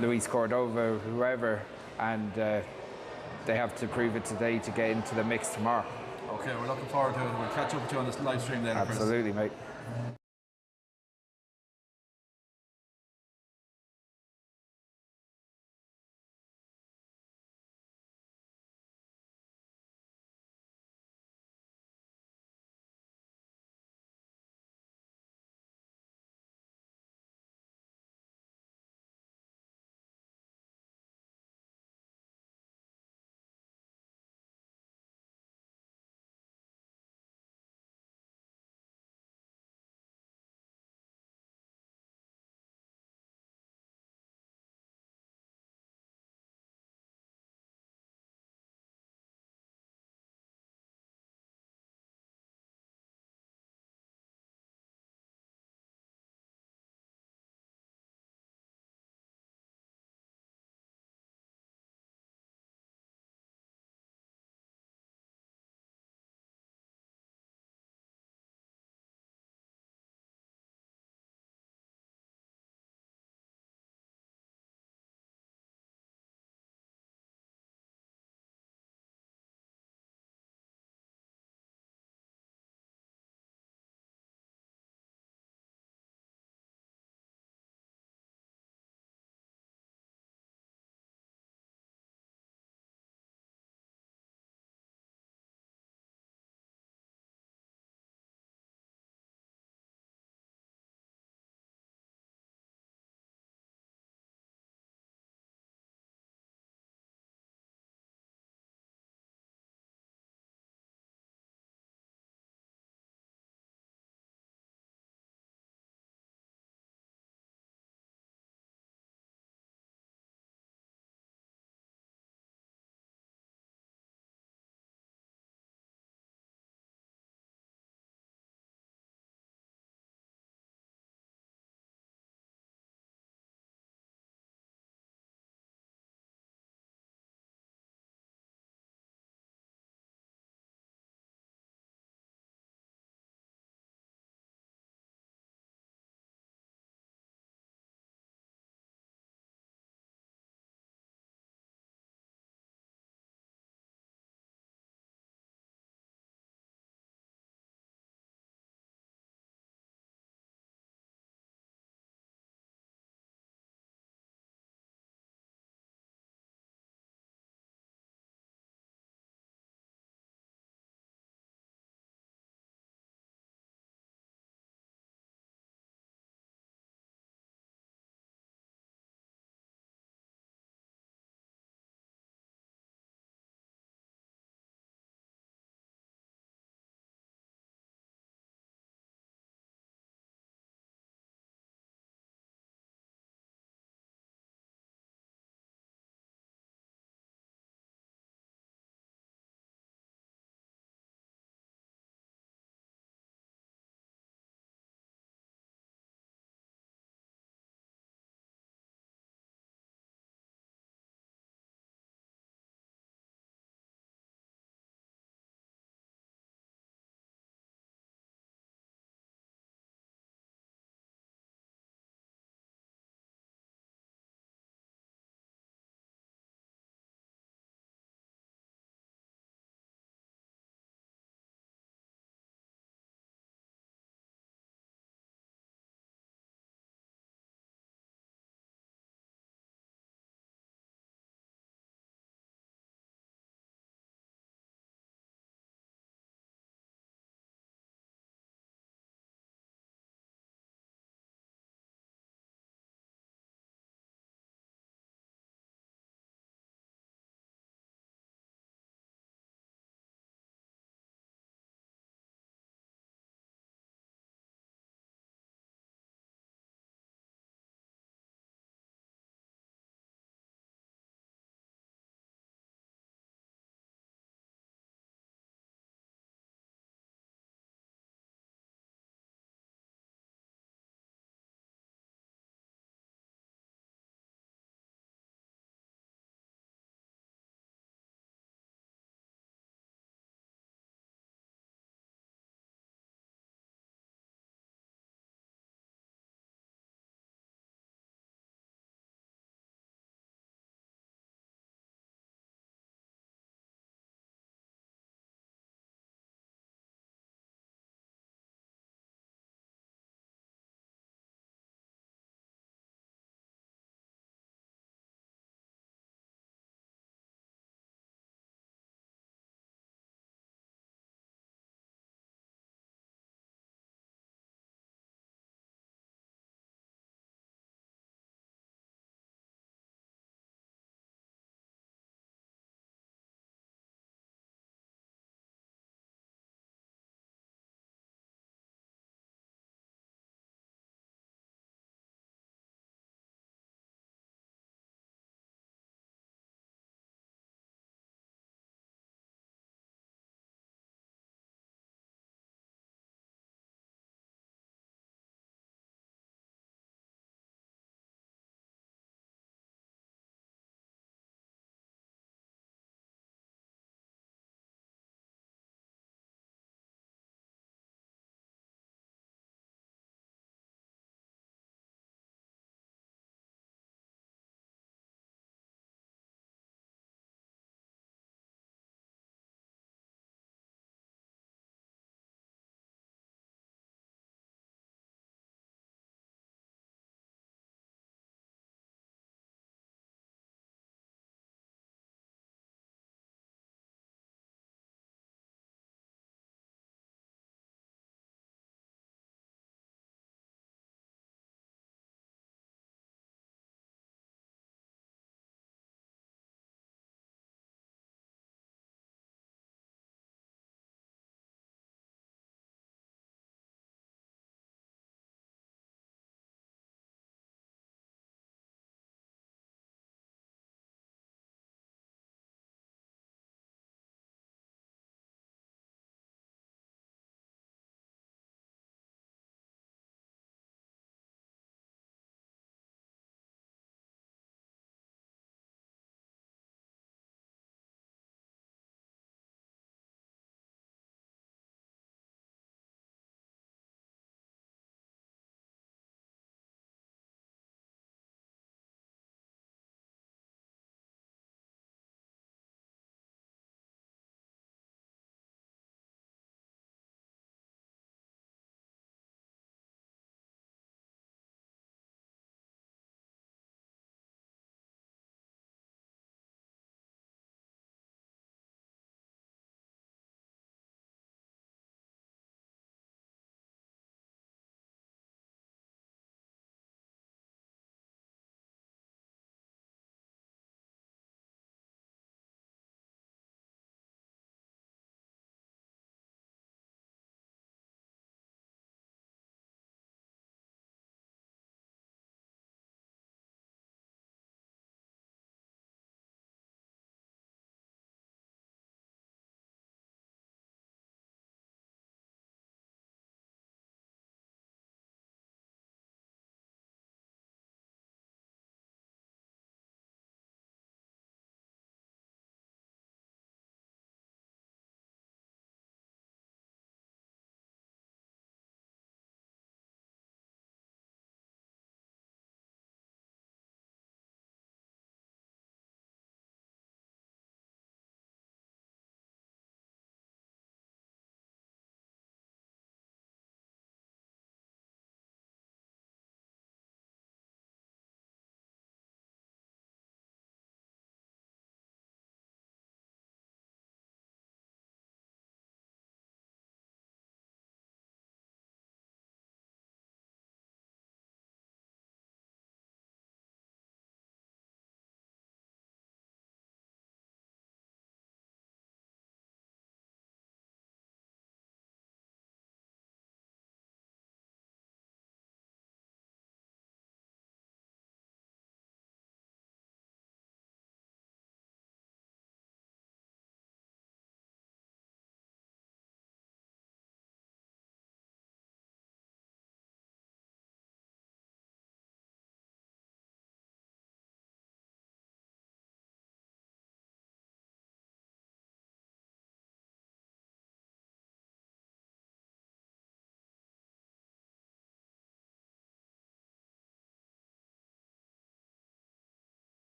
Luis Cordova, whoever, and they have to prove it today to get into the mix tomorrow. Okay, we're looking forward to it. We'll catch up with you on this live stream later. Absolutely, Chris. Mate.